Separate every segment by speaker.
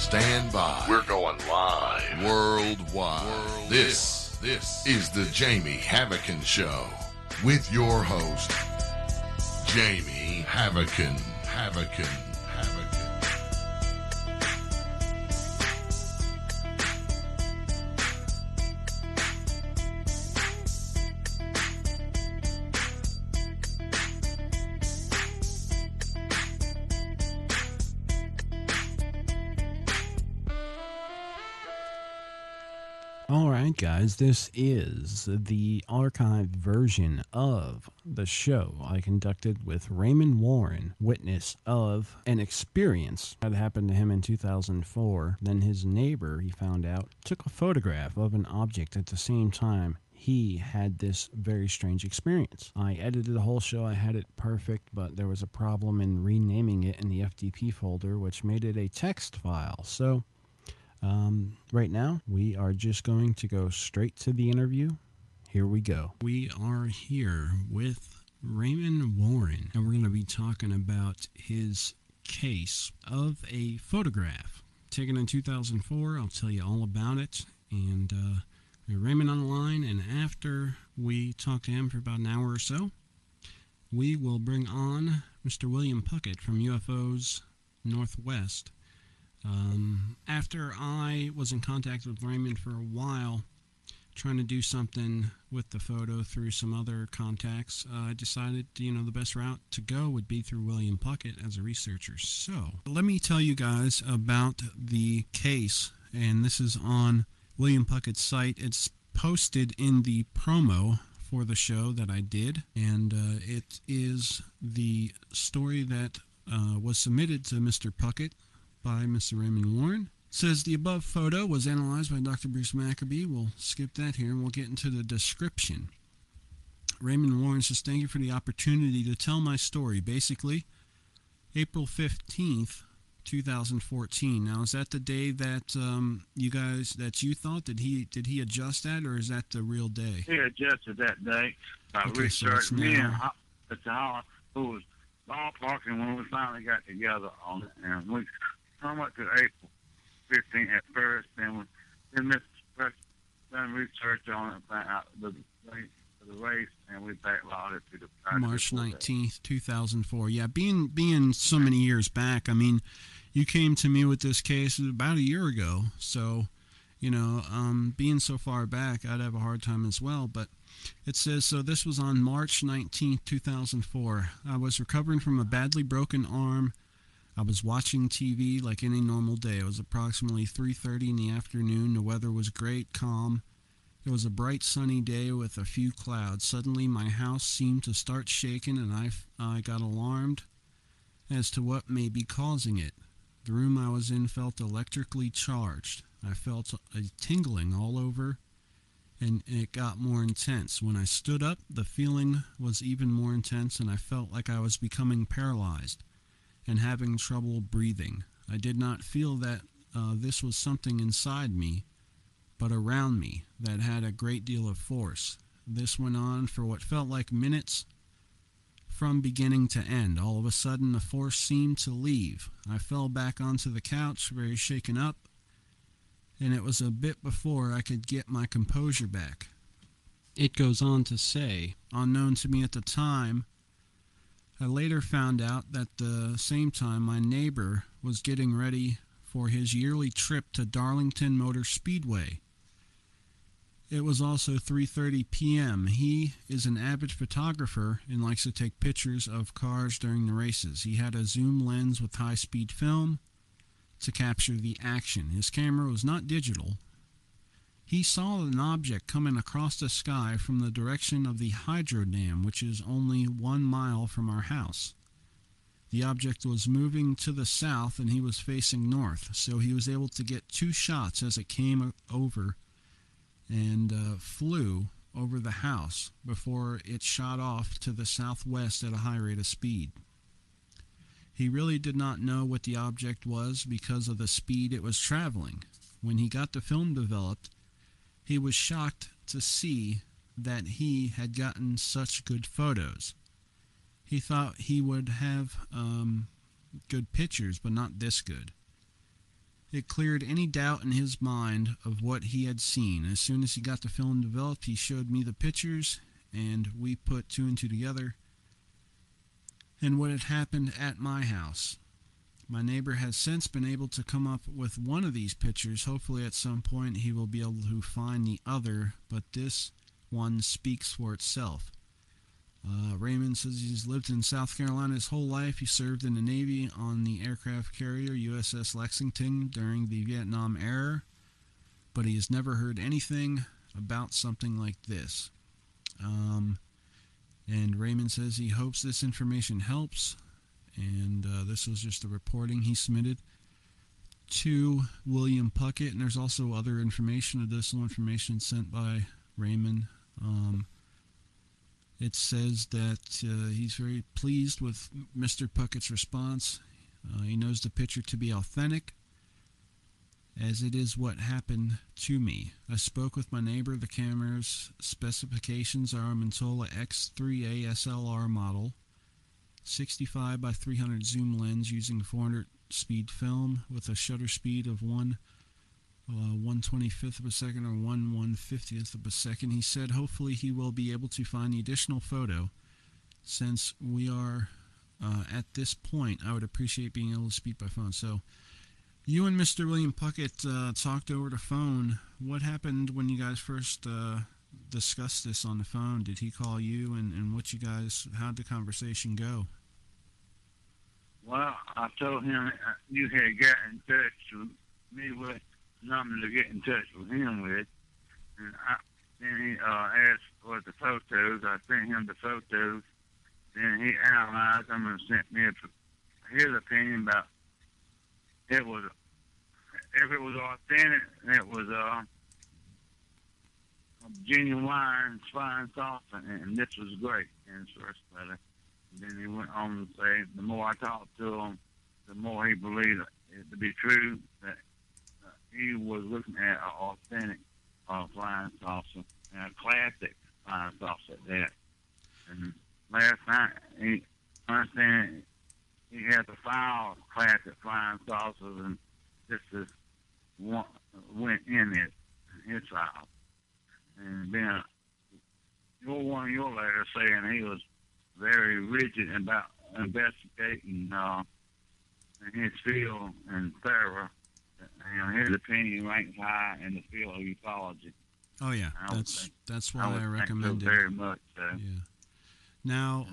Speaker 1: Stand by. We're going live. Worldwide. This is the Jamie Havican Show with your host, Jamie Havican.
Speaker 2: Alright guys, this is the archived version of the show I conducted with Raymond Warren, witness of an experience that happened to him in 2004. Then his neighbor, he found out, took a photograph of an object at the same time he had this very strange experience. I edited the whole show, I had it perfect, but there was a problem in renaming it in the FTP folder, which made it a text file. So right now, we are just going to go straight to the interview. Here we go. We are here with Raymond Warren, and we're going to be talking about his case of a photograph taken in 2004. I'll tell you all about it. And we have Raymond on the line, and after we talk to him for about an hour or so, we will bring on Mr. William Puckett from UFOs Northwest. After I was in contact with Raymond for a while, trying to do something with the photo through some other contacts, I decided, the best route to go would be through William Puckett as a researcher. So, let me tell you guys about the case, and this is on William Puckett's site. It's posted in the promo for the show that I did, and it is the story that was submitted to Mr. Puckett by Mr. Raymond Warren. It says the above photo was analyzed by Dr. Bruce Maccabee. We'll skip that here and we'll get into the description. Raymond Warren says, thank you for the opportunity to tell my story. Basically, April 15th, 2014. Now, is that the day that you thought? Did he adjust that, or is that the real day?
Speaker 3: He adjusted that day. Researched me and Holland, who was ballparking when we finally got together on it, and we come up to April 15th at first, then Mr. President done research on it, found out the date of the race, and we backlawed it to the
Speaker 2: March 19th, 2004. Yeah, being so many years back, I mean, you came to me with this case about a year ago, so, being so far back, I'd have a hard time as well, but it says, so this was on March 19th, 2004. I was recovering from a badly broken arm. I was watching TV like any normal day. It was approximately 3:30 in the afternoon. The weather was great, calm. It was a bright sunny day with a few clouds. Suddenly my house seemed to start shaking, and I got alarmed as to what may be causing it. The room I was in felt electrically charged. I felt a tingling all over, and it got more intense. When I stood up, the feeling was even more intense, and I felt like I was becoming paralyzed and having trouble breathing. I did not feel that this was something inside me, but around me, that had a great deal of force. This went on for what felt like minutes from beginning to end. All of a sudden, the force seemed to leave. I fell back onto the couch, very shaken up, and it was a bit before I could get my composure back. It goes on to say, unknown to me at the time, I later found out that the same time my neighbor was getting ready for his yearly trip to Darlington Motor Speedway. It was also 3:30 p.m. He is an avid photographer and likes to take pictures of cars during the races. He had a zoom lens with high-speed film to capture the action. His camera was not digital. He saw an object coming across the sky from the direction of the hydro dam, which is only 1 mile from our house. The object was moving to the south and he was facing north, so he was able to get 2 shots as it came over and flew over the house before it shot off to the southwest at a high rate of speed. He really did not know what the object was because of the speed it was traveling. When he got the film developed, he was shocked to see that he had gotten such good photos. He thought he would have good pictures, but not this good. It cleared any doubt in his mind of what he had seen. As soon as he got the film developed, he showed me the pictures, and we put two and two together and what had happened at my house. My neighbor has since been able to come up with one of these pictures. Hopefully at some point he will be able to find the other, but this one speaks for itself. Raymond says he's lived in South Carolina his whole life. He served in the Navy on the aircraft carrier USS Lexington during the Vietnam era, but he has never heard anything about something like this. And Raymond says he hopes this information helps, and this was just a reporting he submitted to William Puckett, and there's also other information, additional information sent by Raymond. It says that he's very pleased with Mr. Puckett's response. He knows the picture to be authentic, as it is what happened to me. I spoke with my neighbor. The camera's specifications are a Mantola X3A SLR model, 65 by 300 zoom lens using 400 speed film with a shutter speed of 1/25th of a second or 1/150th of a second. He said hopefully he will be able to find the additional photo. Since we are at this point, I would appreciate being able to speak by phone. So you and Mr. William Puckett talked over the phone. What happened when you guys first discussed this on the phone? Did he call you, and what you guys, how'd the conversation go?
Speaker 3: Well, I told him you had got in touch with me with something to get in touch with him with. And then he asked for the photos. I sent him the photos. Then he analyzed them and sent me his opinion about it was, if it was authentic, it was genuine flying saucer, and this was great in his first letter. And then he went on to say, the more I talked to him, the more he believed it to be true, that he was looking at an authentic flying saucer, and a classic flying saucer at that. And last night, he understand he had to file classic flying saucers, and this is one went in his file. And then one of your letters saying he was very rigid about investigating his field and thorough. His opinion ranks high in the field of ufology.
Speaker 2: Oh yeah, that's why I recommend it
Speaker 3: very much.
Speaker 2: Yeah. Now,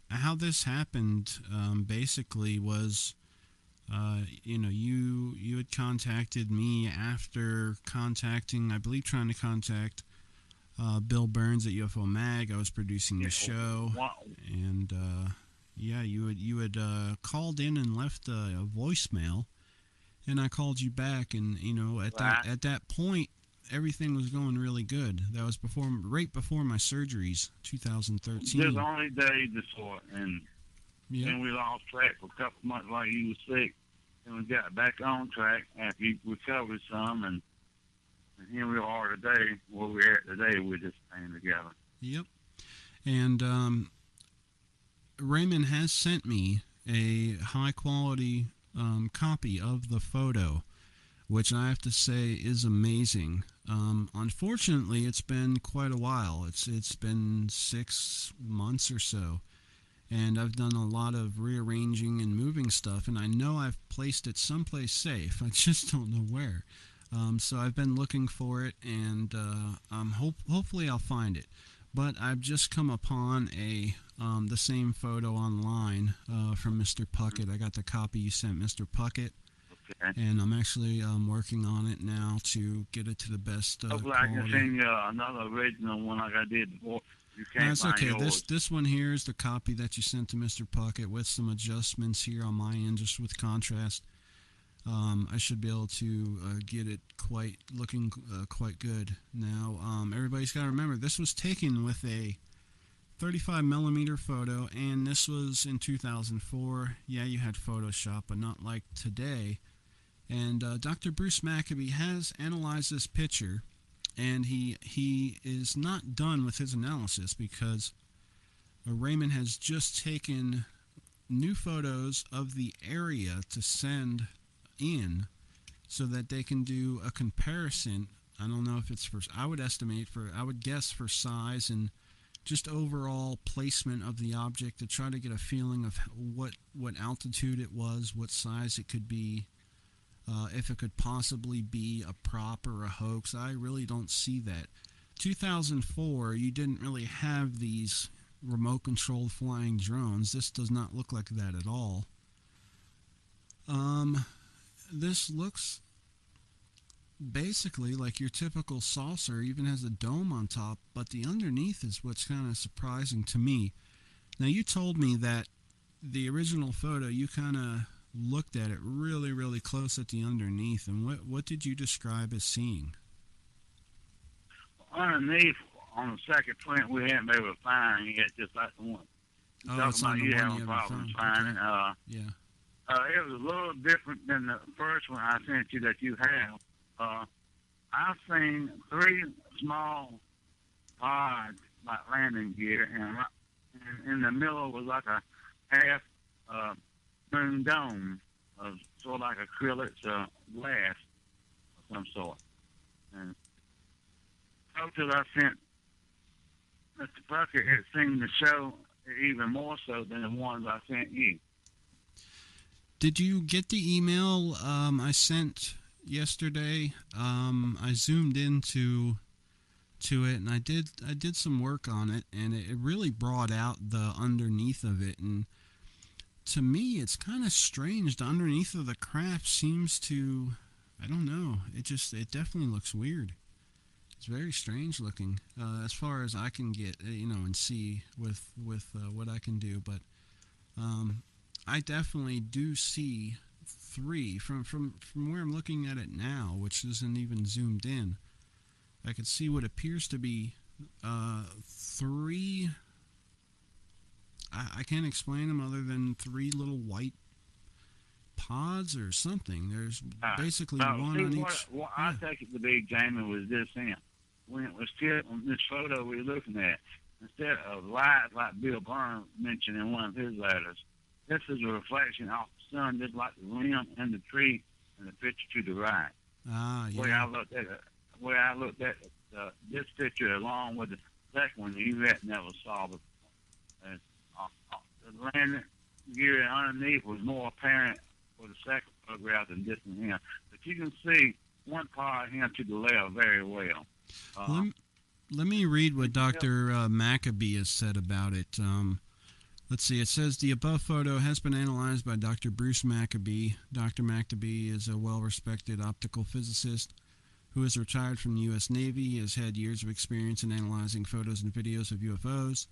Speaker 2: how this happened basically was, you had contacted me after contacting, I believe, trying to contact Bill Burns at UFO Mag. I was producing the show, and you had called in and left a voicemail, and I called you back, and at that point everything was going really good. That was right before my surgeries, 2013.
Speaker 3: Just only days before, and then we lost track for a couple months while you were sick, and we got back on track after you recovered some, and here we are today, where we're at today. We're just staying together.
Speaker 2: Yep. And Raymond has sent me a high-quality copy of the photo, which I have to say is amazing. Unfortunately, it's been quite a while. It's been 6 months or so, and I've done a lot of rearranging and moving stuff, and I know I've placed it someplace safe. I just don't know where. So I've been looking for it, and hopefully I'll find it. But I've just come upon the same photo online from Mr. Puckett. I got the copy you sent Mr. Puckett. Okay. And I'm actually working on it now to get it to the best
Speaker 3: hopefully
Speaker 2: quality.
Speaker 3: I can send you another original one like I did before. You can't
Speaker 2: That's
Speaker 3: find
Speaker 2: okay.
Speaker 3: yours.
Speaker 2: This one here is the copy that you sent to Mr. Puckett with some adjustments here on my end, just with contrast. I should be able to get it looking quite good. Now, everybody's got to remember, this was taken with a 35mm photo, and this was in 2004. Yeah, you had Photoshop, but not like today. And Dr. Bruce Maccabee has analyzed this picture, and he is not done with his analysis, because Raymond has just taken new photos of the area to send in, so that they can do a comparison. I don't know if it's I would guess for size and just overall placement of the object to try to get a feeling of what altitude it was, what size it could be, if it could possibly be a prop or a hoax. I really don't see that. 2004, you didn't really have these remote-controlled flying drones. This does not look like that at all. This looks basically like your typical saucer, even has a dome on top, but the underneath is what's kind of surprising to me. Now, you told me that the original photo, you kind of looked at it really, really close at the underneath, and what did you describe as seeing?
Speaker 3: Underneath, on the second print, we haven't been able to find yet, just like the one.
Speaker 2: Oh, it's on the one you haven't found.
Speaker 3: Finding.
Speaker 2: Okay. Yeah.
Speaker 3: It was a little different than the first one I sent you that you have. I've seen 3 small pods, like landing gear, and in the middle was like a half moon dome, sort of like acrylic glass of some sort. And photos I sent Mr. Puckett, it seemed to show even more so than the ones I sent you.
Speaker 2: Did you get the email I sent yesterday? I zoomed into it, and I did some work on it, and it really brought out the underneath of it. And to me, it's kind of strange. The underneath of the craft seems to, I don't know. It definitely looks weird. It's very strange looking, as far as I can get, and see with what I can do. But I definitely do see 3 from where I'm looking at it now, which isn't even zoomed in. I could see what appears to be 3. I can't explain them other than 3 little white pods or something. There's basically one on each.
Speaker 3: What I take it to be, Jamie, was this here. When it was tipped on this photo we're looking at, instead of light like Bill Burns mentioned in one of his letters, this is a reflection off the sun, just like the limb and the tree in the picture to the right.
Speaker 2: Ah, yeah.
Speaker 3: Where I looked at this picture along with the second one, you never saw the landing gear underneath was more apparent for the second photograph than this one here. But you can see one part here to the left very well.
Speaker 2: Let me read what Dr. Maccabee has said about it. Let's see. It says the above photo has been analyzed by Dr. Bruce Maccabee. Dr. Maccabee is a well-respected optical physicist who is retired from the U.S. Navy. He has had years of experience in analyzing photos and videos of UFOs.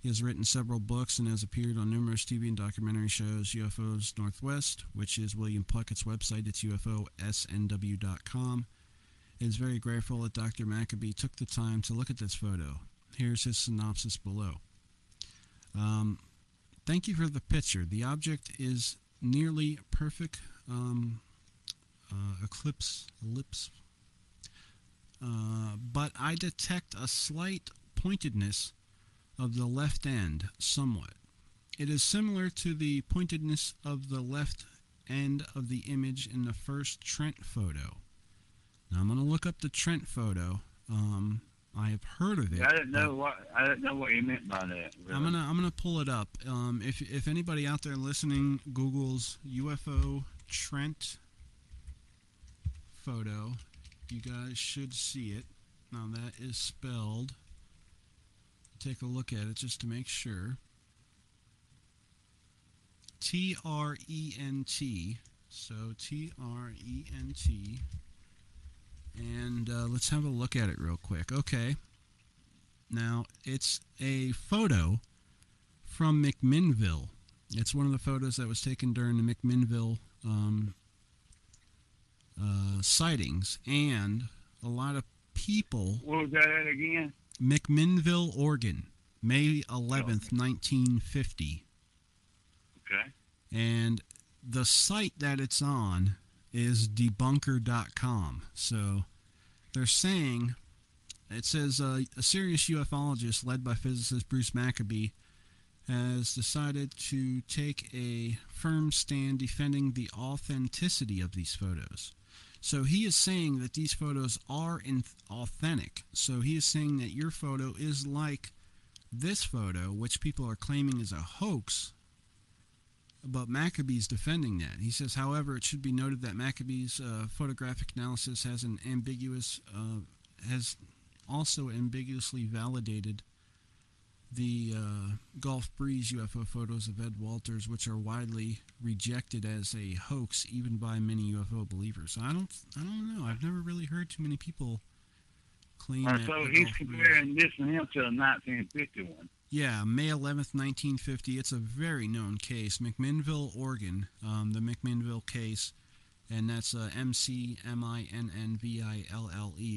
Speaker 2: He has written several books and has appeared on numerous TV and documentary shows. UFOs Northwest, which is William Puckett's website. It's UFOSNW.com. He is very grateful that Dr. Maccabee took the time to look at this photo. Here's his synopsis below. Thank you for the picture. The object is nearly perfect ellipse, but I detect a slight pointedness of the left end somewhat. It is similar to the pointedness of the left end of the image in the first Trent photo. Now I'm going to look up the Trent photo. I have heard of it.
Speaker 3: I didn't know what you meant by that. Really.
Speaker 2: I'm gonna pull it up. If anybody out there listening Googles UFO Trent photo, you guys should see it. Now that is spelled. Take a look at it just to make sure. Trent. So Trent. And let's have a look at it real quick. Okay. Now, it's a photo from McMinnville. It's one of the photos that was taken during the McMinnville sightings. And a lot of people...
Speaker 3: What was that again?
Speaker 2: McMinnville, Oregon, May 11th, 1950.
Speaker 3: Okay.
Speaker 2: And the site that it's on is debunker.com. So they're saying, it says a serious ufologist led by physicist Bruce Maccabee has decided to take a firm stand defending the authenticity of these photos. So he is saying that these photos are authentic. So he is saying that your photo is like this photo, which people are claiming is a hoax. But Maccabee's defending that. He says, however, it should be noted that Maccabee's photographic analysis has also ambiguously validated the Gulf Breeze UFO photos of Ed Walters, which are widely rejected as a hoax, even by many UFO believers. So I don't know. I've never really heard too many people claim that.
Speaker 3: So he's comparing this and him to a 1951.
Speaker 2: Yeah, May 11th, 1950. It's a very known case, McMinnville, Oregon. The McMinnville case, and that's McMinnville.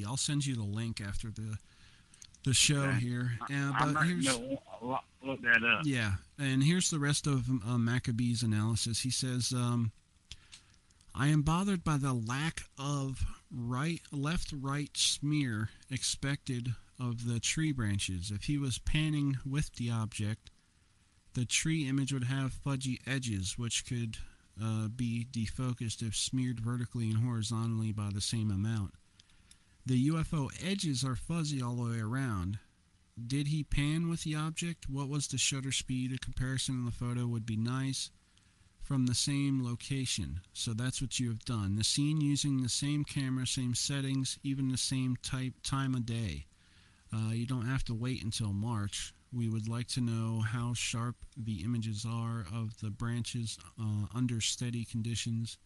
Speaker 2: I'll send you the link after the show here. But here's
Speaker 3: look that up.
Speaker 2: Yeah, and here's the rest of Maccabee's analysis. He says, I am bothered by the lack of left-right smear expected of the tree branches. If he was panning with the object, the tree image would have fudgy edges, which could be defocused if smeared vertically and horizontally by the same amount. The UFO edges are fuzzy all the way around. Did he pan with the object? What was the shutter speed? A comparison in the photo would be nice from the same location. So that's what you have done. The scene using the same camera, same settings, even the same time of day. You don't have to wait until March. We would like to know how sharp the images are of the branches under steady conditions.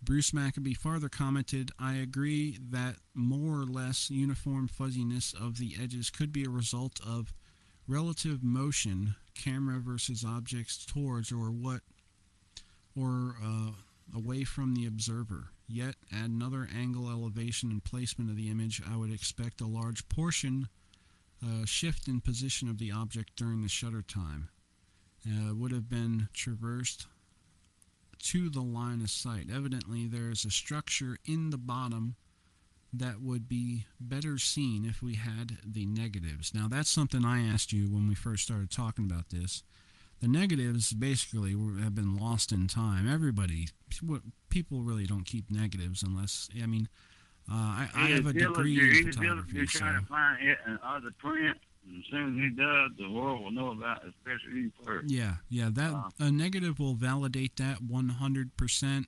Speaker 2: Bruce Maccabee farther commented, I agree that more or less uniform fuzziness of the edges could be a result of relative motion, camera versus objects towards or away from the observer. Yet, at another angle, elevation, and placement of the image, I would expect a large portion shift in position of the object during the shutter time. Would have been traversed to the line of sight. Evidently, there is a structure in the bottom that would be better seen if we had the negatives. Now, that's something I asked you when we first started talking about this. The negatives basically have been lost in time. People really don't keep negatives unless, I have a degree in photography.
Speaker 3: He's trying to find it in other print. As soon as he does, the world will know about it, especially you first.
Speaker 2: Yeah. A negative will validate that 100%.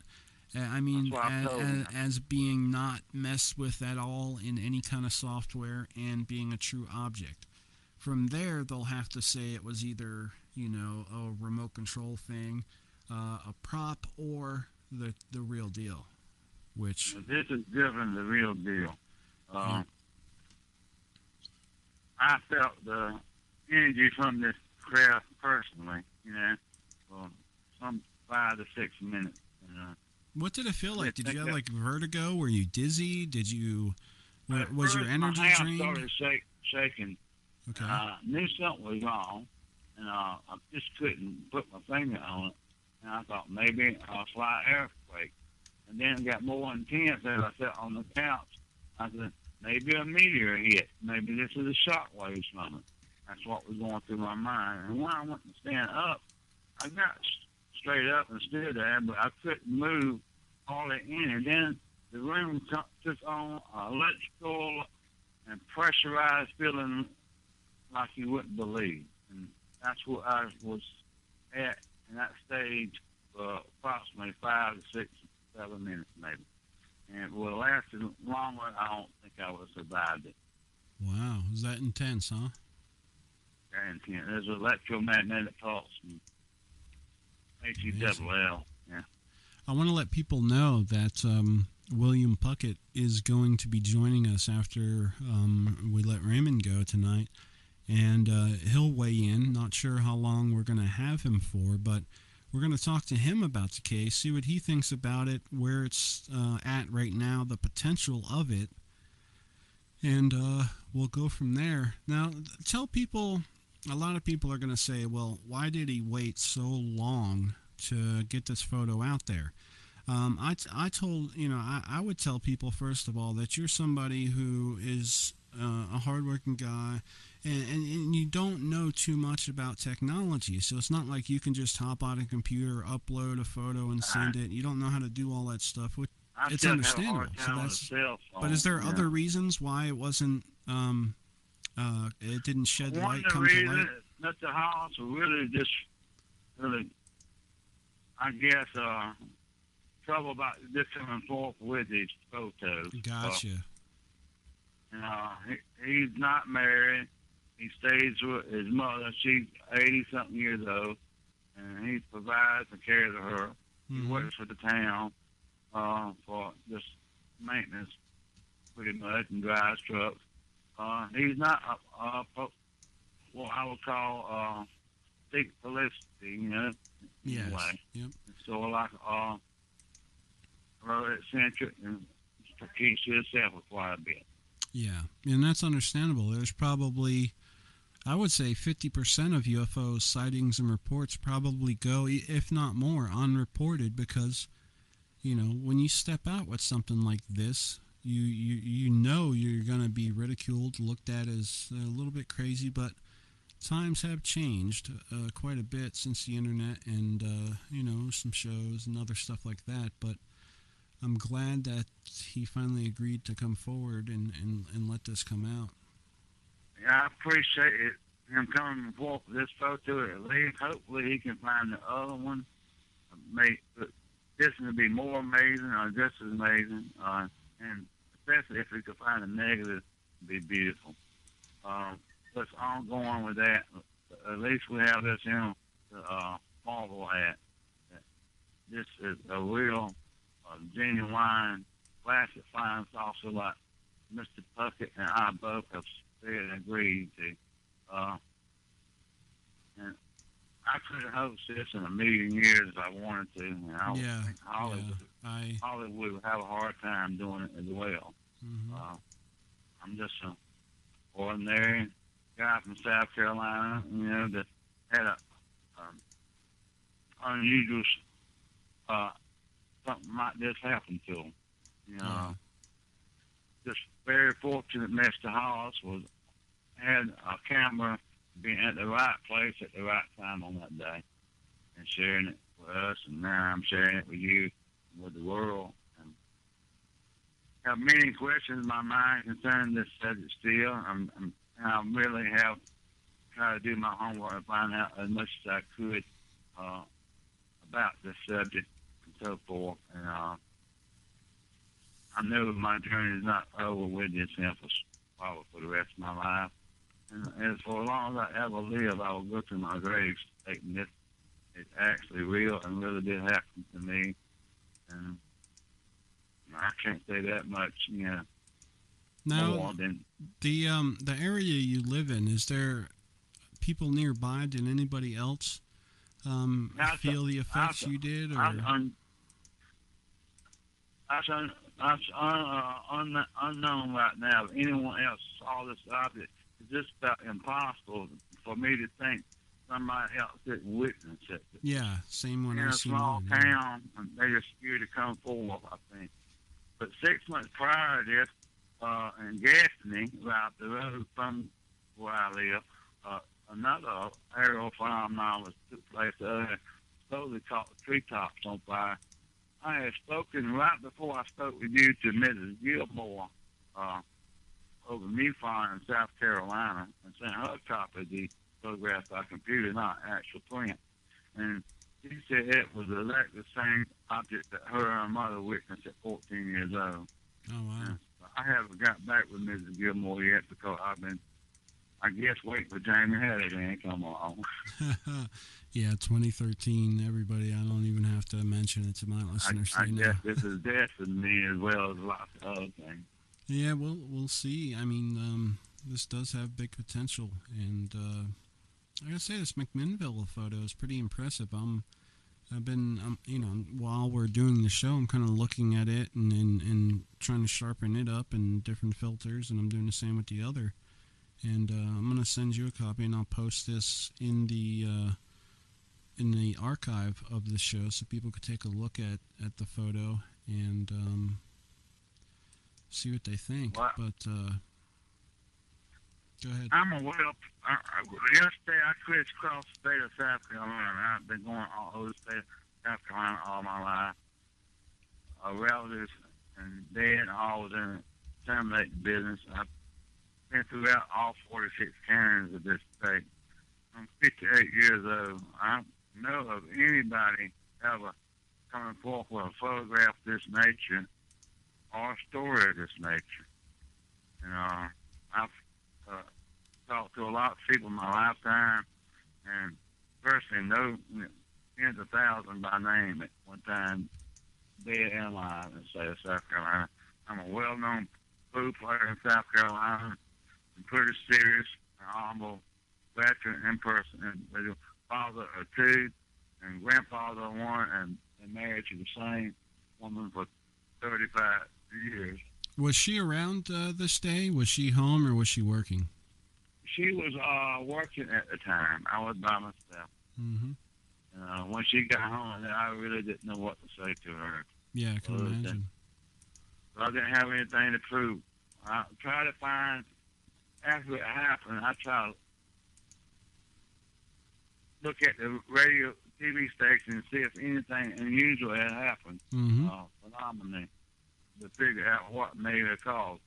Speaker 2: As being not messed with at all in any kind of software and being a true object. From there, they'll have to say it was either, a remote control thing, a prop, or the real deal. Which
Speaker 3: this is different than the real deal. I felt the energy from this craft personally, for some 5 to 6 minutes.
Speaker 2: What did it feel like? Did you have like vertigo? Were you dizzy? Was your energy drained?
Speaker 3: My hand started shaking.
Speaker 2: Okay.
Speaker 3: I knew something was wrong, and I just couldn't put my finger on it. And I thought maybe a slight earthquake. And then it got more intense as I sat on the couch. I said, maybe a meteor hit. Maybe this is a shock wave from it. That's what was going through my mind. And when I went to stand up, I got straight up and stood there, but I couldn't move all that in. And then the room took on electrical and pressurized feeling like you wouldn't believe. And that's what I was at in that stage for approximately 5 to 6, 7 minutes maybe. And it would have lasted longer. I don't think I would have survived it.
Speaker 2: Wow. Was that intense, huh?
Speaker 3: Very intense. There's an electromagnetic pulse. HELL. Yeah.
Speaker 2: I want to let people know that William Puckett is going to be joining us after we let Raymond go tonight. And he'll weigh in. Not sure how long we're going to have him for, but we're going to talk to him about the case, see what he thinks about it, where it's at right now, the potential of it, and we'll go from there. Now, tell people, a lot of people are going to say, well, why did he wait so long to get this photo out there? I would tell people, first of all, that you're somebody who is a hardworking guy, and you don't know too much about technology, so it's not like you can just hop on a computer, upload a photo, and send it. You don't know how to do all that stuff. it's understandable. So that's. But is there other reasons why it wasn't? It didn't shed light. Come to light.
Speaker 3: That the house really just I guess trouble about this coming forth with these photos.
Speaker 2: Gotcha.
Speaker 3: He's not married. He stays with his mother. She's 80-something years old, and he provides and cares for her. He works for the town for just maintenance, pretty much, and drives trucks. He's not what I would call thick publicity,
Speaker 2: Yes.
Speaker 3: Anyway.
Speaker 2: Yep.
Speaker 3: So like rather eccentric and keeps to himself quite a bit.
Speaker 2: Yeah, and that's understandable. There's probably, I would say, 50% of UFO sightings and reports probably go, if not more, unreported because, when you step out with something like this, you know you're going to be ridiculed, looked at as a little bit crazy, but times have changed quite a bit since the internet and, some shows and other stuff like that, but I'm glad that he finally agreed to come forward and let this come out.
Speaker 3: Yeah, I appreciate it. Him coming forward with this photo at least. Hopefully he can find the other one. This will be more amazing or just as amazing. And especially if we could find a negative, it'd be beautiful. What's ongoing with that, at least we have this to marvel at. This is a real genuine classic flying saucer like Mr. Puckett and I both have said and agreed to. And I couldn't host this in a million years if I wanted to. And I think Hollywood would have a hard time doing it as well.
Speaker 2: Mm-hmm.
Speaker 3: I'm just an ordinary guy from South Carolina, that had a unusual something like this happen to him. Just very fortunate Mr. Hollis had a camera being at the right place at the right time on that day and sharing it with us, and now I'm sharing it with you and with the world. And I have many questions in my mind concerning this subject still. I really have tried to do my homework and find out as much as I could about this subject and so forth. And I know my journey is not over with this info probably for the rest of my life. And for as long as I ever live, I will go to my grave stating this is actually real and really did happen to me. And I can't say that much,
Speaker 2: Now,
Speaker 3: more than
Speaker 2: the area you live in, is there people nearby? Did anybody else feel the effects you did? Or?
Speaker 3: That's unknown right now. If anyone else saw this object, it's just about impossible for me to think somebody else didn't witness it.
Speaker 2: Yeah, same one.
Speaker 3: In a small town, and they are scared to come forward, I think. But 6 months prior to this, in Gaffney, right the road from where I live, another aerial phenomenon took place there. Slowly caught the treetops on fire. I had spoken right before I spoke with you to Mrs. Gilmore over MUFON in South Carolina and sent her a copy of the photographs by computer, not actual print. And she said it was exactly the same object that her and her mother witnessed at 14 years old.
Speaker 2: Oh, wow.
Speaker 3: And I haven't got back with Mrs. Gilmore yet because I've been, I guess, waiting for Jamie Havican to come along.
Speaker 2: Yeah, 2013. Everybody, I don't even have to mention it to my listeners.
Speaker 3: I guess this is destiny as well as lots of other things.
Speaker 2: Yeah, we'll see. I mean, this does have big potential, and I gotta say, this McMinnville photo is pretty impressive. I've been, while we're doing the show, I'm kind of looking at it and trying to sharpen it up in different filters, and I'm doing the same with the other. And I'm gonna send you a copy, and I'll post this in the archive of the show, so people could take a look at the photo and see what they think.
Speaker 3: What?
Speaker 2: But go ahead.
Speaker 3: I'm aware. Yesterday, I crisscrossed the state of South Carolina. I've been going all over the state of South Carolina all my life. Relatives and then I was in the terminating business. I've been throughout all 46 counties of this state. I'm 58 years old. I don't know of anybody ever coming forth with a photograph of this nature or a story of this nature. And I've talked to a lot of people in my lifetime, and personally know tens of thousands by name at one time, dead and alive in the state of South Carolina. I'm a well-known pool player in South Carolina. I'm pretty serious and humble veteran in person, and father of two and grandfather of one, and married to the same woman for 35 years.
Speaker 2: Was she around this day? Was she home or was she working?
Speaker 3: She was working at the time. I was by myself.
Speaker 2: Mm-hmm.
Speaker 3: When she got home, I really didn't know what to say to her.
Speaker 2: Yeah, I can imagine.
Speaker 3: But I didn't have anything to prove. I tried to find, after it happened, I tried to look at the radio, TV station and see if anything unusual had happened, phenomenally, to figure out what made it cause.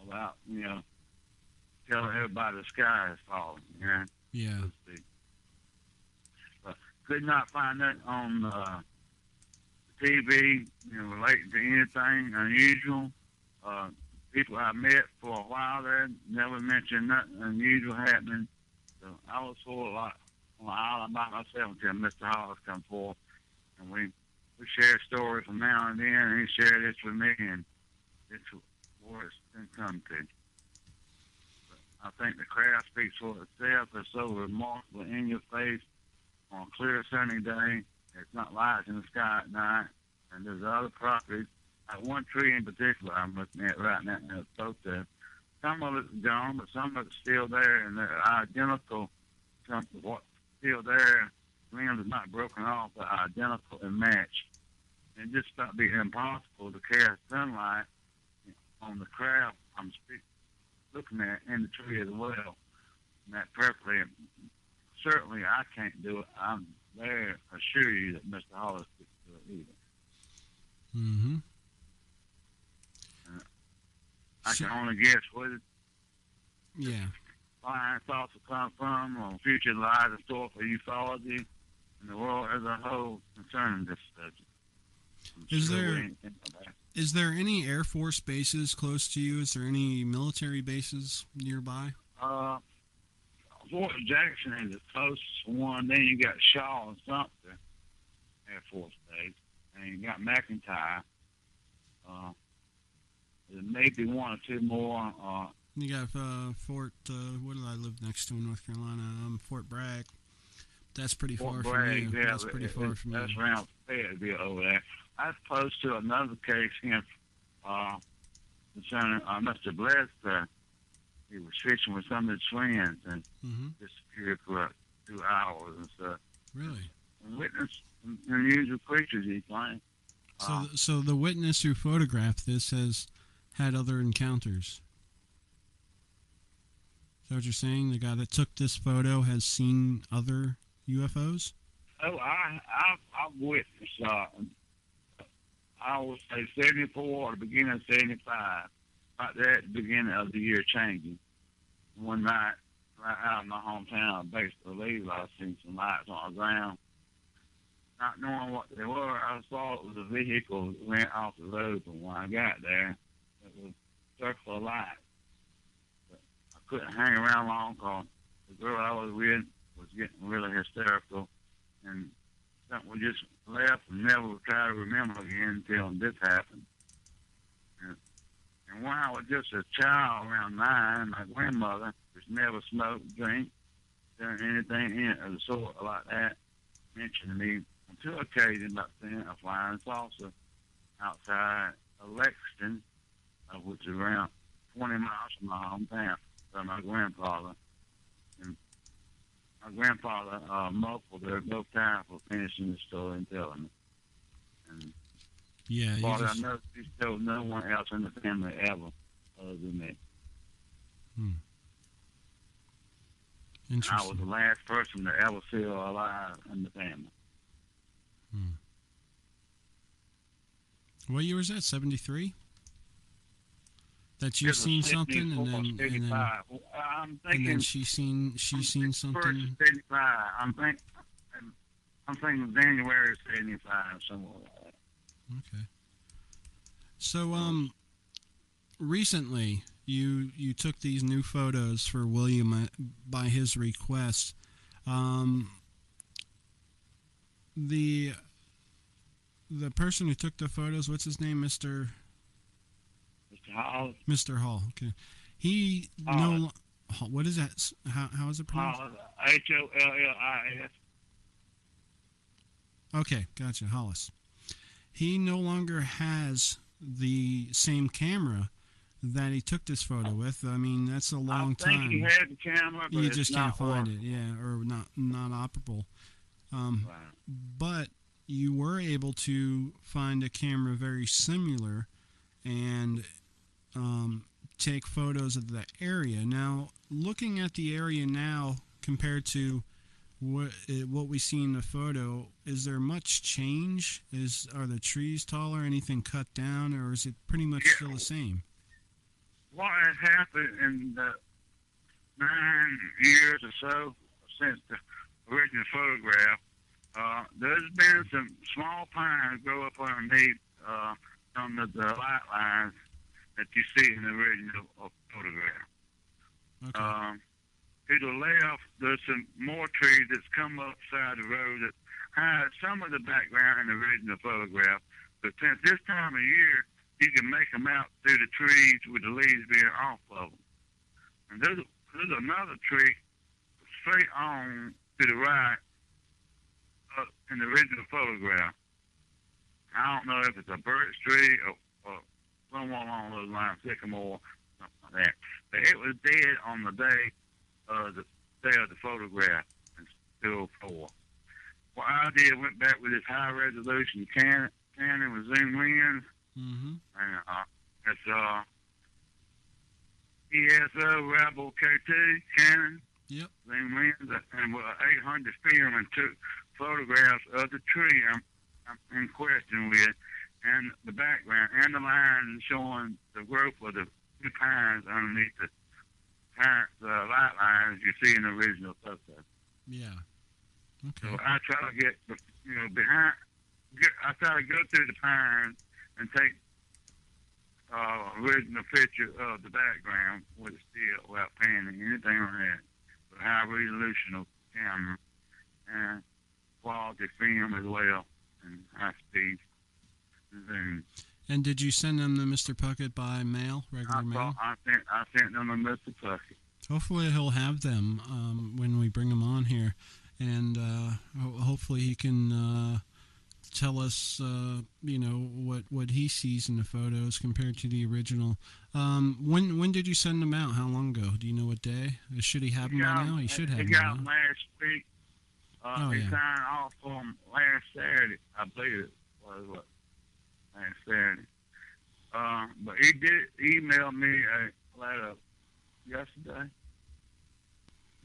Speaker 3: About, telling everybody the sky is falling,
Speaker 2: Yeah.
Speaker 3: But could not find that on TV, relating to anything unusual. People I met for a while there never mentioned nothing unusual happening. So I was sort of like on the island by myself until Mr. Hollis come forth, and we share stories from now and then, and he shared this with me, and it's where it's been come to. I think the craft speaks for itself. It's so remarkable in your face on a clear sunny day. It's not lights in the sky at night. And there's other properties. Like one tree in particular I'm looking at right now in the photo. Some of it's gone, but some of it's still there, and they're identical to what's still there. Limbs are not broken off, but identical and matched. And just about be impossible to cast sunlight on the craft I'm looking at in the tree as well. And that perfectly, certainly I can't do it. I'm there, assure you that Mr. Hollis couldn't do it either.
Speaker 2: Mm-hmm.
Speaker 3: I can only guess where the flying thoughts will come from, or future lies in store for ufology and the world as a whole concerning this subject.
Speaker 2: Is there any Air Force bases close to you? Is there any military bases nearby?
Speaker 3: Fort Jackson is the closest one. Then you got Shaw and Sumter Air Force Base, and you got McIntyre. There may be one or two more.
Speaker 2: You got Fort. What did I live next to in North Carolina? Fort Bragg. That's pretty far from you.
Speaker 3: Yeah,
Speaker 2: that's pretty far from you.
Speaker 3: That's around Fayetteville over there. I was close to another case here concerning Mr. Bless. He was fishing with some of his friends and disappeared for 2 hours and stuff.
Speaker 2: Really?
Speaker 3: And witnessed unusual creatures, he claimed.
Speaker 2: So the witness who photographed this has had other encounters. Is that what you're saying? The guy that took this photo has seen other UFOs?
Speaker 3: Oh, I've witnessed, I would say 74 or the beginning of 75, right there at the beginning of the year changing. One night, right out in my hometown, basically, I seen some lights on the ground. Not knowing what they were, I saw it was a vehicle that went off the road, but when I got there, it was a circle of lights. But I couldn't hang around long because the girl I was with was getting really hysterical, and something we just left and never tried to remember again until this happened. And when I was just a child, around 9, my grandmother, which never smoked, drank, done anything of the sort like that, mentioned to me on 2 occasions about seeing a flying saucer outside of Lexington, which is around 20 miles from my hometown, by my grandfather. And my grandfather muffled there both times for finishing the story and telling me. And
Speaker 2: yeah,
Speaker 3: as far as I know, he told no one else in the family ever other than me.
Speaker 2: Interesting.
Speaker 3: I was the last person to ever feel alive in the family.
Speaker 2: What year was that? 73. That you've seen something, and then
Speaker 3: I'm thinking,
Speaker 2: and then she's seen something.
Speaker 3: 75. I'm thinking January 75, somewhere like that.
Speaker 2: Okay. So recently you took these new photos for William by his request. The person who took the photos, what's his name, Mr.
Speaker 3: Hall.
Speaker 2: Mr. Hall. Okay. He no. What is that? How is it pronounced?
Speaker 3: Hollis.
Speaker 2: Okay, gotcha. Hollis. He no longer has the same camera that he took this photo with. I mean, that's a long time.
Speaker 3: I think he had the camera, but
Speaker 2: you just can't find it.
Speaker 3: Yeah,
Speaker 2: or not operable.
Speaker 3: Right.
Speaker 2: But you were able to find a camera very similar and take photos of the area. Now, looking at the area now compared to what we see in the photo, is there much change? Are the trees taller, anything cut down, or is it pretty much still the same?
Speaker 3: What has happened in the 9 years or so since the original photograph, there's been some small pines grow up underneath some of the light lines that you see in the original photograph.
Speaker 2: Okay.
Speaker 3: To the left, there's some more trees that's come up side the road that hide some of the background in the original photograph. But since this time of year, you can make them out through the trees with the leaves being off of them. And there's another tree straight on to the right in the original photograph. I don't know if it's a birch tree or somewhere along those lines, sycamore, something like that. But it was dead on the day of the photograph in 2004. What I did, went back with this high resolution Canon with zoom lens, and it's ESO Rebel K2 Canon zoom lens, and with 800 film, and took photographs of the tree I'm in question with, and the background, and the lines showing the growth of the two pines underneath the light lines you see in the original photo.
Speaker 2: Yeah. Okay.
Speaker 3: So I try to get behind. I try to go through the pines and take original picture of the background with a still without painting anything on that. With high resolution camera and quality film as well, and high speed zoom.
Speaker 2: And did you send them to Mr. Puckett by mail, regular mail?
Speaker 3: I sent them to Mr. Puckett.
Speaker 2: Hopefully he'll have them when we bring him on here, and hopefully he can tell us, what he sees in the photos compared to the original. When did you send them out? How long ago? Do you know what day? Should he have them by now? He should have them.
Speaker 3: He got them last week. He signed off for them last Saturday. I believe it was last Saturday. But he did email me a letter yesterday.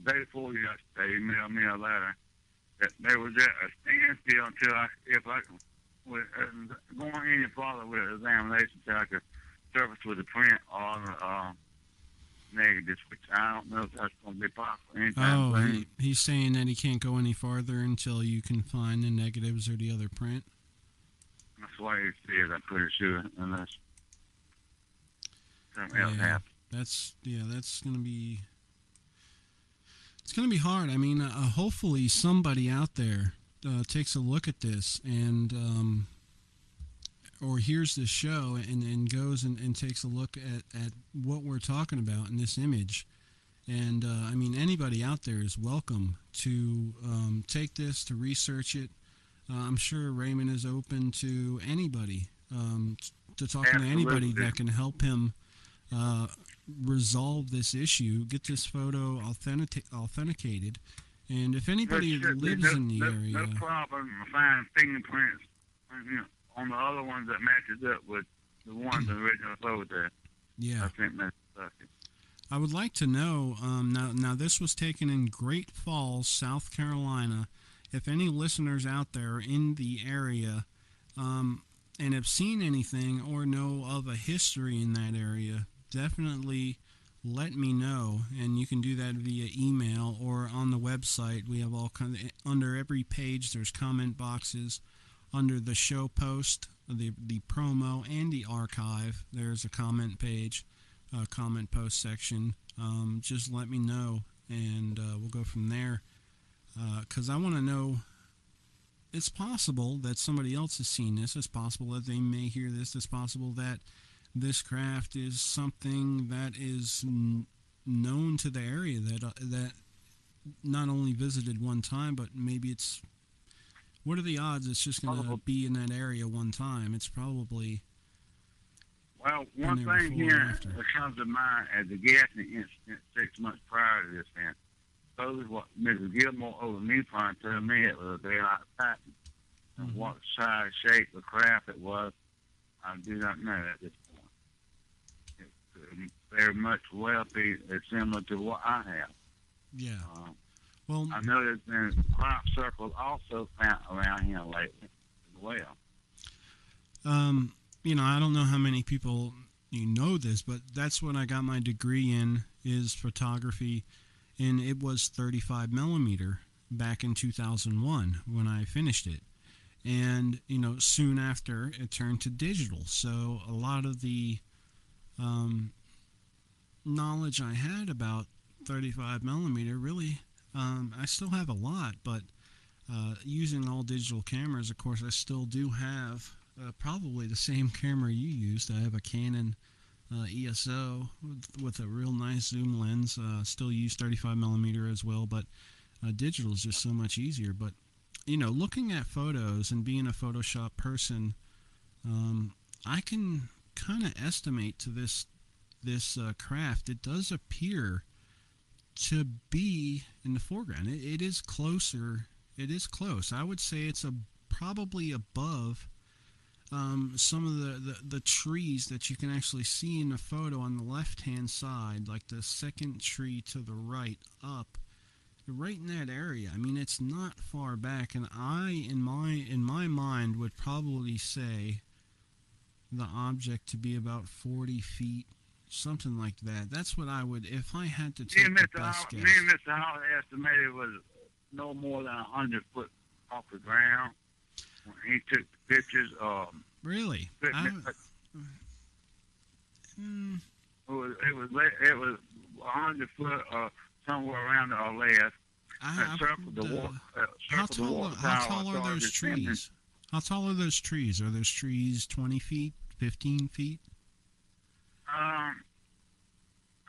Speaker 3: The day before yesterday, he emailed me a letter that there was at a standstill until if I can, going any farther with the examination, until I could surface with the print or the negatives, which I don't know if that's going to be possible anytime soon.
Speaker 2: He's saying that he can't go any farther until you can find the negatives or the other print?
Speaker 3: That's what he said, I'm pretty sure, unless something else happens.
Speaker 2: That's going to be... It's going to be hard. I mean, hopefully somebody out there takes a look at this and or hears this show and goes and takes a look at what we're talking about in this image. And, I mean, anybody out there is welcome to take this, to research it. I'm sure Raymond is open to anybody, to talking to anybody that can help him resolve this issue, get this photo authenticated, and if anybody lives in the area,
Speaker 3: no problem finding fingerprints, on the other ones that matches up with the ones in the original photo.
Speaker 2: Yeah,
Speaker 3: I think that's lucky.
Speaker 2: I would like to know. Now this was taken in Great Falls, South Carolina. If any listeners out there in the area, and have seen anything or know of a history in that area, definitely let me know. And you can do that via email or on the website. We have all kinds of, under every page there's comment boxes. Under the show post, the promo, and the archive, there's a comment page, comment post section. Just let me know, and we'll go from there. Because I want to know, it's possible that somebody else has seen this. It's possible that they may hear this. It's possible that this craft is something that is known to the area, that not only visited one time, but maybe it's... What are the odds it's just going to be in that area one time? It's probably...
Speaker 3: Well, one thing here that comes to mind as the gassing incident 6 months prior to this event. So what Mrs. Gilmore over me trying to tell me it was a daylight pattern. And what size, shape, or craft it was, I do not know at this point. It could very much well be similar to what I have.
Speaker 2: Yeah.
Speaker 3: Well, I know there's been crop circles also found around here lately as well.
Speaker 2: I don't know how many people know this, but that's what I got my degree in, is photography, and it was 35 millimeter back in 2001 when I finished it. And, soon after it turned to digital. So a lot of the knowledge I had about 35 millimeter really... I still have a lot, but using all digital cameras, of course, I still do have probably the same camera you used. I have a Canon ESO with a real nice zoom lens. Still use 35 millimeter as well, but digital is just so much easier. But, looking at photos and being a Photoshop person, I can kind of estimate to this craft. It does appear to be in the foreground. It is closer. It is close. I would say it's probably above some of the trees that you can actually see in the photo on the left-hand side, like the second tree to the right up, right in that area. I mean, it's not far back, and I, in my mind, would probably say the object to be about 40 feet. Something like that. That's what I would, if I had to take the best guess.
Speaker 3: Me and Mr. Howard estimated it was no more than 100 foot off the ground when he took the pictures.
Speaker 2: Really?
Speaker 3: It was 100 foot somewhere around or less.
Speaker 2: How tall are those trees? How tall are those trees? Are those trees 20 feet, 15 feet?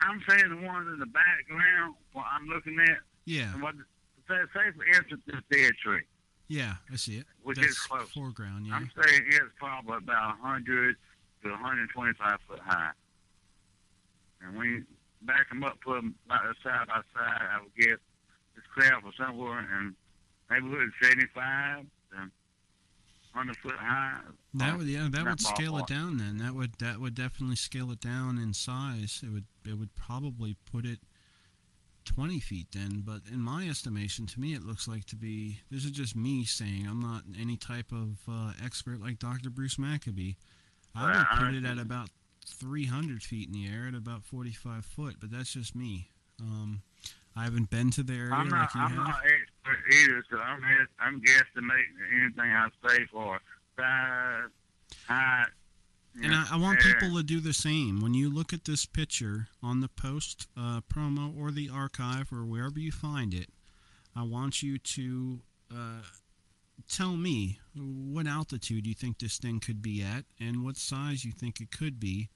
Speaker 3: I'm saying the ones in the background, what I'm looking at.
Speaker 2: Yeah.
Speaker 3: Say for instance, this dead tree.
Speaker 2: Yeah, I see it.
Speaker 3: Which
Speaker 2: That's
Speaker 3: is close.
Speaker 2: Foreground, yeah.
Speaker 3: I'm saying it's probably about 100 to 125 foot high. And when you back them up, put them side by side, I would guess this craft was somewhere in neighborhood 75 to 100 foot high.
Speaker 2: That would scale it down then. That would definitely scale it down in size. It would probably put it 20 feet then. But in my estimation, to me, it looks like to be. This is just me saying. I'm not any type of expert like Dr. Bruce Maccabee. I would put it at about 300 feet in the air, at about 45 foot. But that's just me. I haven't been to the area like you have.
Speaker 3: I'm not expert either, so I'm guesstimating anything I say for size, height.
Speaker 2: And I want people to do the same. When you look at this picture on the post promo or the archive or wherever you find it, I want you to tell me what altitude you think this thing could be at and what size you think it could be,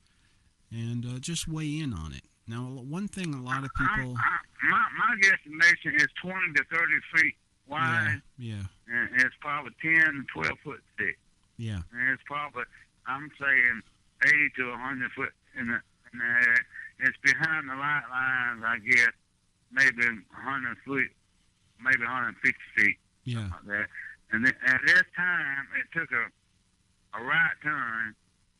Speaker 2: and just weigh in on it. Now, one thing a lot of people...
Speaker 3: My guesstimation is 20 to 30 feet wide.
Speaker 2: Yeah.
Speaker 3: And it's probably 10 to 12 foot thick.
Speaker 2: Yeah.
Speaker 3: And it's probably, I'm saying, 80 to 100 foot in the air. It's behind the light lines, I guess, maybe 100 feet, maybe 150 feet.
Speaker 2: Yeah.
Speaker 3: Like that. And then, at this time, it took a right turn,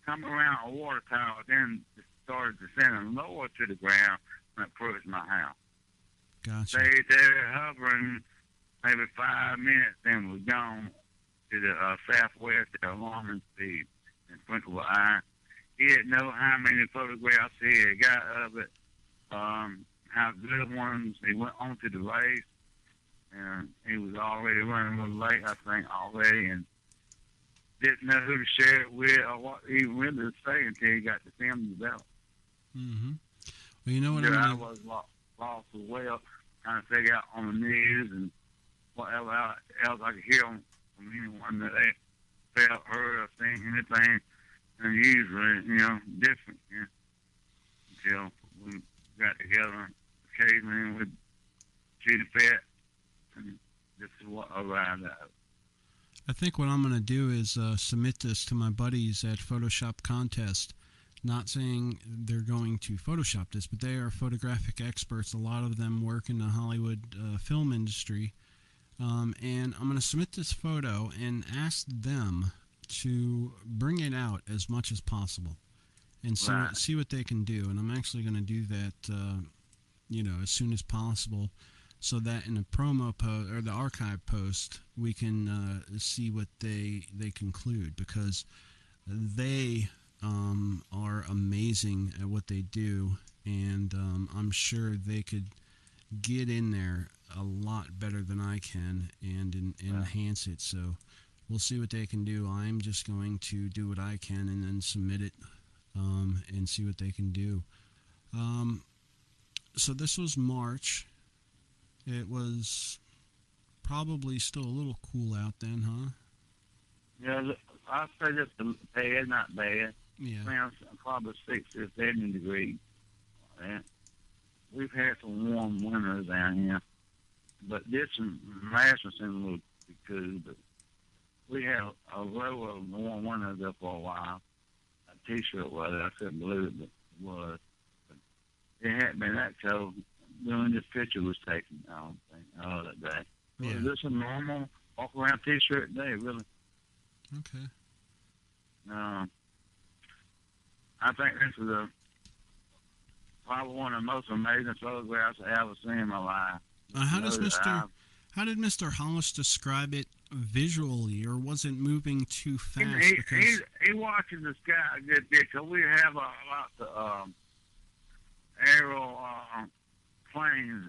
Speaker 3: come around a water tower, then started descending lower to the ground and approached my house.
Speaker 2: Gotcha.
Speaker 3: Stayed there hovering maybe 5 minutes, then was gone to the southwest at alarming speed. and sprinkled with iron. He didn't know how many photographs he had got of it, how good ones. He went on to the race, and he was already running a little late, I think, already, and didn't know who to share it with or what he really to say until he got the film developed.
Speaker 2: Mm-hmm. Well, you know what
Speaker 3: I was lost as well, trying to figure out on the news and whatever else I could hear from anyone that they felt, heard, or seen anything unusual, different, until we got together occasionally and we'd shoot a pet, and this is what arrived at.
Speaker 2: I think what I'm going to do is submit this to my buddies at Photoshop Contest. Not saying they're going to Photoshop this, but they are photographic experts. A lot of them work in the Hollywood film industry. And I'm going to submit this photo and ask them to bring it out as much as possible and see what they can do. And I'm actually going to do that, as soon as possible, so that in a promo post or the archive post, we can see what they conclude, because they are amazing at what they do, and I'm sure they could get in there a lot better than I can and enhance it. So we'll see what they can do. I'm just going to do what I can and then submit it and see what they can do. So this was March. It was probably still a little cool out then, huh?
Speaker 3: Yeah, I'd say just bad, not bad.
Speaker 2: Yeah.
Speaker 3: Around probably 60 or 70 degrees. Yeah. We've had some warm winters down here, but this last one seemed a little cool. But we had a row of warm winters there for a while. A T-shirt weather, I couldn't believe it, but it was. But it hadn't been that cold when this picture was taken, I don't think, that day.
Speaker 2: Yeah.
Speaker 3: Was this a normal walk-around T-shirt day, really?
Speaker 2: Okay.
Speaker 3: I think this is probably one of the most amazing photographs I ever seen in my life.
Speaker 2: How did Mr. Hollis describe it visually, or was it moving too fast?
Speaker 3: He watches the sky a good bit, because we have lots of aerial planes,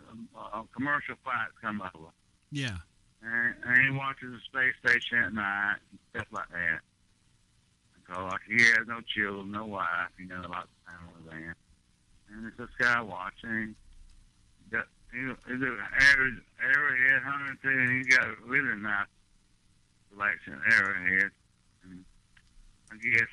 Speaker 3: commercial flights come over.
Speaker 2: Yeah.
Speaker 3: And he watches the space station at night and stuff like that. Because he has no children, no wife, lots of family there. And it's a sky watching. He's an arrowhead hunter too, and he's got a really nice selection of arrowheads. And I guess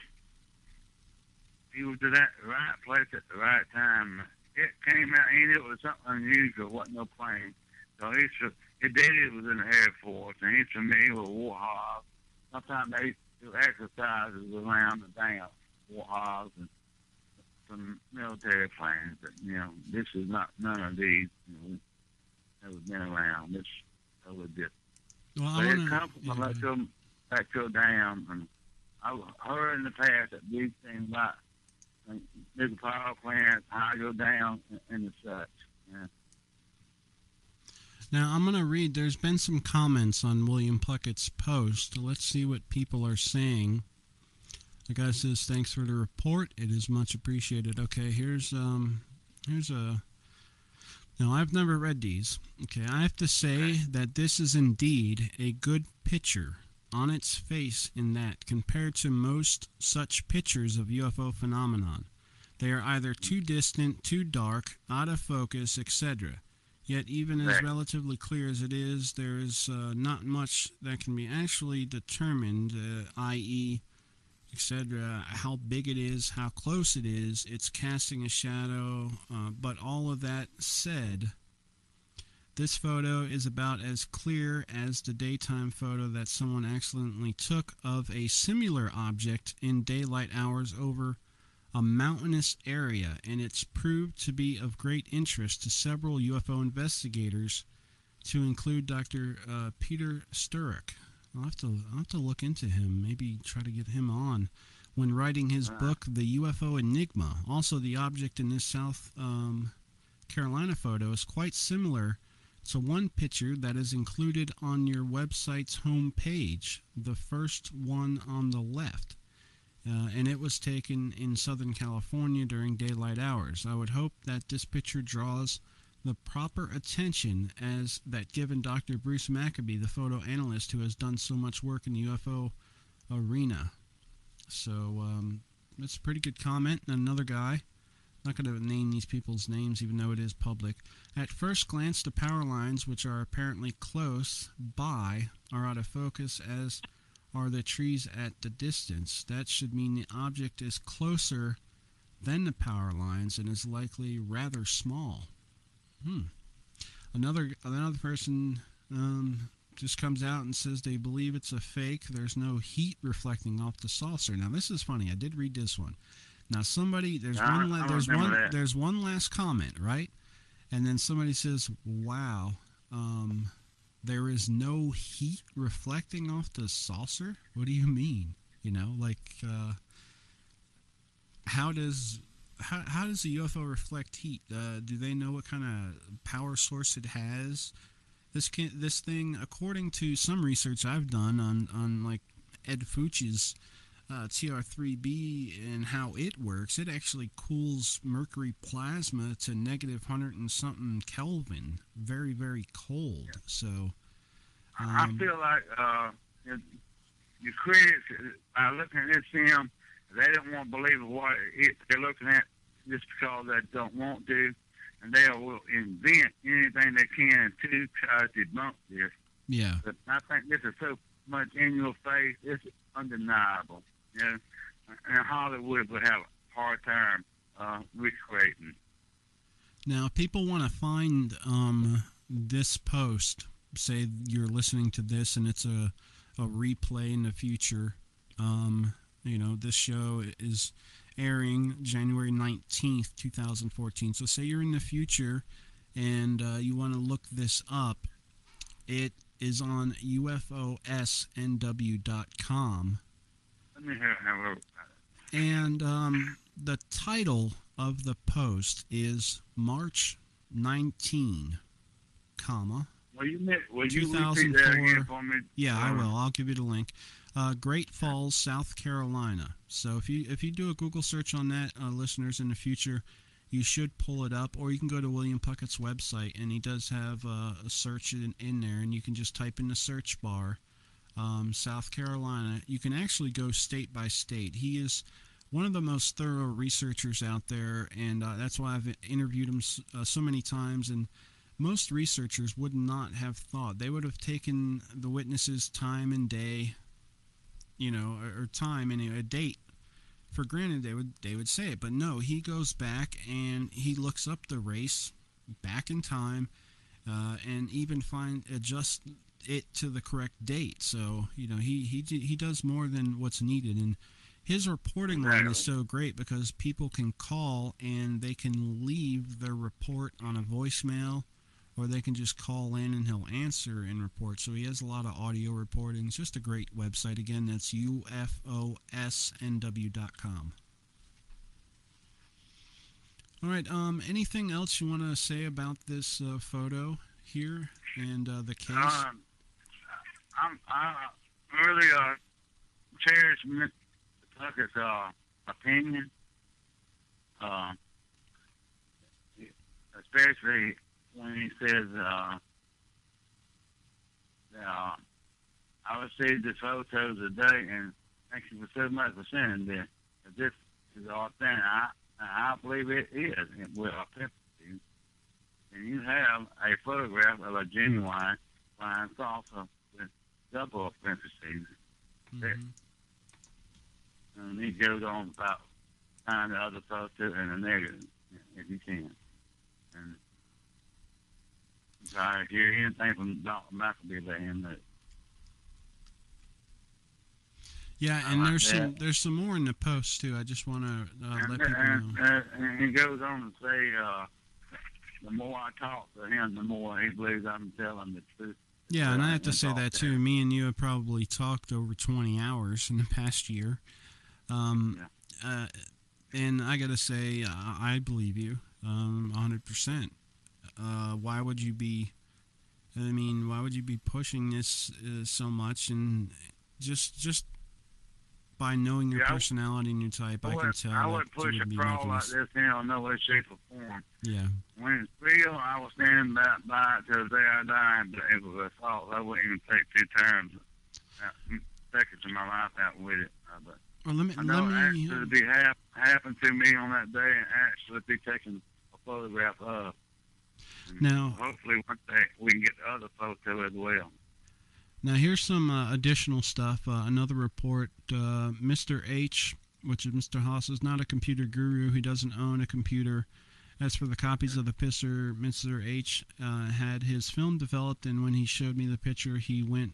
Speaker 3: he was to that right place at the right time. It came out, he knew it was something unusual, wasn't no plane. So his daddy was in the Air Force, and he's familiar with warhogs. Sometimes they do exercises around the damn warhogs and some military planes. But, this is not none of these. We've never been around. This is totally different.
Speaker 2: Well,
Speaker 3: it comes from back to a dam, and I've heard in the past that these things like big power plants, hydro dams, and such. Yeah.
Speaker 2: Now, I'm going to read, there's been some comments on William Puckett's post. Let's see what people are saying. The guy says, thanks for the report. It is much appreciated. Okay, here's a... Now, I've never read these. Okay, I have to say that this is indeed a good picture on its face in that, compared to most such pictures of UFO phenomenon, they are either too distant, too dark, out of focus, etc. Yet even as relatively clear as it is, there is not much that can be actually determined, i.e., etc., how big it is, how close it is, it's casting a shadow, but all of that said, this photo is about as clear as the daytime photo that someone accidentally took of a similar object in daylight hours over a mountainous area, and it's proved to be of great interest to several UFO investigators, to include Dr. Peter Sturrock. I'll have to look into him, maybe try to get him on when writing his book, The UFO Enigma. Also, the object in this South Carolina photo is quite similar to one picture that is included on your website's home page, the first one on the left. and it was taken in Southern California during daylight hours. I would hope that this picture draws the proper attention as that given Dr. Bruce Maccabee, the photo analyst who has done so much work in the UFO arena. So that's a pretty good comment. And another guy, not going to name these people's names even though it is public. At first glance, the power lines, which are apparently close by, are out of focus, as are the trees at the distance. That should mean the object is closer than the power lines and is likely rather small. Another person just comes out and says they believe it's a fake. There's no heat reflecting off the saucer. Now this is funny. I did read this one. Now somebody there's one last comment, right? And then somebody says, "Wow, there is no heat reflecting off the saucer? What do you mean? You know, like how does a UFO reflect heat? Do they know what kind of power source it has? This thing, according to some research I've done on like Ed Fuchs's TR3B and how it works, it actually cools mercury plasma to negative 100 and something Kelvin, very, very cold. So
Speaker 3: I feel like the critics, by looking at this film, they don't want to believe what they're looking at just because they don't want to, and they will invent anything they can to try to debunk this.
Speaker 2: Yeah.
Speaker 3: But I think this is so much in your face, it's undeniable. You know, and Hollywood would have a hard time recreating.
Speaker 2: Now, people want to find this post. Say you're listening to this, and it's a replay in the future. You know, this show is airing January 19th, 2014. So say you're in the future and you want to look this up. It is on UFOsNW.com.
Speaker 3: Let me have a look.
Speaker 2: And the title of the post is March 19, comma.
Speaker 3: Will you repeat that again for me?
Speaker 2: Yeah, I will. I'll give you the link. Great Falls, South Carolina. So if you do a Google search on that, listeners, in the future, you should pull it up, or you can go to William Puckett's website, and he does have a search in there, and you can just type in the search bar, South Carolina. You can actually go state by state. He is one of the most thorough researchers out there, and that's why I've interviewed him so many times, and most researchers would not have thought. They would have taken the witnesses' time and day, you know, or time and a date for granted. They would say it, but no, he goes back and he looks up the race back in time, and even adjust it to the correct date. So you know, he does more than what's needed, and his reporting line is so great because people can call and they can leave their report on a voicemail, or they can just call in and he'll answer and report. So he has a lot of audio reporting. It's just a great website. Again, that's UFOsNW.com. All right. Anything else you want to say about this photo here and the case?
Speaker 3: I really cherish Mr. Puckett's opinion, especially when he says, I received the photos today, and thank you for so much for sending this. This is authentic. I believe it is. It will authenticity. And you have a photograph of a genuine flying saucer with double authenticity.
Speaker 2: Mm-hmm.
Speaker 3: And he goes on about find the other positive and the negative, if you can. And if I hear anything from Dr. Maccabee, let him know.
Speaker 2: Yeah, and there's some more in the post too. I just want to let people know.
Speaker 3: And he goes on to say, the more I talk to him, the more he believes I'm telling the truth.
Speaker 2: Yeah, and I have to say that too. Me and you have probably talked over 20 hours in the past year. And I got to say, I believe you 100%. Why would you be pushing this so much and just by knowing your personality and your type, I can tell
Speaker 3: I would push a crawl like this in no way, shape, or form.
Speaker 2: Yeah.
Speaker 3: When it's real, I was standing by it till the day I died, but it was a thought. I wouldn't even take 2 turns, seconds of my life out with it. But
Speaker 2: well, let me
Speaker 3: actually be happen to me on that day and actually be taking a photograph of.
Speaker 2: Now,
Speaker 3: hopefully one day we can get the other photo as well.
Speaker 2: Now, here's some additional stuff. Another report, Mr. H, which is Mr. Haas, is not a computer guru. He doesn't own a computer. As for the copies of the picture, Mr. H had his film developed, and when he showed me the picture, he went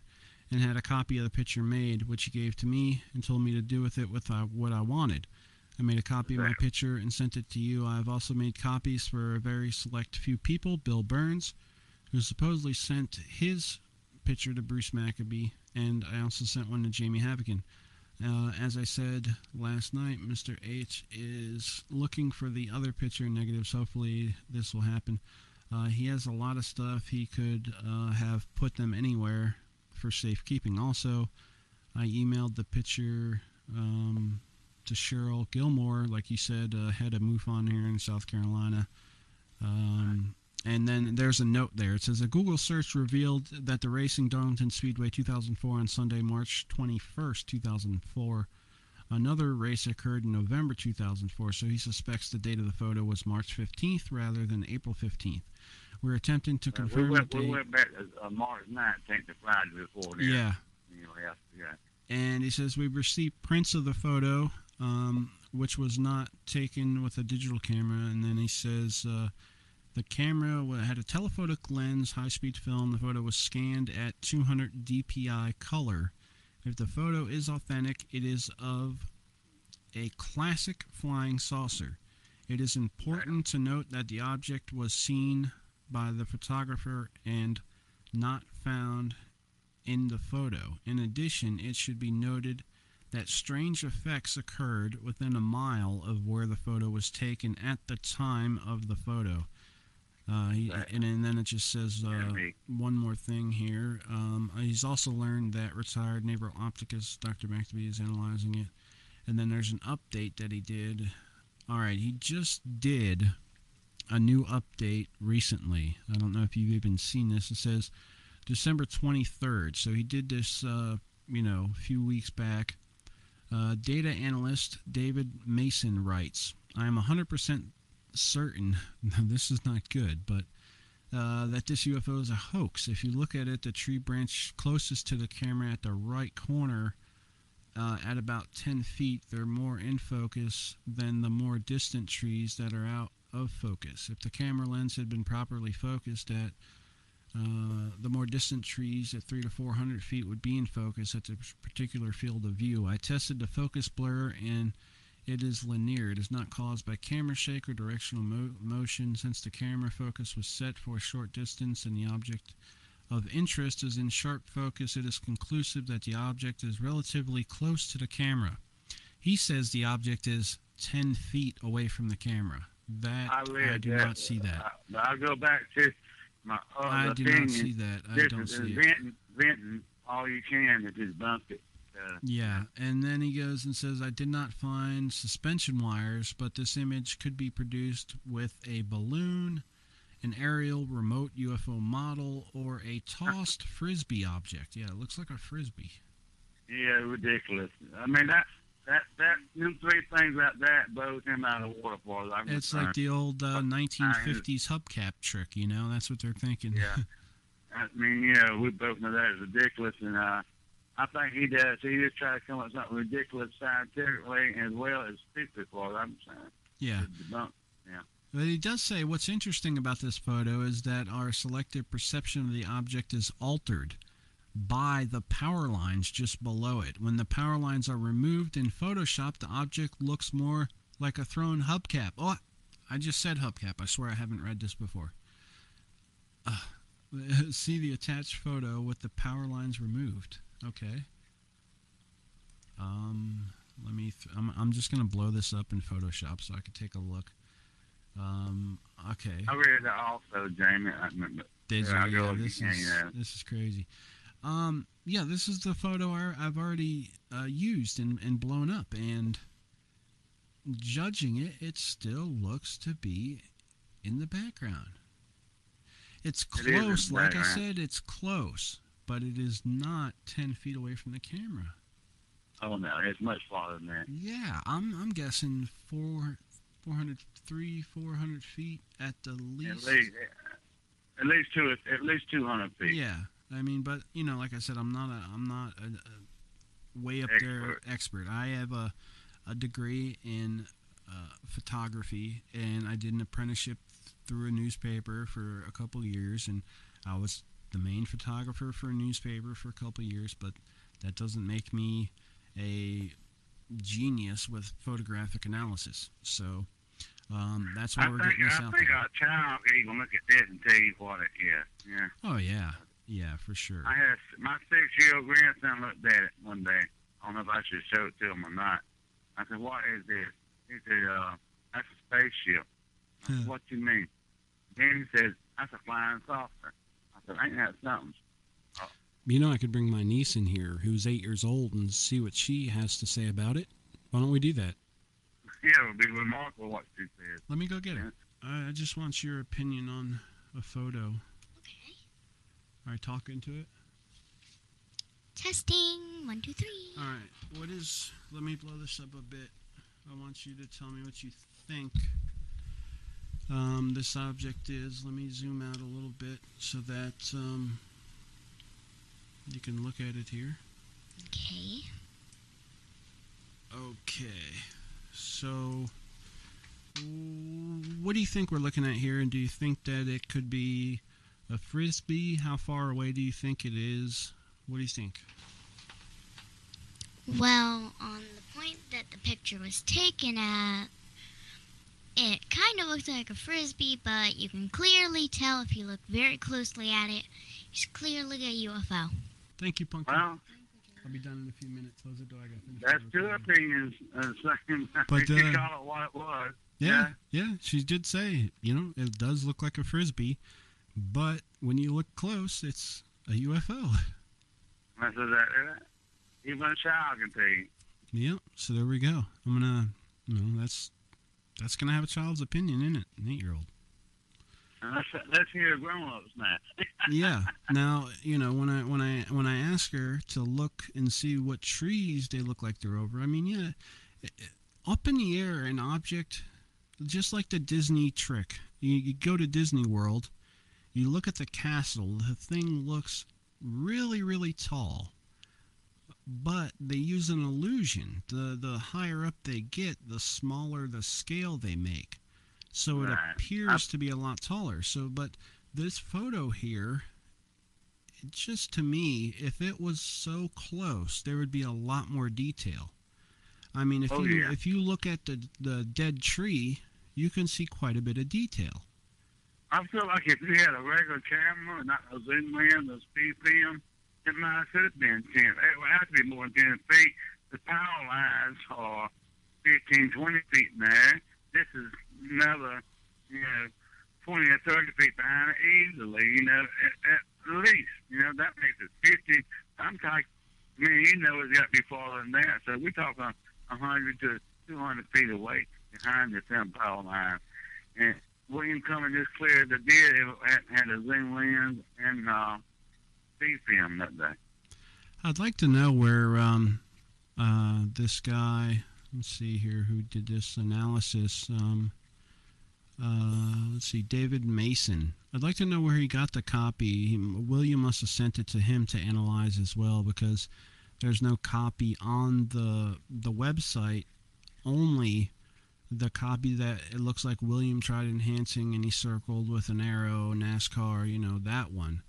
Speaker 2: and had a copy of the picture made, which he gave to me and told me to do with it what I wanted. I made a copy of my picture and sent it to you. I've also made copies for a very select few people. Bill Burns, who supposedly sent his picture to Bruce Maccabee, and I also sent one to Jamie Havican. As I said last night, Mr. H is looking for the other picture negatives. Hopefully this will happen. He has a lot of stuff. He could have put them anywhere for safekeeping. Also, I emailed the picture to Cheryl Gilmore, like you said, head of MUFON here in South Carolina. And then there's a note there. It says, a Google search revealed that the racing Darlington Speedway 2004 on Sunday, March 21st, 2004. Another race occurred in November 2004, so he suspects the date of the photo was March 15th rather than April 15th. We're attempting to confirm the date.
Speaker 3: We went back to March 19th, the Friday before there.
Speaker 2: Yeah.
Speaker 3: Yeah.
Speaker 2: And he says, we've received prints of the photo, which was not taken with a digital camera. And then he says, the camera had a telephoto lens, high-speed film. The photo was scanned at 200 dpi color. If the photo is authentic, it is of a classic flying saucer. It is important to note that the object was seen by the photographer and not found in the photo. In addition, it should be noted that strange effects occurred within a mile of where the photo was taken at the time of the photo. And then it just says one more thing here. He's also learned that retired naval opticist Dr. Maccabee is analyzing it. And then there's an update that he did. All right, he just did a new update recently. I don't know if you've even seen this. It says December 23rd. So he did this, a few weeks back. Data analyst David Mason writes, I am 100% certain, this is not good, but that this UFO is a hoax. If you look at it, the tree branch closest to the camera at the right corner at about 10 feet, they're more in focus than the more distant trees that are out of focus. If the camera lens had been properly focused at the more distant trees at 300 to 400 feet would be in focus at a particular field of view. I tested the focus blur and it is linear. It is not caused by camera shake or directional motion. Since the camera focus was set for a short distance and the object of interest is in sharp focus, it is conclusive that the object is relatively close to the camera. He says the object is 10 feet away from the camera. I do not see that.
Speaker 3: I'll go back to my
Speaker 2: I do not see that. I don't see it.
Speaker 3: Venting all you can to just bump it.
Speaker 2: Yeah, and then he goes and says, I did not find suspension wires, but this image could be produced with a balloon, an aerial remote UFO model, or a tossed frisbee object. Yeah, it looks like a frisbee.
Speaker 3: Yeah, ridiculous. I mean, that them 3 things like that blows him out of the water for us.
Speaker 2: It's like the old 1950s hubcap trick, That's what they're thinking.
Speaker 3: Yeah. I mean, we both know that is ridiculous, and I think he does. He just tries to come up with something ridiculous scientifically as well as stupid for what I'm saying.
Speaker 2: Yeah.
Speaker 3: Yeah.
Speaker 2: But he does say what's interesting about this photo is that our selective perception of the object is altered by the power lines just below it. When the power lines are removed in Photoshop, the object looks more like a thrown hubcap. Oh, I just said hubcap. I swear I haven't read this before. See the attached photo with the power lines removed. Okay. I'm just gonna blow this up in Photoshop so I can take a look. Okay.
Speaker 3: I read that also, Jamie.
Speaker 2: This is crazy. Yeah, this is the photo I've already used and blown up, and judging it, it still looks to be in the background. It's close, like I said, it's close, but it is not 10 feet away from the camera.
Speaker 3: Oh no, it's much farther than that.
Speaker 2: Yeah, I'm guessing 400 feet at the least.
Speaker 3: At least 200 feet.
Speaker 2: Yeah, I mean, but you know, like I said, I'm not a way up there expert. I have a degree in photography, and I did an apprenticeship through a newspaper for a couple of years, and I was the main photographer for a newspaper for a couple of years, but that doesn't make me a genius with photographic analysis. So that's why we're getting this out there.
Speaker 3: I think our child can even look at this and tell you what it is. Yeah.
Speaker 2: Oh, yeah, for sure.
Speaker 3: I had my 6-year-old grandson looked at it one day. I don't know if I should show it to him or not. I said, "What is this?" He said, "That's a spaceship." I said, "What you mean?" Then he said, "That's a flying saucer." I said, "Ain't that something?"
Speaker 2: You know, I could bring my niece in here, who's 8 years old, and see what she has to say about it. Why don't we do that?
Speaker 3: Yeah, it would be remarkable what she said.
Speaker 2: Let me go get her. I just want your opinion on a photo.
Speaker 4: Okay.
Speaker 2: All right, talk into it.
Speaker 4: Testing. 1, 2, 3.
Speaker 2: All right. Let me blow this up a bit. I want you to tell me what you think this object is. Let me zoom out a little bit so that you can look at it here.
Speaker 4: Okay.
Speaker 2: Okay. So, what do you think we're looking at here? And do you think that it could be a frisbee? How far away do you think it is? What do you think?
Speaker 4: Well, on the point that the picture was taken at, it kind of looks like a frisbee, but you can clearly tell if you look very closely at it, it's clearly a UFO.
Speaker 2: Thank you, Punky.
Speaker 3: Well,
Speaker 2: I'll be done in a few minutes. Close the door. I gotta finish.
Speaker 3: that's two opinions.
Speaker 2: But
Speaker 3: you call it what it was.
Speaker 2: Yeah, she did say, you know, it does look like a frisbee, but when you look close, it's a UFO.
Speaker 3: That's exactly that. Even a child can tell you.
Speaker 2: Yep. So there we go. I'm gonna, that's gonna have a child's opinion in it. An 8-year-old.
Speaker 3: Let's hear grown-ups now.
Speaker 2: Yeah. Now, you know, when I ask her to look and see what trees they look like they're over, I mean, yeah, up in the air, an object, just like the Disney trick. You go to Disney World, you look at the castle, the thing looks really, really tall, but they use an illusion. The higher up they get, the smaller the scale they make. So it appears to be a lot taller. So, but this photo here, just to me, if it was so close, there would be a lot more detail. I mean, if you look at the dead tree, you can see quite a bit of detail.
Speaker 3: I feel like if you had a regular camera, not a zoom lens, a speed film, it might have been 10. It would have to be more than 10 feet. The power lines are 15, 20 feet in there. This is another, 20 or 30 feet behind it easily, at least. That makes it 50. I'm talking, it's got to be farther than that. So we're talking 100 to 200 feet away behind the power line. And William coming just clear the deer had a zoom lens and speed film that day.
Speaker 2: I'd like to know where this guy, let's see here, who did this analysis. Let's see, David Mason. I'd like to know where he got the copy. William must have sent it to him to analyze as well, because there's no copy on the website, only the copy that it looks like William tried enhancing and he circled with an arrow, NASCAR, that one.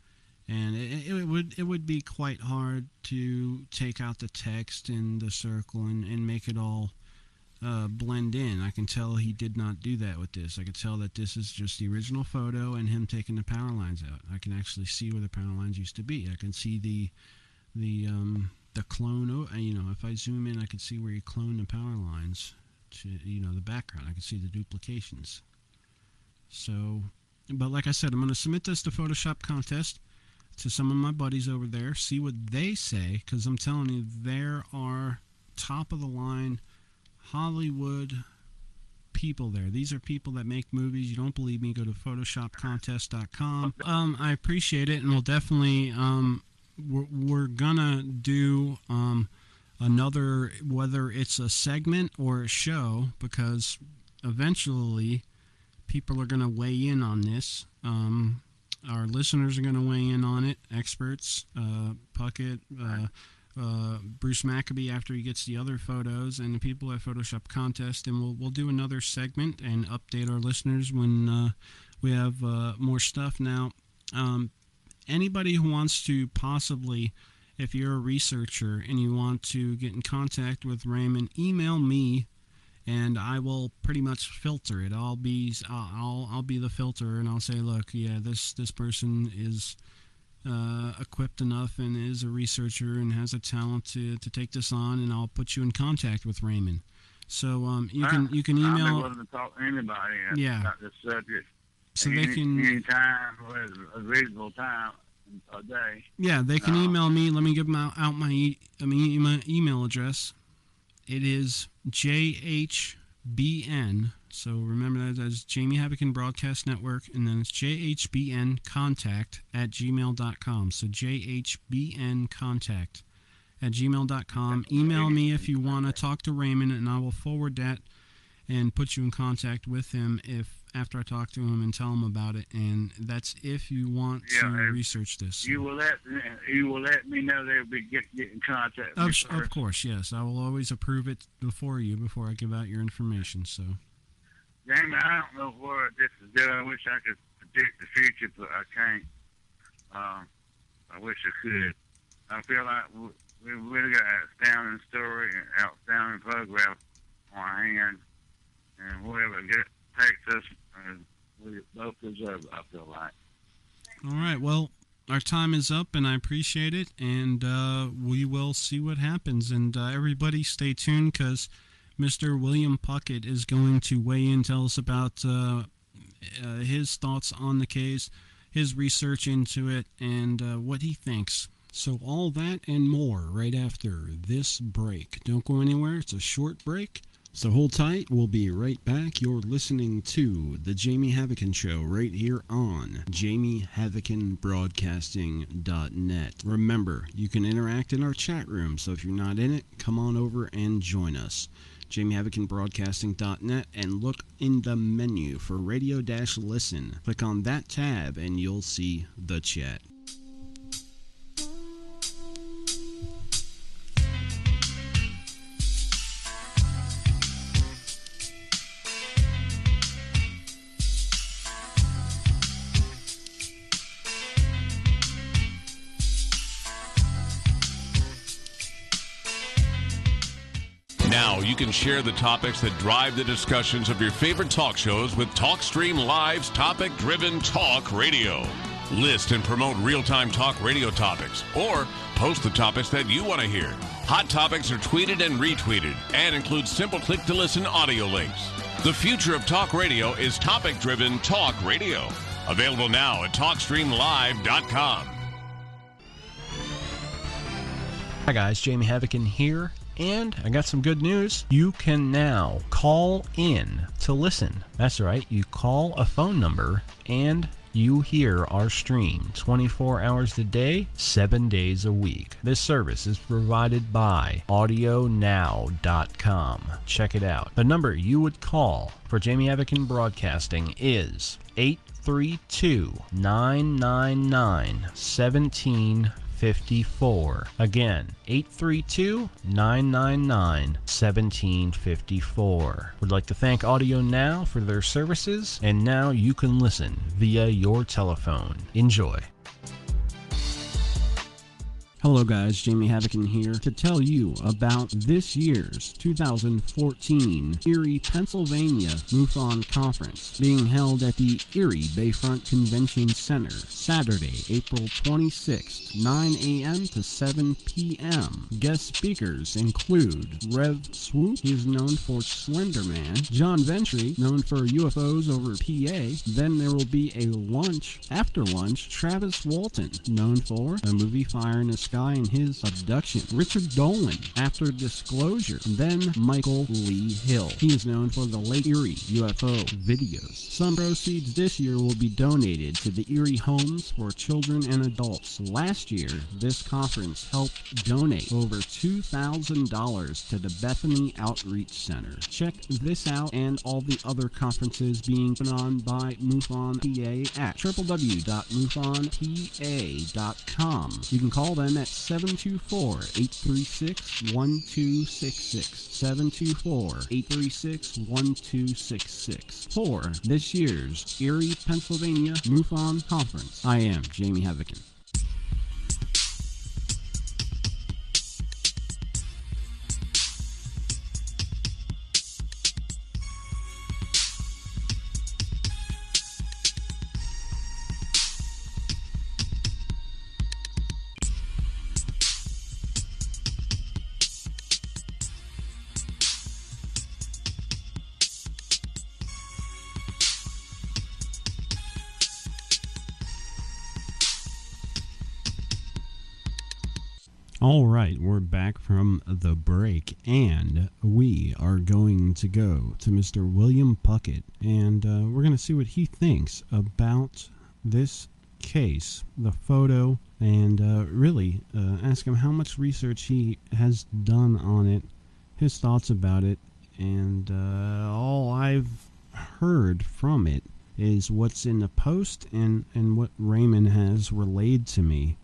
Speaker 2: And it would be quite hard to take out the text in the circle and make it all blend in. I can tell he did not do that with this. I could tell that this is just the original photo and him taking the power lines out. I can actually see where the power lines used to be. I can see the clone. If I zoom in, I can see where he cloned the power lines to the background. I can see the duplications. So, but like I said, I'm going to submit this to Photoshop contest. to some of my buddies over there, see what they say, because I'm telling you, there are top-of-the-line Hollywood people there. These are people that make movies. You don't believe me, go to photoshopcontest.com. I appreciate it, and we'll definitely, we're gonna do another, whether it's a segment or a show, because eventually people are gonna weigh in on this. Our listeners are going to weigh in on it, experts, Puckett, Bruce Maccabee after he gets the other photos, and the people at Photoshop Contest, and we'll do another segment and update our listeners when we have more stuff. Now, anybody who wants to possibly, if you're a researcher and you want to get in contact with Raymond, email me, and I will pretty much filter it. I'll be the filter, and I'll say, look, yeah, this person is equipped enough and is a researcher and has a talent to take this on, and I'll put you in contact with Raymond. So you can email.
Speaker 3: I'm willing to talk to anybody about this subject.
Speaker 2: So they can
Speaker 3: any time, a reasonable time a day.
Speaker 2: Yeah, they can email me. Let me give them out my email address. It is JHBN. So remember that as Jamie Havican Broadcast Network, and then it's jhbncontact@gmail.com. So jhbncontact@gmail.com. Email me if you want to talk to Raymond, and I will forward that and put you in contact with him after I talk to him and tell him about it. And that's if you want to research this.
Speaker 3: You will let me know they'll be get in contact.
Speaker 2: Of course, yes. I will always approve it before I give out your information. So,
Speaker 3: Jamie, I don't know where this is going. I wish I could predict the future, but I can't. I wish I could. I feel like we really got an astounding story and outstanding photograph on our hands, and whoever takes us, we both deserve it, I feel like.
Speaker 2: All right, well, our time is up, and I appreciate it, and we will see what happens. And everybody stay tuned, because Mr. William Puckett is going to weigh in, tell us about his thoughts on the case, his research into it, and what he thinks. So all that and more right after this break. Don't go anywhere. It's a short break. So hold tight, we'll be right back. You're listening to The Jamie Havican Show right here on JamieHavicanBroadcasting.net. Remember, you can interact in our chat room, so if you're not in it, come on over and join us. JamieHavicanBroadcasting.net, and look in the menu for Radio-Listen. Click on that tab and you'll see the chat.
Speaker 5: Now you can share the topics that drive the discussions of your favorite talk shows with TalkStream Live's topic-driven talk radio. List and promote real-time talk radio topics, or post the topics that you want to hear. Hot topics are tweeted and retweeted, and include simple click-to-listen audio links. The future of talk radio is topic-driven talk radio. Available now at TalkStreamLive.com.
Speaker 2: Hi guys, Jamie Havican here. And I got some good news. You can now call in to listen. That's right. You call a phone number and you hear our stream 24 hours a day, 7 days a week. This service is provided by audionow.com. Check it out. The number you would call for Jamie Havican Broadcasting is 832-999-1754. Again, 832-999-1754. Would like to thank Audio Now for their services, and now you can listen via your telephone. Enjoy. Hello guys, Jamie Havican here to tell you about this year's 2014 Erie, Pennsylvania MUFON Conference being held at the Erie Bayfront Convention Center Saturday, April 26th, 9 a.m. to 7 p.m. Guest speakers include Rev Swoop, who's known for Slender Man, John Ventry, known for UFOs over PA. Then there will be a lunch. After lunch, Travis Walton, known for the movie Fire in the Sky and his abduction. Richard Dolan, after Disclosure. Then Michael Lee Hill. He is known for the Lake Erie UFO videos. Some proceeds this year will be donated to the Erie Homes for Children and Adults. Last year, this conference helped donate over $2,000 to the Bethany Outreach Center. Check this out and all the other conferences being put on by MUFON PA at www.mufonpa.com. You can call them at 724-836-1266. 724-836-1266 for this year's Erie, Pennsylvania MUFON Conference. I am Jamie Havican. All right, we're back from the break, and we are going to go to Mr. William Puckett, and we're going to see what he thinks about this case, the photo, and really ask him how much research he has done on it, his thoughts about it, and all I've heard from it is what's in the post and what Raymond has relayed to me.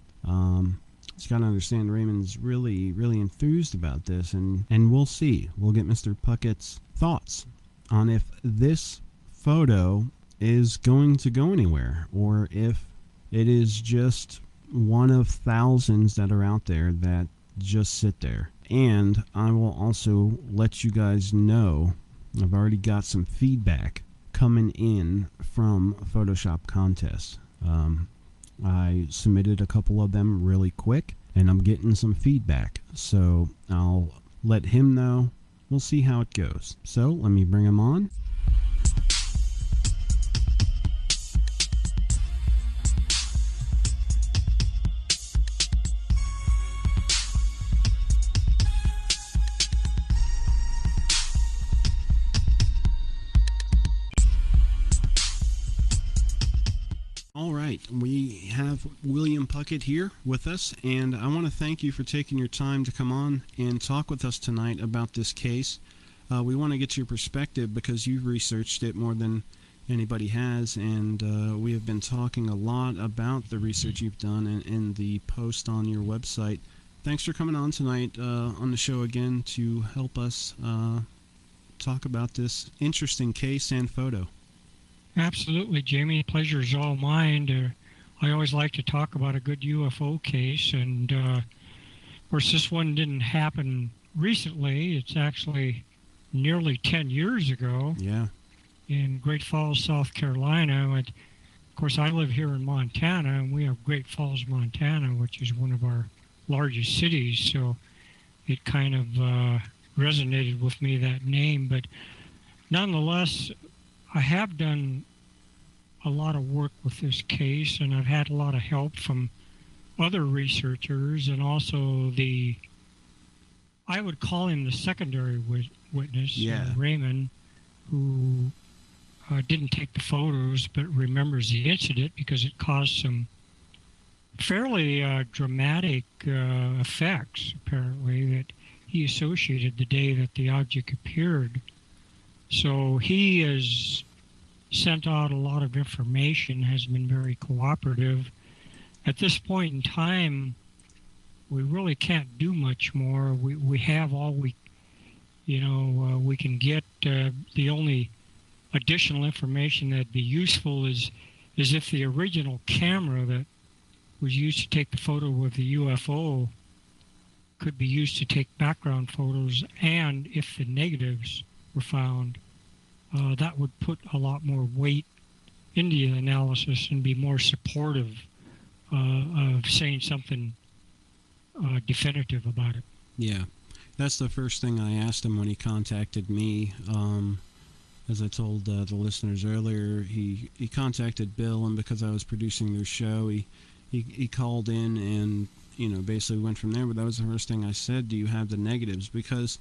Speaker 2: Just got to understand Raymond's really enthused about this, and we'll see. We'll get Mr. Puckett's thoughts on if this photo is going to go anywhere, or if it is just one of thousands that are out there that just sit there. And I will also let you guys know, I've already got some feedback coming in from Photoshop contests. I submitted a couple of them really quick, and I'm getting some feedback. So I'll let him know. We'll see how it goes. So let me bring him on. All right, we have William Puckett here with us, and I want to thank you for taking your time to come on and talk with us tonight about this case. We want to get your perspective because you've researched it more than anybody has, and we have been talking a lot about the research you've done and the post on your website. Thanks for coming on tonight on the show again to help us talk about this interesting case and photo.
Speaker 6: Absolutely, Jamie. Pleasure's all mine. I always like to talk about a good UFO case, and of course this one didn't happen recently. It's actually nearly 10 years ago.
Speaker 2: Yeah.
Speaker 6: In Great Falls, South Carolina. And of course, I live here in Montana, and we have Great Falls, Montana, which is one of our largest cities. So it kind of resonated with me, that name. But nonetheless, I have done a lot of work with this case, and I've had a lot of help from other researchers, and also I would call him the secondary witness, Raymond, who didn't take the photos but remembers the incident because it caused some fairly dramatic effects, apparently, that he associated the day that the object appeared. So he has sent out a lot of information, has been very cooperative. At this point in time, we really can't do much more. We have all we can get. The only additional information that'd be useful is if the original camera that was used to take the photo of the UFO could be used to take background photos, and if the negatives were found, that would put a lot more weight into the analysis and be more supportive of saying something definitive about it.
Speaker 2: Yeah, that's the first thing I asked him when he contacted me. As I told the listeners earlier, he contacted Bill, and because I was producing their show, he called in and, you know, basically went from there. But that was the first thing I said: do you have the negatives? Because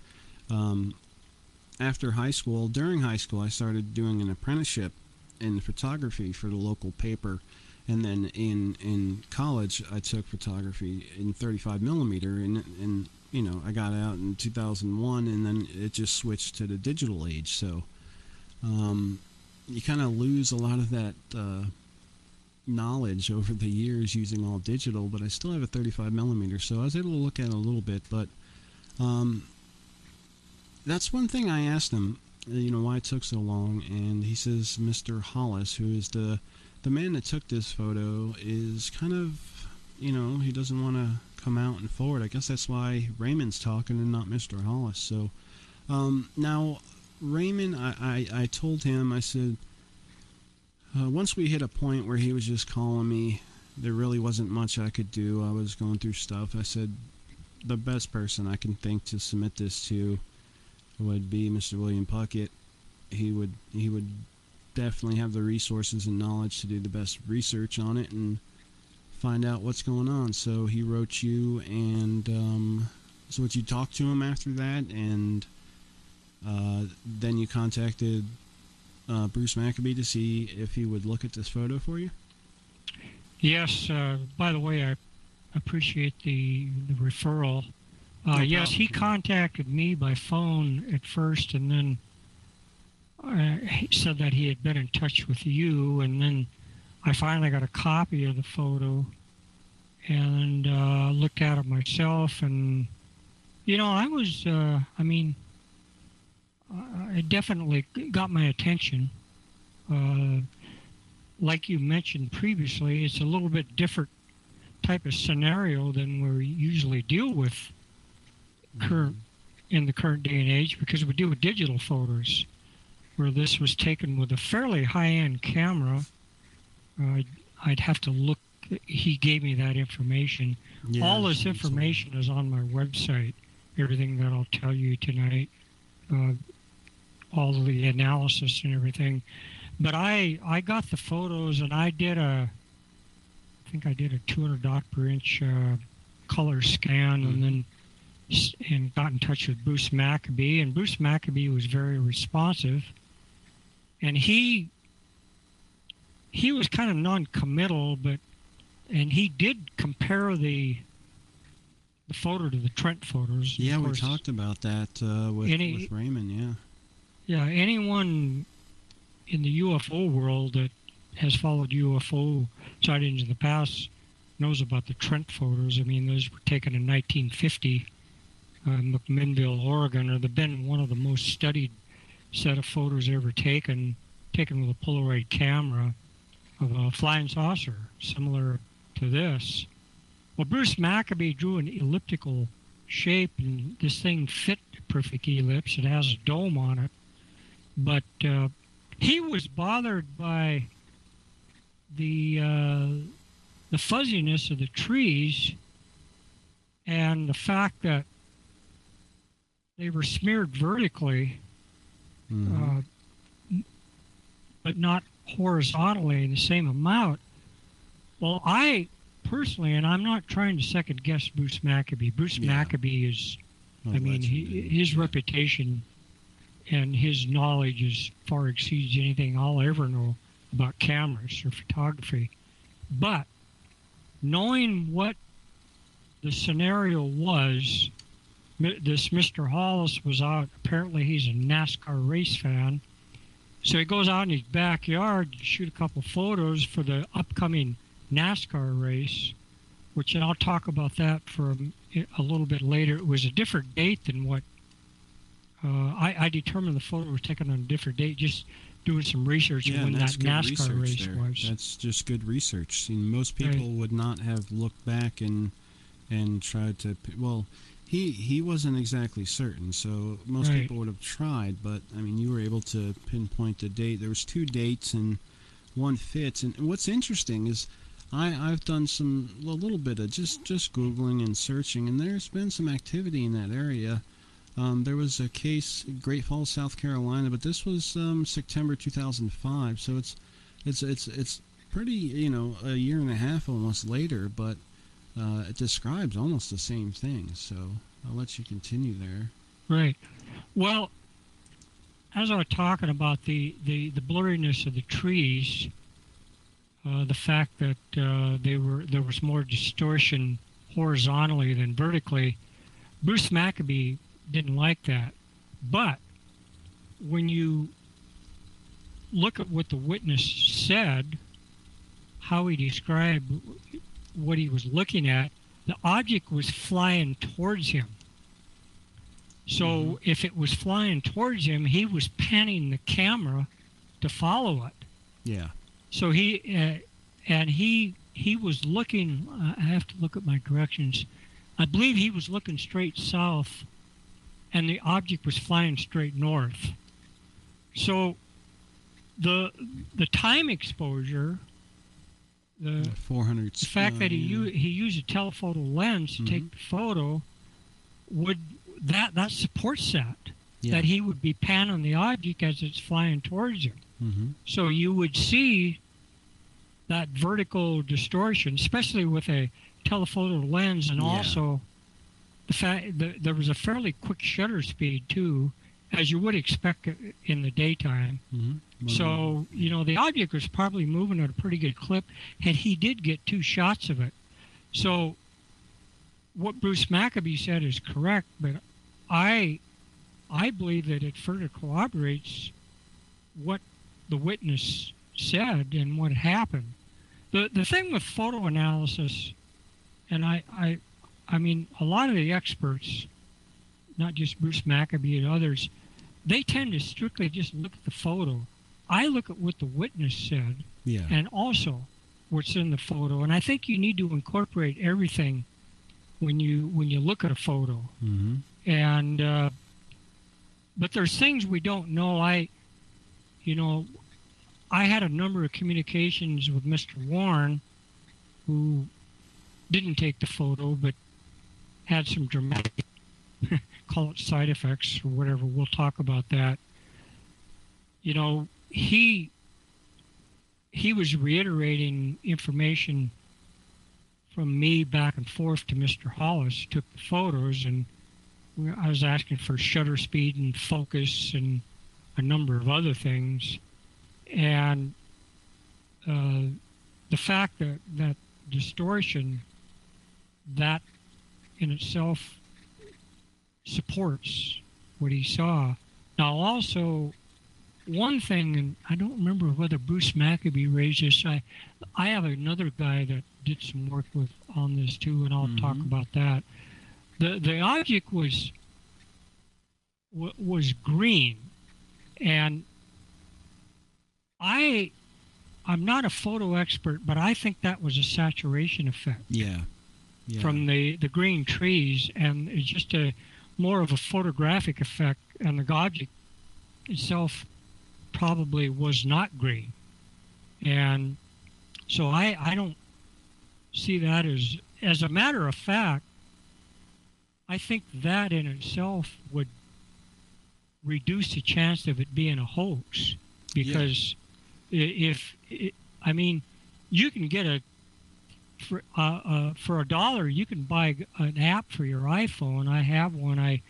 Speaker 2: after high school, during high school, I started doing an apprenticeship in photography for the local paper. And then in college, I took photography in 35 millimeter, and you know, I got out in 2001, and then it just switched to the digital age. So you kind of lose a lot of that knowledge over the years using all digital, but I still have a 35 millimeter, so I was able to look at it a little bit. But that's one thing I asked him, you know, why it took so long, and he says Mr. Hollis, who is the man that took this photo, is kind of, you know, he doesn't want to come out and forward. I guess that's why Raymond's talking and not Mr. Hollis. So now Raymond, I told him, I said, once we hit a point where he was just calling me, there really wasn't much I could do. I was going through stuff. I said, the best person I can think to submit this to would be Mr. William Puckett. He would definitely have the resources and knowledge to do the best research on it and find out what's going on. So he wrote you, and so you talked to him after that, and then you contacted Bruce Maccabee to see if he would look at this photo for you?
Speaker 6: Yes. By the way, I appreciate the referral. Yes, he contacted me by phone at first, and then he said that he had been in touch with you, and then I finally got a copy of the photo and looked at it myself, and, you know, I was, it definitely got my attention. Like you mentioned previously, it's a little bit different type of scenario than we usually deal with in the current day and age, because we deal with digital photos, where this was taken with a fairly high-end camera. I'd have to look. He gave me that information. Yeah, all this information is on my website, everything that I'll tell you tonight, all of the analysis and everything. But I got the photos, and I did I think I did a 200 dot per inch color scan, and got in touch with Bruce Maccabee, and Bruce Maccabee was very responsive, and he was kind of non-committal, and he did compare the photo to the Trent photos.
Speaker 2: Yeah, we talked about that with Raymond.
Speaker 6: Yeah, anyone in the UFO world that has followed UFO sightings in the past knows about the Trent photos. I mean, those were taken in 1950. McMinnville, Oregon, or they've been one of the most studied set of photos ever taken with a Polaroid camera of a flying saucer, similar to this. Well, Bruce Maccabee drew an elliptical shape, and this thing fit the perfect ellipse. It has a dome on it. But he was bothered by the fuzziness of the trees and the fact that they were smeared vertically, but not horizontally in the same amount. Well, I personally, and I'm not trying to second guess Bruce Maccabee. Bruce Maccabee is, his reputation and his knowledge far exceeds anything I'll ever know about cameras or photography. But knowing what the scenario was, this Mr. Hollis was out. Apparently, he's a NASCAR race fan. So he goes out in his backyard to shoot a couple photos for the upcoming NASCAR race, which, and I'll talk about that for a little bit later. It was a different date than what I determined the photo was taken on a different date, just doing some research on when that NASCAR race was.
Speaker 2: That's just good research. Most people would not have looked back and tried to. Well, he wasn't exactly certain, so most people would have tried. But I mean, you were able to pinpoint the date. There was 2 dates and one fits. And what's interesting is I've done a little bit of just Googling and searching, and there's been some activity in that area. There was a case in Great Falls, South Carolina, but this was September 2005, so it's pretty, a year and a half almost later, but it describes almost the same thing. So I'll let you continue there.
Speaker 6: Right. Well, as I was talking about the blurriness of the trees, the fact that there was more distortion horizontally than vertically, Bruce Maccabee didn't like that. But when you look at what the witness said, how he described what he was looking at, the object was flying towards him. So if it was flying towards him, he was panning the camera to follow it.
Speaker 2: Yeah.
Speaker 6: So he was looking, I have to look at my directions. I believe he was looking straight south, and the object was flying straight north. So the time exposure, the
Speaker 2: 400,
Speaker 6: the fact that he used a telephoto lens to take the photo, that supports that he would be panning the object as it's flying towards him. So you would see that vertical distortion, especially with a telephoto lens, and also the fact that there was a fairly quick shutter speed too, as you would expect in the daytime. So, the object was probably moving at a pretty good clip, and he did get 2 shots of it. So what Bruce Maccabee said is correct, but I believe that it further corroborates what the witness said and what happened. The thing with photo analysis, and I mean, a lot of the experts, not just Bruce Maccabee and others, they tend to strictly just look at the photo. I look at what the witness said, and also what's in the photo. And I think you need to incorporate everything when you look at a photo. And but there's things we don't know. I had a number of communications with Mr. Warren, who didn't take the photo, but had some dramatic, call it side effects or whatever. We'll talk about that. He was reiterating information from me back and forth to Mr. Hollis, took the photos, and I was asking for shutter speed and focus and a number of other things. And the fact that distortion, that in itself supports what he saw. Now also, one thing, and I don't remember whether Bruce Maccabee raised this, I have another guy that did some work on this too, and I'll talk about that. The object was green, and I'm not a photo expert, but I think that was a saturation effect.
Speaker 2: Yeah.
Speaker 6: From the green trees, and it's just more of a photographic effect, and the object itself probably was not green. And so I don't see that as a matter of fact, I think that in itself would reduce the chance of it being a hoax, because I mean, you can get for $1 you can buy an app for your iPhone. I have one.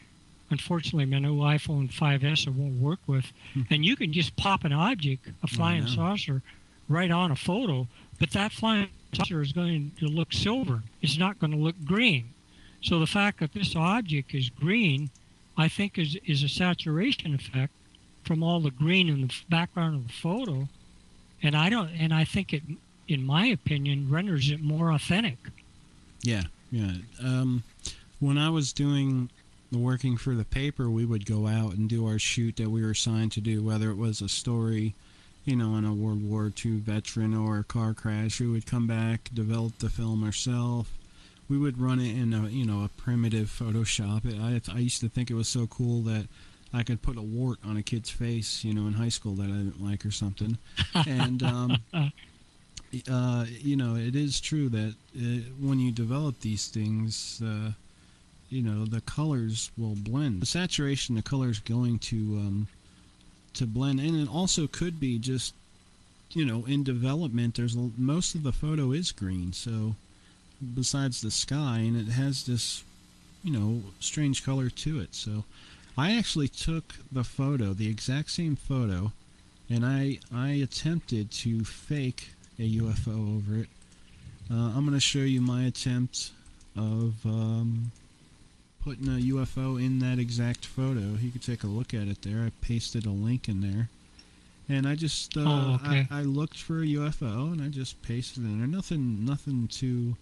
Speaker 6: Unfortunately, my new iPhone 5S it won't work with, and you can just pop an object, a flying saucer, right on a photo, but that flying saucer is going to look silver. It's not going to look green. So the fact that this object is green, I think is a saturation effect from all the green in the background of the photo, and I think it, in my opinion, renders it more authentic.
Speaker 2: Yeah. When I was working for the paper, we would go out and do our shoot that we were assigned to do, whether it was a story you know, in a World War II veteran or a car crash who would come back, develop the film herself. We would run it in a, you know, a primitive Photoshop. I used to think it was so cool that I could put a wart on a kid's face, you know, in high school that I didn't like or something. And, you know, it is true that when you develop these things, you know, the colors will blend. The saturation, the color's going to blend. And it also could be just, you know, in development, most of the photo is green. So besides the sky, and it has this, you know, strange color to it. So I actually took the photo, the exact same photo, and I attempted to fake a UFO over it. I'm going to show you my attempt of putting a UFO in that exact photo. You can take a look at it there. I pasted a link in there. And I just, I looked for a UFO, and I just pasted it in there. Nothing too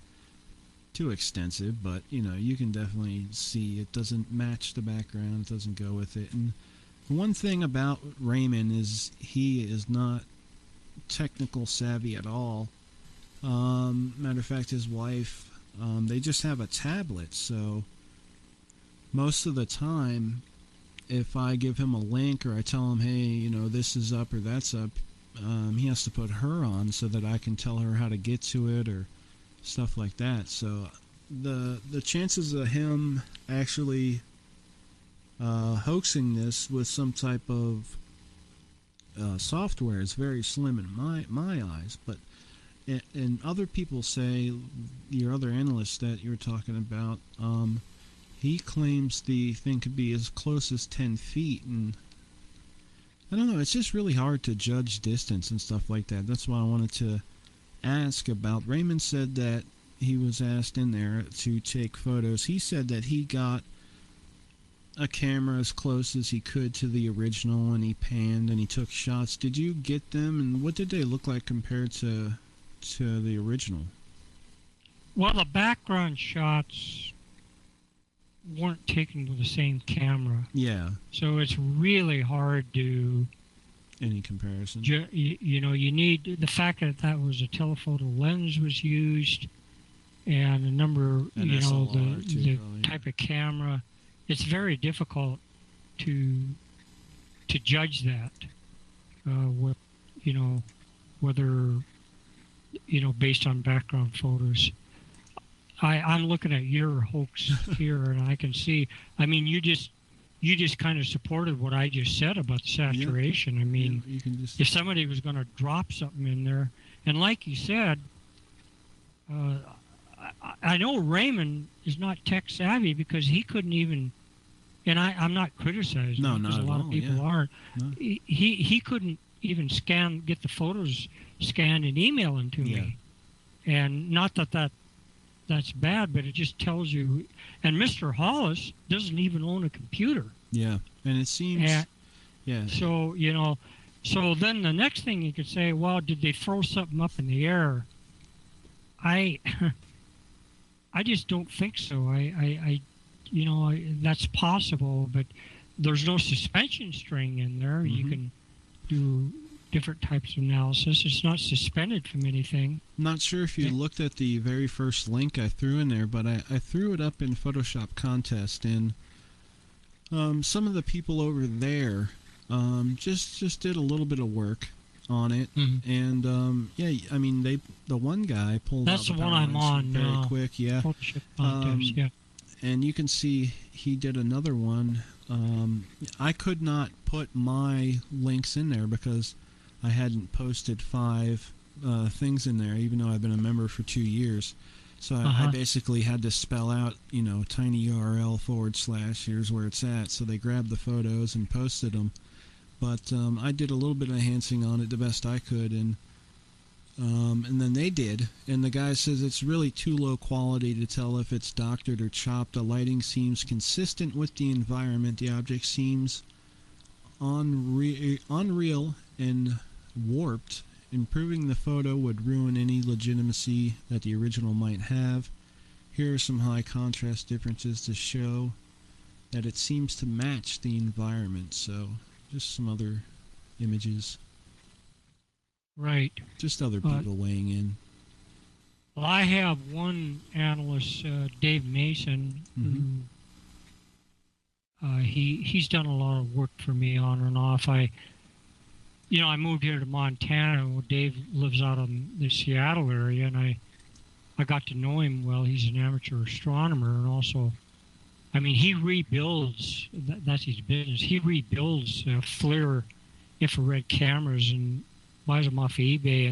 Speaker 2: extensive, but, you know, you can definitely see it doesn't match the background. It doesn't go with it. And one thing about Raymond is he is not technical savvy at all. Matter of fact, his wife, they just have a tablet, so most of the time, if I give him a link or I tell him, hey, you know, this is up or that's up, he has to put her on so that I can tell her how to get to it or stuff like that. So the chances of him actually hoaxing this with some type of software is very slim in my eyes. But and other people say, your other analyst that you're talking about, he claims the thing could be as close as 10 feet, and I don't know, it's just really hard to judge distance and stuff like that. That's why I wanted to ask about. Raymond said that he was asked in there to take photos. He said that he got a camera as close as he could to the original, and he panned and he took shots. Did you get them, and what did they look like compared to the original?
Speaker 6: Well, the background shots weren't taken with the same camera.
Speaker 2: Yeah.
Speaker 6: So it's really hard to...
Speaker 2: Any comparison?
Speaker 6: You know, you need... The fact that was a telephoto lens was used, and a number,
Speaker 2: and
Speaker 6: you know,
Speaker 2: SLR
Speaker 6: the type of camera. It's very difficult to judge that. What, you know, whether, you know, based on background photos. I'm looking at your hoax here, and I can see. I mean, you just kind of supported what I just said about the saturation.
Speaker 2: Yeah.
Speaker 6: I mean,
Speaker 2: you can just...
Speaker 6: if somebody was going to drop something in there, and like you said, I know Raymond is not tech savvy because he couldn't even. And I'm not criticizing.
Speaker 2: No,
Speaker 6: him,
Speaker 2: not
Speaker 6: a lot of people aren't.
Speaker 2: No.
Speaker 6: He couldn't even get the photos scanned and email them to me. And not that's bad, but it just tells you. And Mr. Hollis doesn't even own a computer.
Speaker 2: Yeah, and it seems.
Speaker 6: So, you know, so then the next thing you could say, well, did they throw something up in the air? I just don't think so. You know, that's possible, but there's no suspension string in there. Mm-hmm. You can do different types of analysis. It's not suspended from anything.
Speaker 2: I'm not sure if you looked at the very first link I threw in there, but I threw it up in Photoshop contest, and some of the people over there just did a little bit of work on it. Mm-hmm. And I mean, the one guy pulled
Speaker 6: that's
Speaker 2: out
Speaker 6: the one I'm on
Speaker 2: very
Speaker 6: now.
Speaker 2: Quick,
Speaker 6: Photoshop contest,
Speaker 2: and you can see he did another one. I could not put my links in there because I hadn't posted 5 things in there, even though I've been a member for 2 years. So I basically had to spell out, you know, tiny URL / here's where it's at. So they grabbed the photos and posted them. But I did a little bit of enhancing on it the best I could, and then they did. And the guy says it's really too low quality to tell if it's doctored or chopped. The lighting seems consistent with the environment. The object seems unreal and warped. Improving the photo would ruin any legitimacy that the original might have. Here are some high contrast differences to show that it seems to match the environment. So just some other images.
Speaker 6: Right.
Speaker 2: Just other people weighing in.
Speaker 6: Well, I have one analyst, Dave Mason, who he's done a lot of work for me on and off. I moved here to Montana. Well, Dave lives out in the Seattle area, and I got to know him well. He's an amateur astronomer, and also, I mean, he rebuilds. That's his business. He rebuilds FLIR infrared cameras and buys them off of eBay,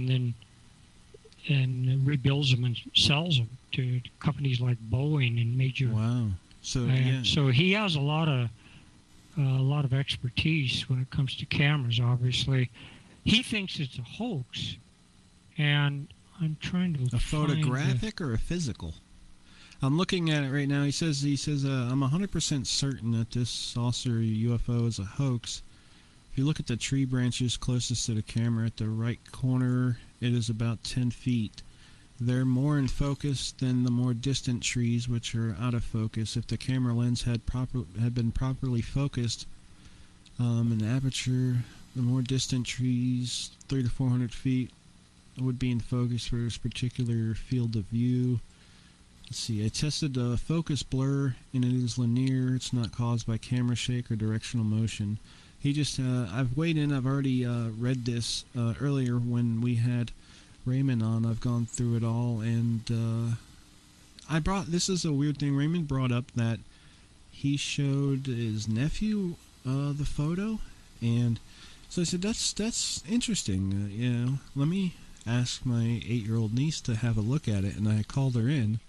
Speaker 6: and rebuilds them and sells them to companies like Boeing and major.
Speaker 2: Wow. So
Speaker 6: so he has a lot of expertise when it comes to cameras. Obviously, he thinks it's a hoax, and I'm trying to
Speaker 2: a photographic or a physical. I'm looking at it right now. He says I'm 100% certain that this saucer UFO is a hoax. If you look at the tree branches closest to the camera at the right corner, it is about 10 feet. They're more in focus than the more distant trees, which are out of focus. If the camera lens had been properly focused, an aperture, the more distant trees, 300 to 400 feet, would be in focus for this particular field of view. Let's see, I tested the focus blur, and it is linear. It's not caused by camera shake or directional motion. He just, I've weighed in. I've already read this earlier when we had Raymond on. I've gone through it all, and this is a weird thing. Raymond brought up that he showed his nephew the photo, and so I said, that's interesting. Let me ask my 8-year-old niece to have a look at it. And I called her in,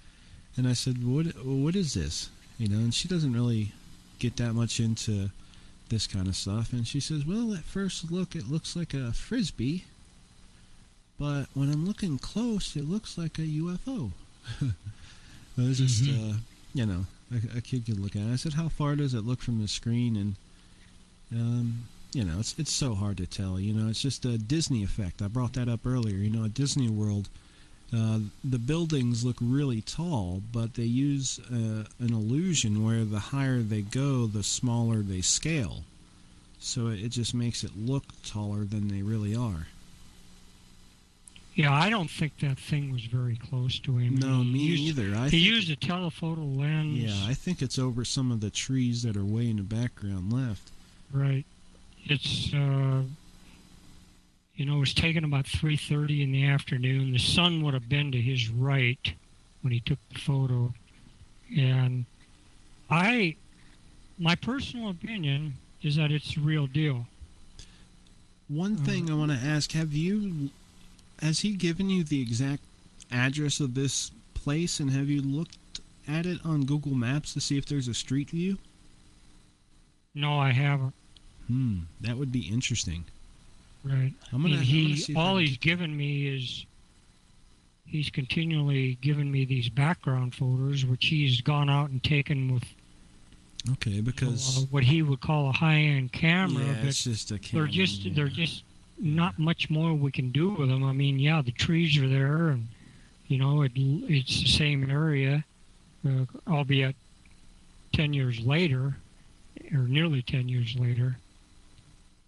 Speaker 2: and I said, what is this? And she doesn't really get that much into this kind of stuff, and she says, well, at first look it looks like a frisbee, but when I'm looking close it looks like a UFO. It's just a kid could look at it. I said, how far does it look from the screen? And it's so hard to tell. It's just a Disney effect. I brought that up earlier. At Disney World, the buildings look really tall, but they use an illusion where the higher they go, the smaller they scale. So it just makes it look taller than they really are.
Speaker 6: Yeah, I don't think that thing was very close to him.
Speaker 2: No, me neither.
Speaker 6: He used a telephoto lens.
Speaker 2: Yeah, I think it's over some of the trees that are way in the background left.
Speaker 6: Right. It's it was taken about 3:30 in the afternoon. The sun would have been to his right when he took the photo. And my personal opinion is that it's the real deal.
Speaker 2: One thing I want to ask, has he given you the exact address of this place, and have you looked at it on Google Maps to see if there's a street view?
Speaker 6: No, I haven't.
Speaker 2: That would be interesting.
Speaker 6: Right. He's given me is he's continually given me these background photos, which he's gone out and taken with.
Speaker 2: Okay, because
Speaker 6: what he would call a high-end camera.
Speaker 2: Yeah,
Speaker 6: but
Speaker 2: it's just a camera.
Speaker 6: They're just not much more we can do with them. I mean, yeah, the trees are there, and it's the same area, albeit 10 years later, or nearly 10 years later.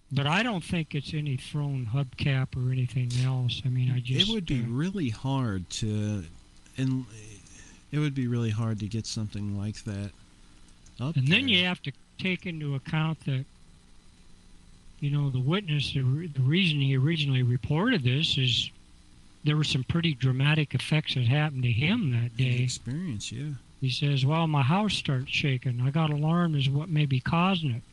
Speaker 6: But I don't think it's any thrown hubcap or anything else. I mean,
Speaker 2: it would be really hard to get something like that up.
Speaker 6: And then you have to take into account that, the witness, the reason he originally reported this is there were some pretty dramatic effects that happened to him that day.
Speaker 2: Experience, yeah.
Speaker 6: He says, well, my house starts shaking. I got alarmed as what may be causing it.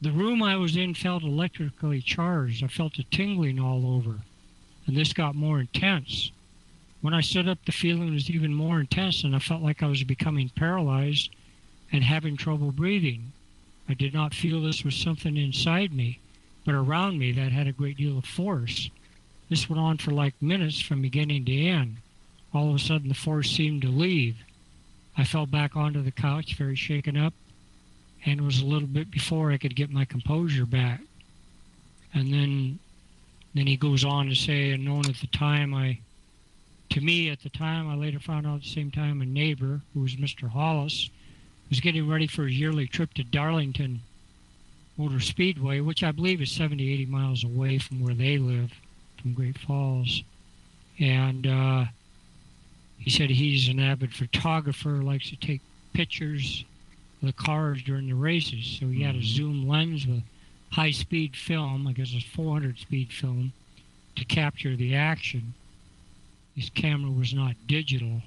Speaker 6: The room I was in felt electrically charged. I felt a tingling all over, and this got more intense. When I stood up, the feeling was even more intense, and I felt like I was becoming paralyzed and having trouble breathing. I did not feel this was something inside me, but around me that had a great deal of force. This went on for like minutes from beginning to end. All of a sudden, the force seemed to leave. I fell back onto the couch, very shaken up, and it was a little bit before I could get my composure back. And then he goes on to say, and known at the time, I later found out at the same time a neighbor, who was Mr. Hollis, was getting ready for his yearly trip to Darlington Motor Speedway, which I believe is 70, 80 miles away from where they live. from Great Falls. And he said he's an avid photographer, likes to take pictures of the cars during the races. So he had a zoom lens with high-speed film, I guess it's 400-speed film, to capture the action. His camera was not digital.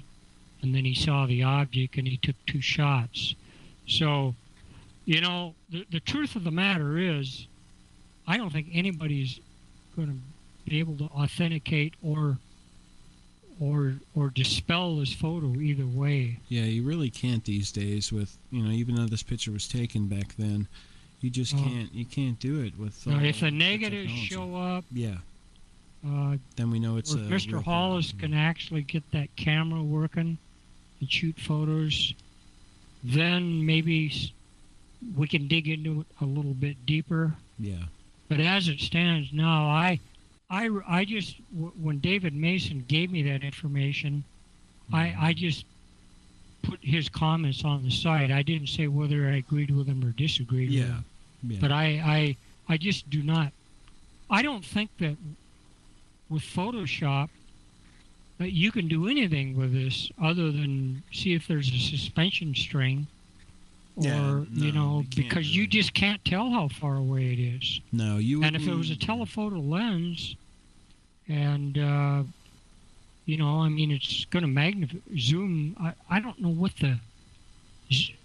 Speaker 6: And then he saw the object and he took 2 shots. So, you know, the truth of the matter is, I don't think anybody's going to be able to authenticate or dispel this photo either way.
Speaker 2: Yeah, you really can't these days with, you know, even though this picture was taken back then, you just can't do it with
Speaker 6: if the negatives show up,
Speaker 2: then we know it's
Speaker 6: if Mr. Hollis can actually get that camera working and shoot photos, then maybe we can dig into it a little bit deeper.
Speaker 2: Yeah.
Speaker 6: But as it stands now, I just, when David Mason gave me that information, I just put his comments on the site. I didn't say whether I agreed with him or disagreed with him. Yeah. But I just do not, I don't think that with Photoshop that you can do anything with this other than see if there's a suspension string or, because you just can't tell how far away it is.
Speaker 2: No,
Speaker 6: and if it was a telephoto lens and, I mean, it's going to zoom. I don't know what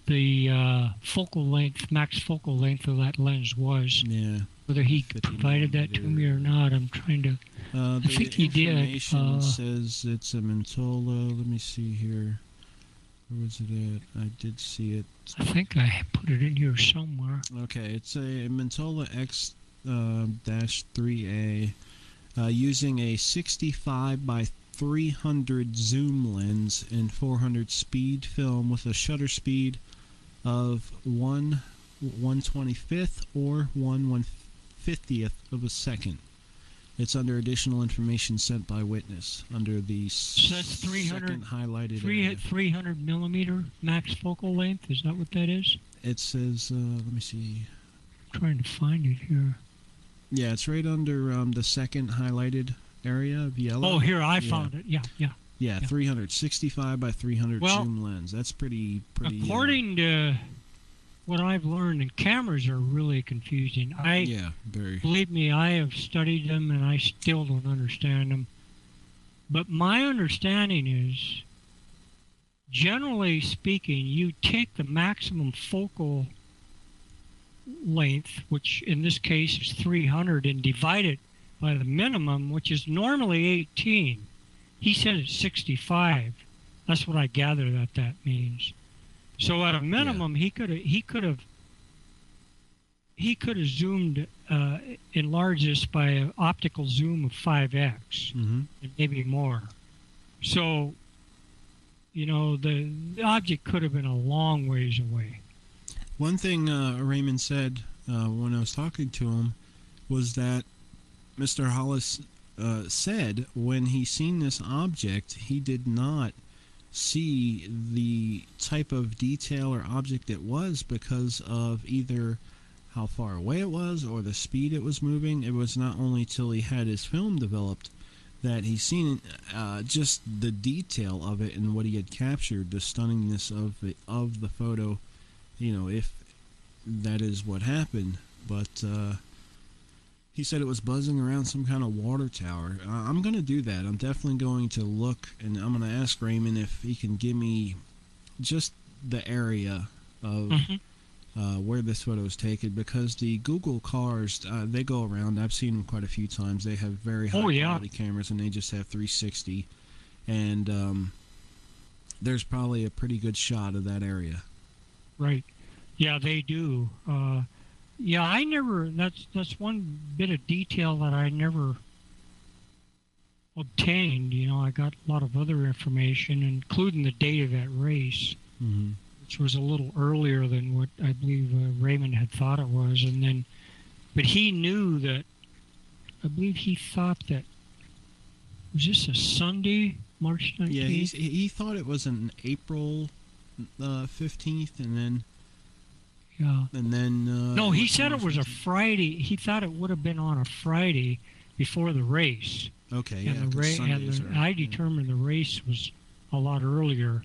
Speaker 6: the focal length, max focal length of that lens was.
Speaker 2: Yeah.
Speaker 6: Whether he provided that to me or not, I'm trying to. I think he did.
Speaker 2: Information says it's a Mentola. Let me see here. Where was it at? I did see it.
Speaker 6: I think I put it in here somewhere.
Speaker 2: Okay, it's a Mentola X-3A using a 65 by 300 zoom lens and 400 speed film with a shutter speed of 1/125th or 1/150th of a second. It's under additional information sent by witness under the
Speaker 6: that's 300,
Speaker 2: second highlighted area.
Speaker 6: 300 millimeter max focal length. Is that what that is?
Speaker 2: It says, let me see.
Speaker 6: I'm trying to find it here.
Speaker 2: Yeah, it's right under the second highlighted area of yellow.
Speaker 6: Oh, here, I found it. Yeah,
Speaker 2: 365 by 300 zoom lens. That's pretty.
Speaker 6: According to what I've learned, and cameras are really confusing. Believe me, I have studied them and I still don't understand them. But my understanding is, generally speaking, you take the maximum focal length, which in this case is 300, and divide it by the minimum, which is normally 18. He said it's 65. That's what I gather that means. So at a minimum, he could have zoomed, enlarged this by an optical zoom of 5x, and maybe more. So, the object could have been a long ways away.
Speaker 2: One thing Raymond said when I was talking to him was that Mr. Hollis said when he seen this object, he did not see the type of detail or object it was because of either how far away it was or the speed it was moving. It was not only till he had his film developed that he seen just the detail of it and what he had captured, the stunningness of the photo, if that is what happened. But he said it was buzzing around some kind of water tower. I'm going to do that. I'm definitely going to look, and I'm going to ask Raymond if he can give me just the area of where this photo is taken, because the Google cars, they go around. I've seen them quite a few times. They have very high quality cameras, and they just have 360. And there's probably a pretty good shot of that area.
Speaker 6: Right. Yeah, they do. Yeah, I never. That's one bit of detail that I never obtained. I got a lot of other information, including the date of that race, which was a little earlier than what I believe Raymond had thought it was. And then, but he knew that. I believe he thought that. Was this a Sunday, March 19th?
Speaker 2: Yeah, he thought it was an April 15th, and then.
Speaker 6: Yeah.
Speaker 2: And then...
Speaker 6: no, he said it was a Friday. He thought it would have been on a Friday, before the race.
Speaker 2: Okay,
Speaker 6: And
Speaker 2: yeah.
Speaker 6: I determined the race was a lot earlier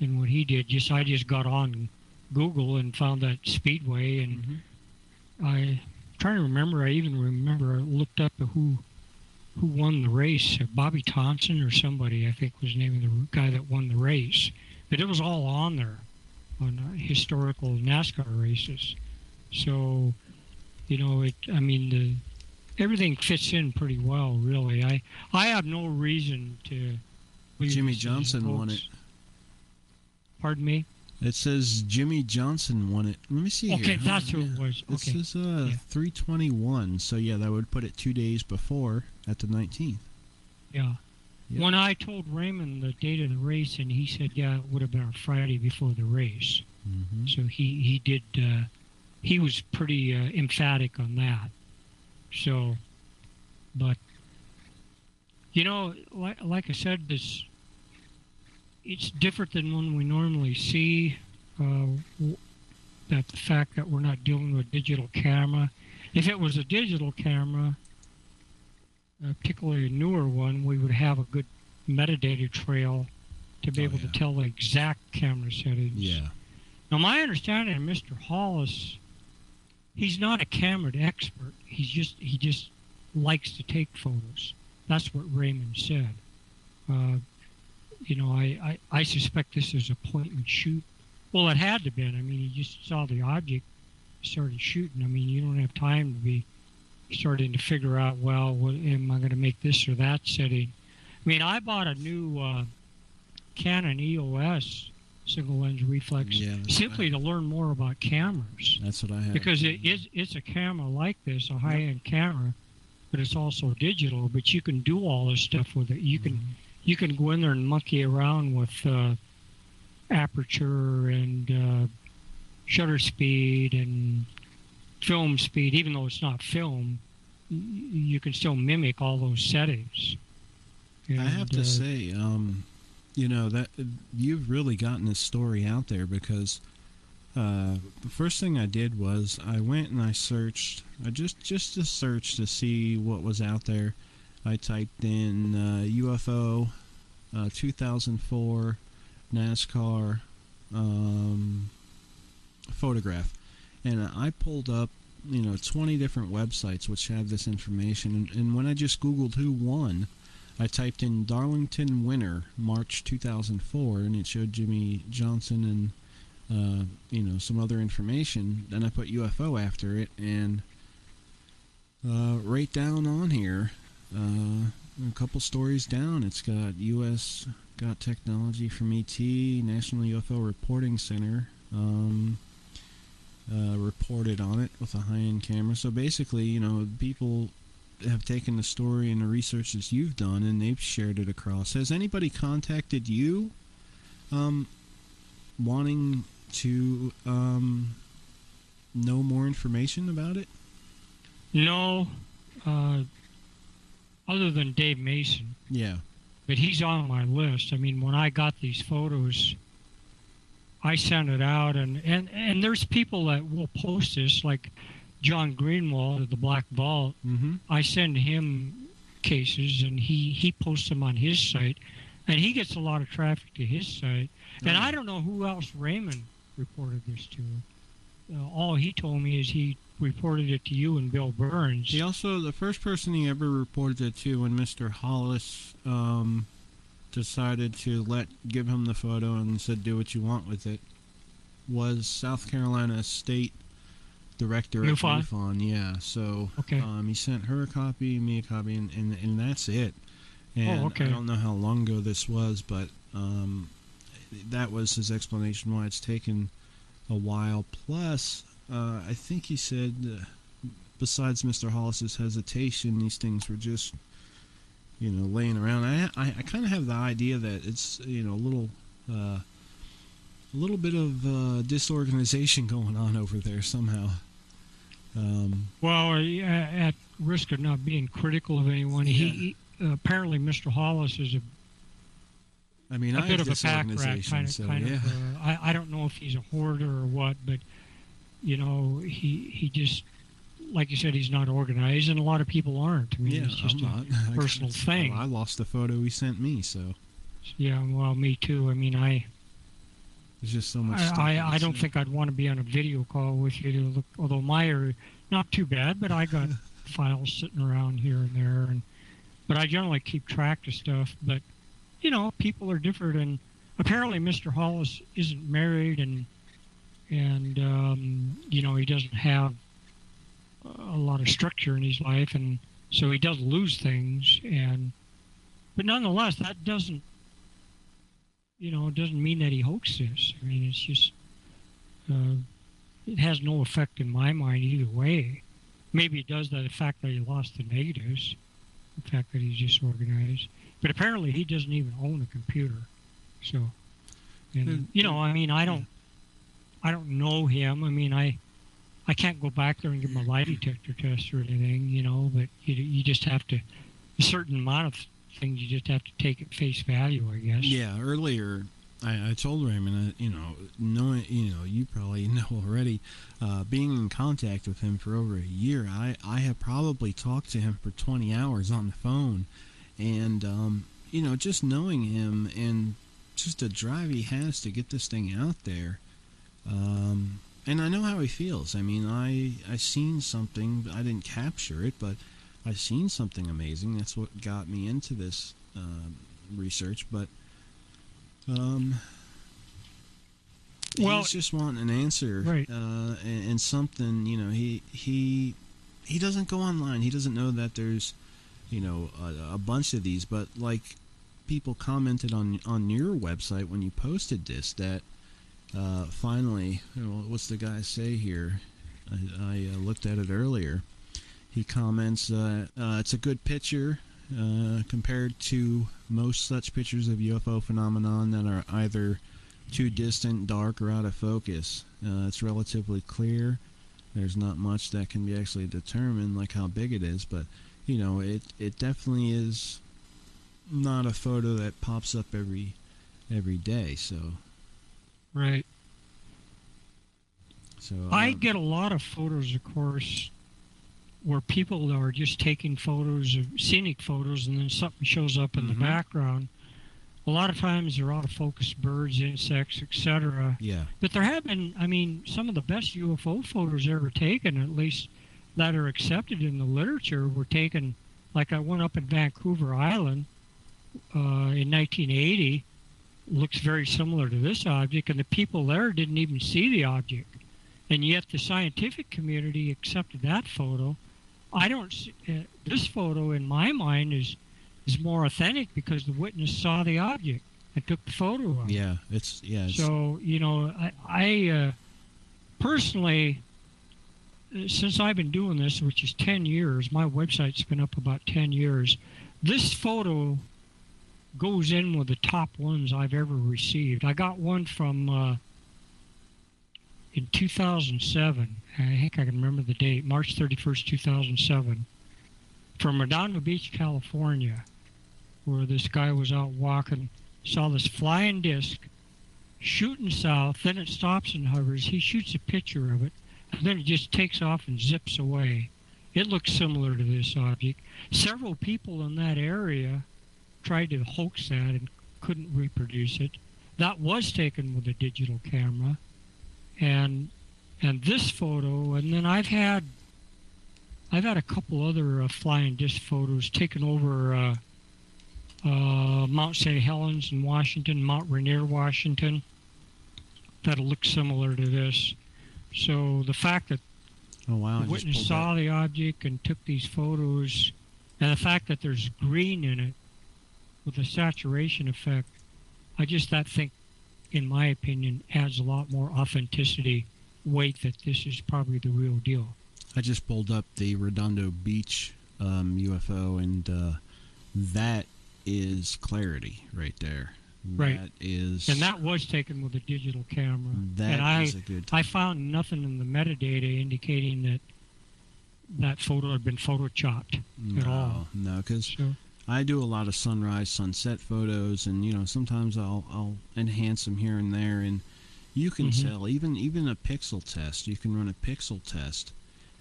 Speaker 6: than what he did. I just got on Google and found that Speedway, and I'm trying to remember. I looked up who won the race. Bobby Thompson or somebody, I think, was the name of the guy that won the race. But it was all on there on historical NASCAR races. So, everything fits in pretty well, really. I have no reason to believe
Speaker 2: Jimmy Johnson won it.
Speaker 6: Pardon me?
Speaker 2: It says Jimmy Johnson won it. Let me see here.
Speaker 6: Okay, that's who it was.
Speaker 2: It says 321. So, yeah, that would put it 2 days before at the 19th.
Speaker 6: Yeah.
Speaker 2: Yep.
Speaker 6: When I told Raymond the date of the race, and he said, yeah, it would have been a Friday before the race.
Speaker 2: Mm-hmm.
Speaker 6: So he did, he was pretty emphatic on that. So, but, like I said, it's different than when we normally see, that the fact that we're not dealing with a digital camera. If it was a digital camera, particularly a newer one, we would have a good metadata trail to be able to tell the exact camera settings.
Speaker 2: Yeah.
Speaker 6: Now, my understanding of Mr. Hollis, he's not a camera expert. He just likes to take photos. That's what Raymond said. I suspect this is a point and shoot. Well, it had to have been. I mean, he just saw the object, started shooting. I mean, you don't have time to be starting to figure out, well, what am I going to make this or that setting? I mean, I bought a new Canon EOS single lens reflex simply to learn more about cameras.
Speaker 2: That's what I have.
Speaker 6: Because it's a camera like this, a high-end camera, but it's also digital. But you can do all this stuff with it. You can go in there and monkey around with aperture and shutter speed and film speed. Even though it's not film, you can still mimic all those settings. And,
Speaker 2: I have to say, that you've really gotten this story out there, because the first thing I did was I went and I searched, just to search to see what was out there. I typed in UFO 2004 NASCAR photograph, and I pulled up 20 different websites which have this information, and when I just Googled who won, I typed in Darlington winner March 2004, and it showed Jimmy Johnson and some other information. Then I put UFO after it, and right down on here, a couple stories down, it's got U.S. got technology from ET, National UFO Reporting Center reported on it with a high-end camera. So basically, people have taken the story and the research that you've done, and they've shared it across. Has anybody contacted you wanting to know more information about it?
Speaker 6: No, other than Dave Mason.
Speaker 2: Yeah.
Speaker 6: But he's on my list. I mean, when I got these photos, I sent it out, and there's people that will post this, like John Greenwald of the Black Vault.
Speaker 2: Mm-hmm.
Speaker 6: I send him cases, and he posts them on his site, and he gets a lot of traffic to his site.
Speaker 2: Oh.
Speaker 6: And I don't know who else Raymond reported this to. All he told me is he reported it to you and Bill Burns.
Speaker 2: He also, the first person he ever reported it to, when Mr. Hollis decided to give him the photo and said, do what you want with it, was South Carolina State Director at MUFON. Yeah, so
Speaker 6: okay.
Speaker 2: He sent her a copy, me a copy, and that's it. And
Speaker 6: okay.
Speaker 2: I don't know how long ago this was, but that was his explanation why it's taken a while. Plus, I think he said, besides Mr. Hollis's hesitation, these things were just, laying around. I kind of have the idea that it's, a little bit of disorganization going on over there somehow.
Speaker 6: Well, at risk of not being critical of anyone, he apparently Mr. Hollis is a bit of a pack rat, kind of. I don't know if he's a hoarder or what, but he just like you said, he's not organized, and a lot of people aren't. I mean, it's just a personal thing.
Speaker 2: I lost the photo he sent me, so.
Speaker 6: Yeah, well, me too. I mean,
Speaker 2: there's just so much stuff.
Speaker 6: I don't think I'd want to be on a video call with you to look, although my are not too bad, but I got files sitting around here and there, but I generally keep track of stuff. But, people are different, and apparently Mr. Hollis isn't married, and he doesn't have a lot of structure in his life, and so he does lose things, but nonetheless, that doesn't mean that he hoaxed this. I mean, it's just, it has no effect in my mind either way. Maybe it does the fact that he lost the negatives, the fact that he's disorganized. But apparently he doesn't even own a computer. So, and, I mean, I don't know him. I mean, I can't go back there and give him a lie detector test or anything, but you just have to, a certain amount of things you just have to take at face value, I guess.
Speaker 2: Yeah, earlier I told Raymond, knowing, you probably know already, being in contact with him for over a year, I have probably talked to him for 20 hours on the phone, and, just knowing him and just the drive he has to get this thing out there, and I know how he feels. I mean, I seen something, I didn't capture it, but I've seen something amazing. That's what got me into this research. But he's just wanting an answer,
Speaker 6: right?
Speaker 2: And something. He doesn't go online. He doesn't know that there's a bunch of these. But like people commented on your website when you posted this, that finally, what's the guy say here? I looked at it earlier. He comments, it's a good picture compared to most such pictures of UFO phenomenon that are either too distant, dark, or out of focus. It's relatively clear. There's not much that can be actually determined, like how big it is, but, it definitely is not a photo that pops up every day, so.
Speaker 6: Right.
Speaker 2: So
Speaker 6: I get a lot of photos, of course, where people are just taking photos of scenic photos, and then something shows up in the background. A lot of times they're out of focus, birds, insects, etc.
Speaker 2: Yeah.
Speaker 6: But there have been, some of the best UFO photos ever taken, at least that are accepted in the literature, were taken, like I went up in Vancouver Island in 1980. Looks very similar to this object, and the people there didn't even see the object. And yet the scientific community accepted that photo. I don't see, this photo in my mind is more authentic because the witness saw the object and took the photo of it.
Speaker 2: Yeah, it's.
Speaker 6: So, I personally, since I've been doing this, which is 10 years, my website's been up about 10 years, this photo goes in with the top ones I've ever received. I got one from in 2007. I think I can remember the date, March 31st, 2007, from Redondo Beach, California, where this guy was out walking, saw this flying disc shooting south, then it stops and hovers. He shoots a picture of it, and then it just takes off and zips away. It looks similar to this object. Several people in that area tried to hoax that and couldn't reproduce it. That was taken with a digital camera. And this photo, and then I've had a couple other flying disc photos taken over Mount St. Helens in Washington, Mount Rainier, Washington, that look similar to this. So the fact that the witness saw the object and took these photos, and the fact that there's green in it with a saturation effect, that think, in my opinion, adds a lot more authenticity, weight that this is probably the real deal.
Speaker 2: I just pulled up the Redondo Beach UFO, and that is clarity right there.
Speaker 6: Right.
Speaker 2: That is,
Speaker 6: and that was taken with a digital camera.
Speaker 2: That is a good time.
Speaker 6: I found nothing in the metadata indicating that photo had been photoshopped at all.
Speaker 2: No, because I do a lot of sunrise, sunset photos, and sometimes I'll enhance them here and there, and you can tell even a pixel test. You can run a pixel test,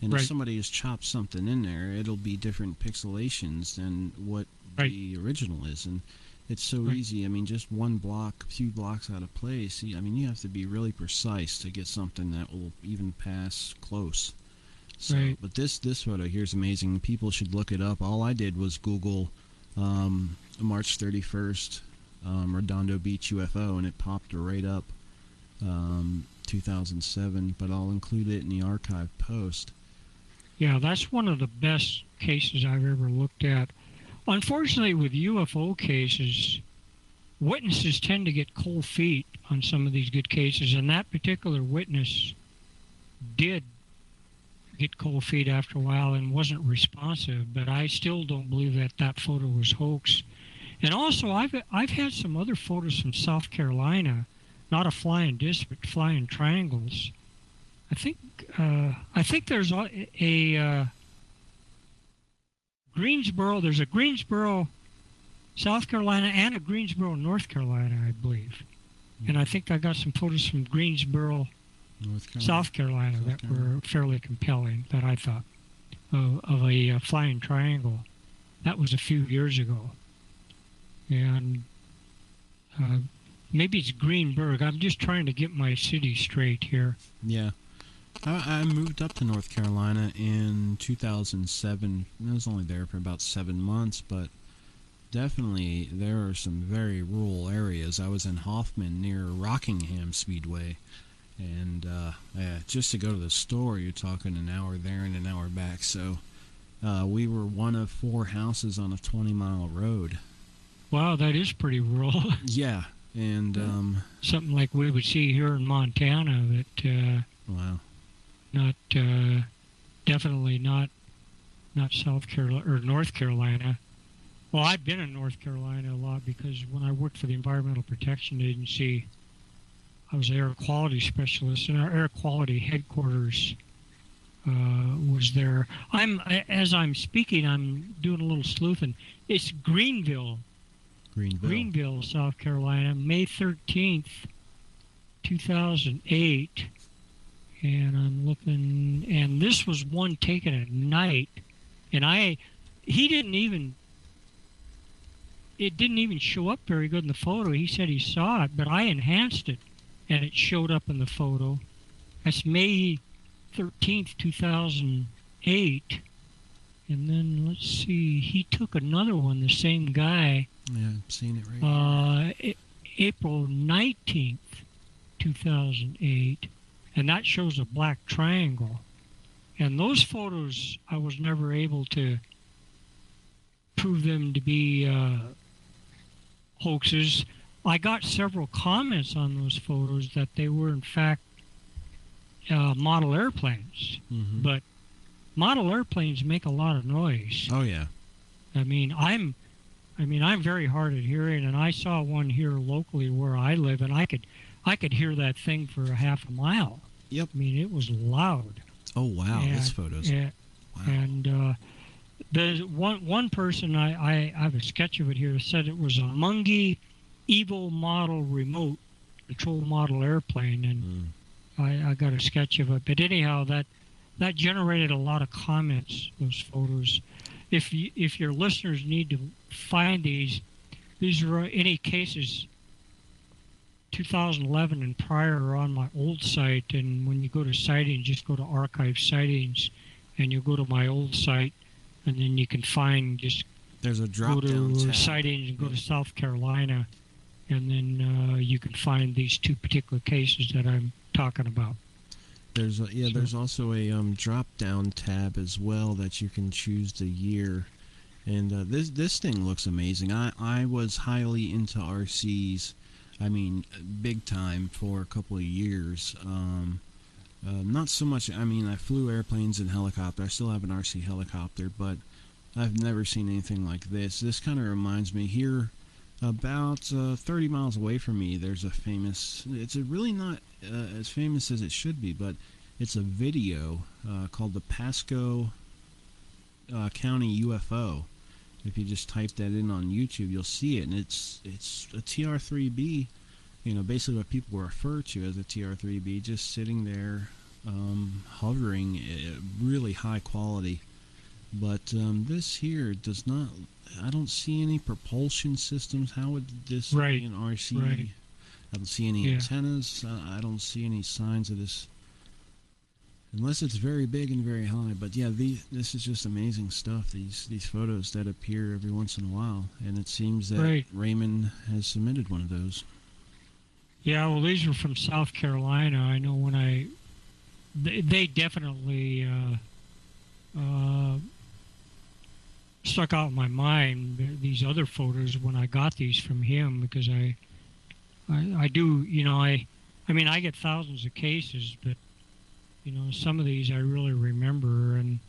Speaker 2: And if somebody has chopped something in there, it'll be different pixelations than what the original is. And it's so easy. I mean, just one block, a few blocks out of place. I mean, you have to be really precise to get something that will even pass close. So, but this photo here is amazing. People should look it up. All I did was Google March 31st Redondo Beach UFO, and it popped right up, 2007. But I'll include it in the archive post.
Speaker 6: Yeah, that's one of the best cases I've ever looked at. Unfortunately, with UFO cases, witnesses tend to get cold feet on some of these good cases, and that particular witness did get cold feet after a while and wasn't responsive, but I still don't believe that that photo was hoax. And also, I've had some other photos from South Carolina, not a flying disc, but flying triangles. I think there's a Greensboro. There's a Greensboro, South Carolina, and a Greensboro, North Carolina, I believe. And I think I got some photos from Greensboro, South Carolina, that were fairly compelling, that I thought, of a flying triangle. That was a few years ago. And maybe it's Greenberg. I'm just trying to get my city straight here.
Speaker 2: Yeah. I moved up to North Carolina in 2007. I was only there for about 7 months, but definitely there are some very rural areas. I was in Hoffman near Rockingham Speedway, and just to go to the store, you're talking an hour there and an hour back. So we were one of 4 houses on a 20-mile road.
Speaker 6: Wow, that is pretty rural.
Speaker 2: Yeah, and
Speaker 6: something like we would see here in Montana. That
Speaker 2: wow.
Speaker 6: Not definitely not South Carolina or North Carolina. Well, I've been in North Carolina a lot because when I worked for the Environmental Protection Agency, I was an air quality specialist, and our air quality headquarters was there. As I'm speaking, I'm doing a little sleuthing. It's Greenville, South Carolina, May 13th, 2008. And I'm looking, and this was one taken at night, and it didn't even show up very good in the photo. He said he saw it, but I enhanced it, and it showed up in the photo. That's May 13th, 2008. And then, let's see, he took another one, the same guy.
Speaker 2: Yeah, I've seen it right here.
Speaker 6: April 19th, 2008. And that shows a black triangle. And those photos, I was never able to prove them to be hoaxes. I got several comments on those photos that they were, in fact, model airplanes. Mm-hmm. But model airplanes make a lot of noise.
Speaker 2: Oh, yeah.
Speaker 6: I mean, I'm very hard of hearing, and I saw one here locally where I live, and I could hear that thing for a half a mile.
Speaker 2: Yep.
Speaker 6: I mean, it was loud.
Speaker 2: Oh, wow. This photo's...
Speaker 6: Yeah. Wow. And there's one person, I have a sketch of it here, said it was a Mungie Evo model remote control model airplane, and I got a sketch of it. But anyhow, that generated a lot of comments, those photos. If your listeners need to find these are any cases 2011 and prior are on my old site, and when you go to sightings, just go to archive sightings, and you'll go to my old site, and then you can find, just
Speaker 2: there's a drop
Speaker 6: go
Speaker 2: down
Speaker 6: to
Speaker 2: tab.
Speaker 6: Sightings and go to South Carolina, and then you can find these 2 particular cases that I'm talking about.
Speaker 2: There's also a drop down tab as well that you can choose the year, and this thing looks amazing. I was highly into RCs. I mean, big time for a couple of years. Not so much, I mean, I flew airplanes and helicopter. I still have an RC helicopter, but I've never seen anything like this. This kind of reminds me, here about 30 miles away from me, there's a famous, it's really not as famous as it should be, but it's a video called the Pasco County UFO. If you just type that in on YouTube, you'll see it, and it's a TR-3B, basically what people refer to as a TR-3B, just sitting there hovering, really high quality. But this here does not. I don't see any propulsion systems. How would this be an RC?
Speaker 6: Right.
Speaker 2: I don't see any antennas. I don't see any signs of this. Unless it's very big and very high. But yeah, this is just amazing stuff. These photos that appear every once in a while. And it seems that Raymond has submitted one of those.
Speaker 6: Yeah, well, these are from South Carolina. I know when they definitely stuck out in my mind, these other photos, when I got these from him, because I do, I mean, I get thousands of cases, but, some of these I really remember, and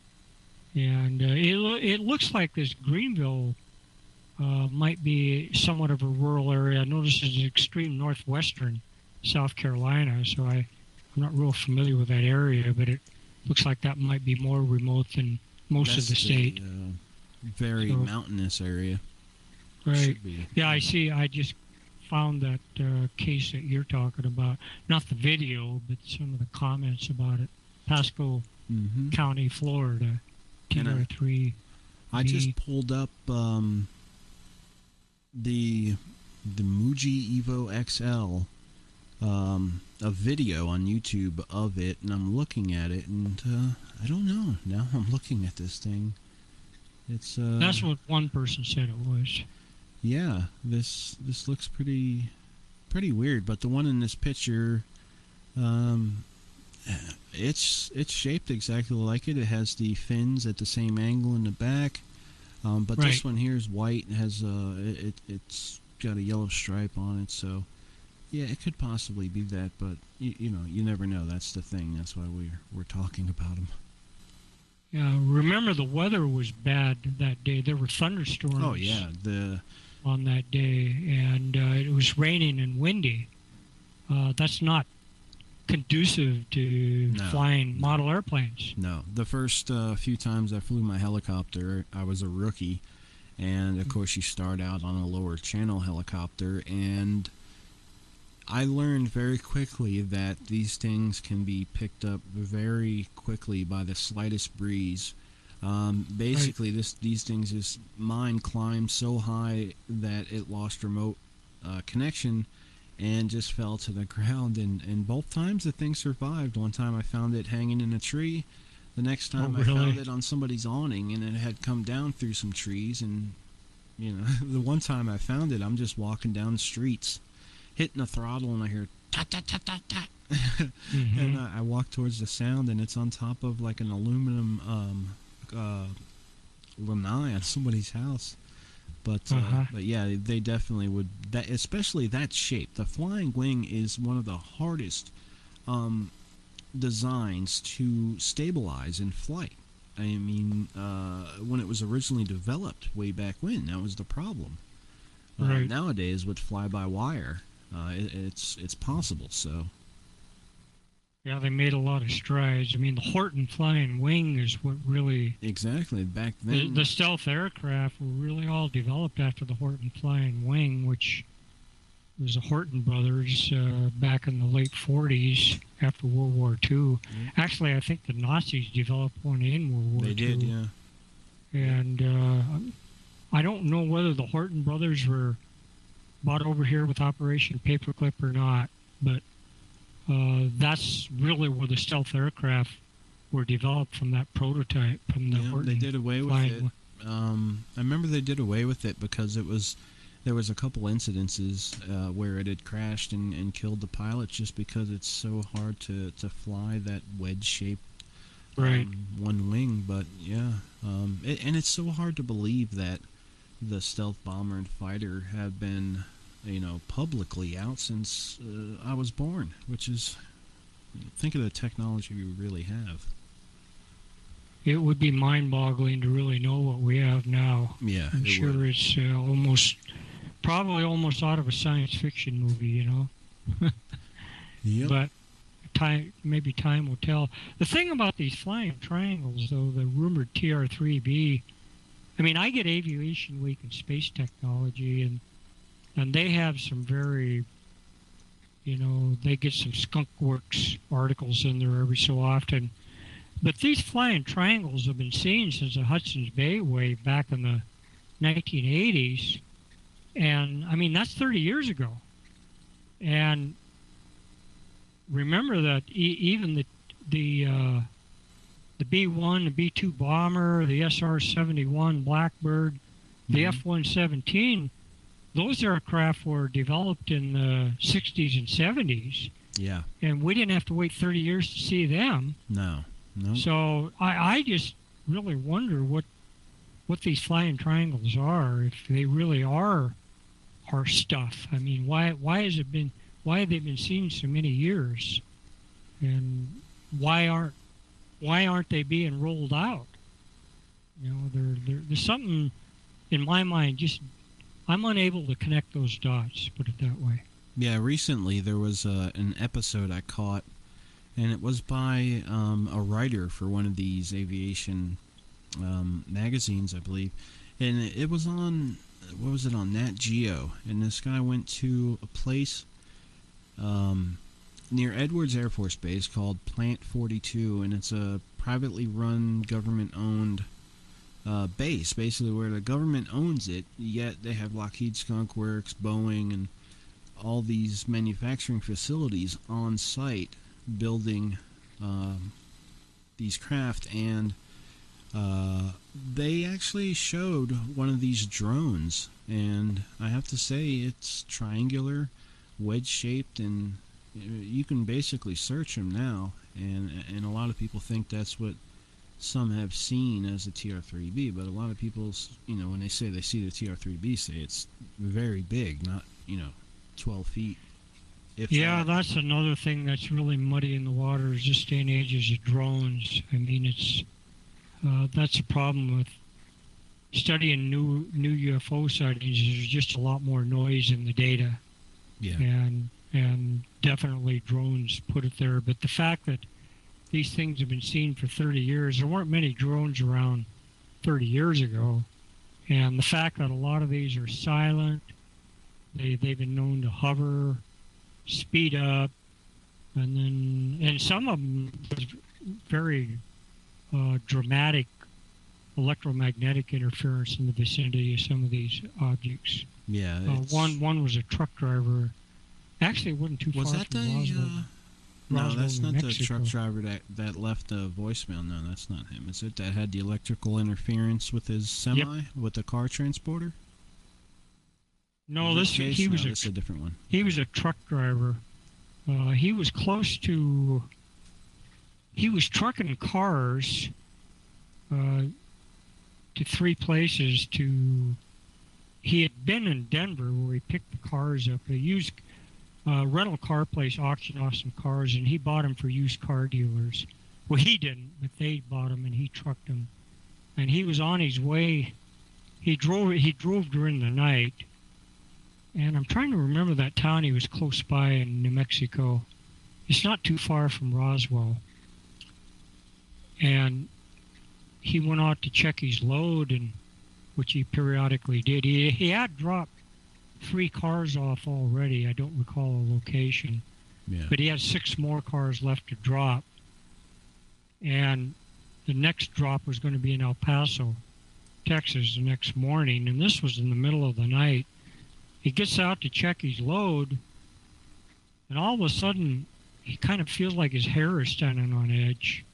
Speaker 6: it looks like this Greenville might be somewhat of a rural area. I notice it's extreme northwestern South Carolina, so I'm not real familiar with that area, but it looks like that might be more remote than most of the state.
Speaker 2: Very mountainous area.
Speaker 6: Right. Yeah, I see. I just found that case that you're talking about. Not the video, but some of the comments about it. Pasco County, Florida, TR3.
Speaker 2: I just pulled up the Muji Evo XL, a video on YouTube of it, and I'm looking at it, and I don't know. Now I'm looking at this thing. It's
Speaker 6: that's what one person said it was.
Speaker 2: Yeah, this looks pretty weird, but the one in this picture, it's shaped exactly like it. It has the fins at the same angle in the back, but this one here is white and has it's got a yellow stripe on it. So yeah, it could possibly be that, but you never know. That's the thing. That's why we're talking about them.
Speaker 6: Yeah, remember the weather was bad that day. There were thunderstorms.
Speaker 2: Oh yeah,
Speaker 6: on that day, and it was raining and windy. That's not conducive to flying model airplanes.
Speaker 2: No, the first few times I flew my helicopter, I was a rookie, and of course you start out on a lower channel helicopter, and I learned very quickly that these things can be picked up very quickly by the slightest breeze. Basically, these things, mine climbed so high that it lost remote connection and just fell to the ground. And both times the thing survived. One time I found it hanging in a tree. The next time I found it on somebody's awning, and it had come down through some trees. And the one time I found it, I'm just walking down the streets, hitting the throttle, and I hear tat tat tat tat tat. And I walk towards the sound, and it's on top of like an aluminum lanai on somebody's house. But yeah, they definitely would. That, especially that shape. The flying wing is one of the hardest designs to stabilize in flight. I mean, when it was originally developed way back when, that was the problem. Nowadays, with fly-by-wire, it's possible. So.
Speaker 6: Yeah, they made a lot of strides. I mean, the Horton flying wing is what really...
Speaker 2: Exactly, back then.
Speaker 6: The stealth aircraft were really all developed after the Horton flying wing, which was the Horton brothers back in the late 40s after World War II. Actually, I think the Nazis developed one in World War II.
Speaker 2: They did, yeah.
Speaker 6: And I don't know whether the Horton brothers were bought over here with Operation Paperclip or not, but... that's really where the stealth aircraft were developed, from that prototype, from the Horton.
Speaker 2: They did away with it. I remember they did away with it because there was a couple incidences where it had crashed and killed the pilot, just because it's so hard to fly that wedge-shaped one wing. But yeah, and it's so hard to believe that the stealth bomber and fighter have been publicly out since I was born, which is, think of the technology we really have.
Speaker 6: It would be mind-boggling to really know what we have now.
Speaker 2: Yeah,
Speaker 6: I'm sure it's probably almost out of a science fiction movie,
Speaker 2: Yep.
Speaker 6: But maybe time will tell. The thing about these flying triangles, though, the rumored TR-3B, I mean, I get Aviation Week and Space Technology, and they have some very You know, they get some Skunk Works articles in there every so often. But these flying triangles have been seen since the Hudson's Bay way back in the 1980s. And, I mean, that's 30 years ago. And remember that even the B-1, the B-2 bomber, the SR-71 Blackbird, the F-117, those aircraft were developed in the 60s and 70s.
Speaker 2: Yeah.
Speaker 6: And we didn't have to wait 30 years to see them.
Speaker 2: No.
Speaker 6: So I just really wonder what these flying triangles are, if they really are our stuff. I mean, why have they been seen so many years? And why aren't they being rolled out? You know, there's something in my mind, just I'm unable to connect those dots, put it that way.
Speaker 2: Yeah, recently there was an episode I caught, and it was by a writer for one of these aviation magazines, I believe. And it was on, what was it, on Nat Geo. And this guy went to a place near Edwards Air Force Base called Plant 42, and it's a privately run, government-owned base, basically where the government owns it, yet they have Lockheed Skunk Works, Boeing, and all these manufacturing facilities on site building these craft. And they actually showed one of these drones, and I have to say it's triangular, wedge-shaped, and you can basically search them now, and a lot of people think that's what some have seen as a TR-3B, but a lot of people, you know, when they say they see the TR-3B, say it's very big, not, 12 feet.
Speaker 6: Yeah, that's another thing that's really muddy in the water is this day and age is the drones. I mean, it's that's a problem with studying new UFO sightings. There's just a lot more noise in the data.
Speaker 2: Yeah.
Speaker 6: And definitely drones put it there. But the fact that these things have been seen for 30 years, there weren't many drones around 30 years ago. And the fact that a lot of these are silent, they've been known to hover, speed up, and some of them was very dramatic electromagnetic interference in the vicinity of some of these objects.
Speaker 2: Yeah.
Speaker 6: One was a truck driver. Actually, it wasn't too far from Roswell.
Speaker 2: No, that's not the
Speaker 6: Mexico.
Speaker 2: truck driver that left a voicemail. No, that's not him. Is it that had the electrical interference with his semi, with the car transporter?
Speaker 6: No, this was
Speaker 2: a different one.
Speaker 6: He was a truck driver. He was close to. He was trucking cars to three places. He had been in Denver where he picked the cars up. A used rental car place auctioned off some cars, and he bought them for used car dealers. Well, he didn't, but they bought them, and he trucked them. And he was on his way. He drove during the night. And I'm trying to remember that town he was close by in New Mexico. It's not too far from Roswell. And he went out to check his load, which he periodically did. He had dropped 3 cars off already. I don't recall a location.
Speaker 2: Yeah.
Speaker 6: But he had 6 more cars left to drop. And the next drop was going to be in El Paso, Texas, the next morning. And this was in the middle of the night. He gets out to check his load, and all of a sudden, he kind of feels like his hair is standing on edge.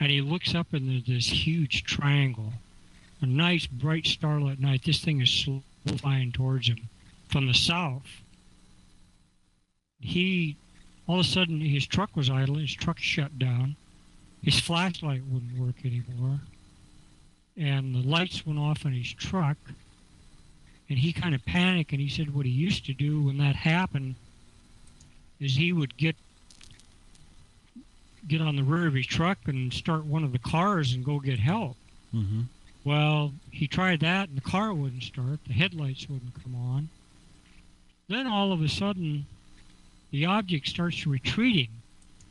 Speaker 6: And he looks up into this huge triangle. A nice, bright starlit night. This thing is slowly flying towards him from the south. All of a sudden, his truck was idling. His truck shut down. His flashlight wouldn't work anymore. And the lights went off on his truck. And he kind of panicked, and he said what he used to do when that happened is he would get on the rear of his truck and start one of the cars and go get help.
Speaker 2: Mm-hmm.
Speaker 6: Well, he tried that, and the car wouldn't start. The headlights wouldn't come on. Then all of a sudden, the object starts retreating,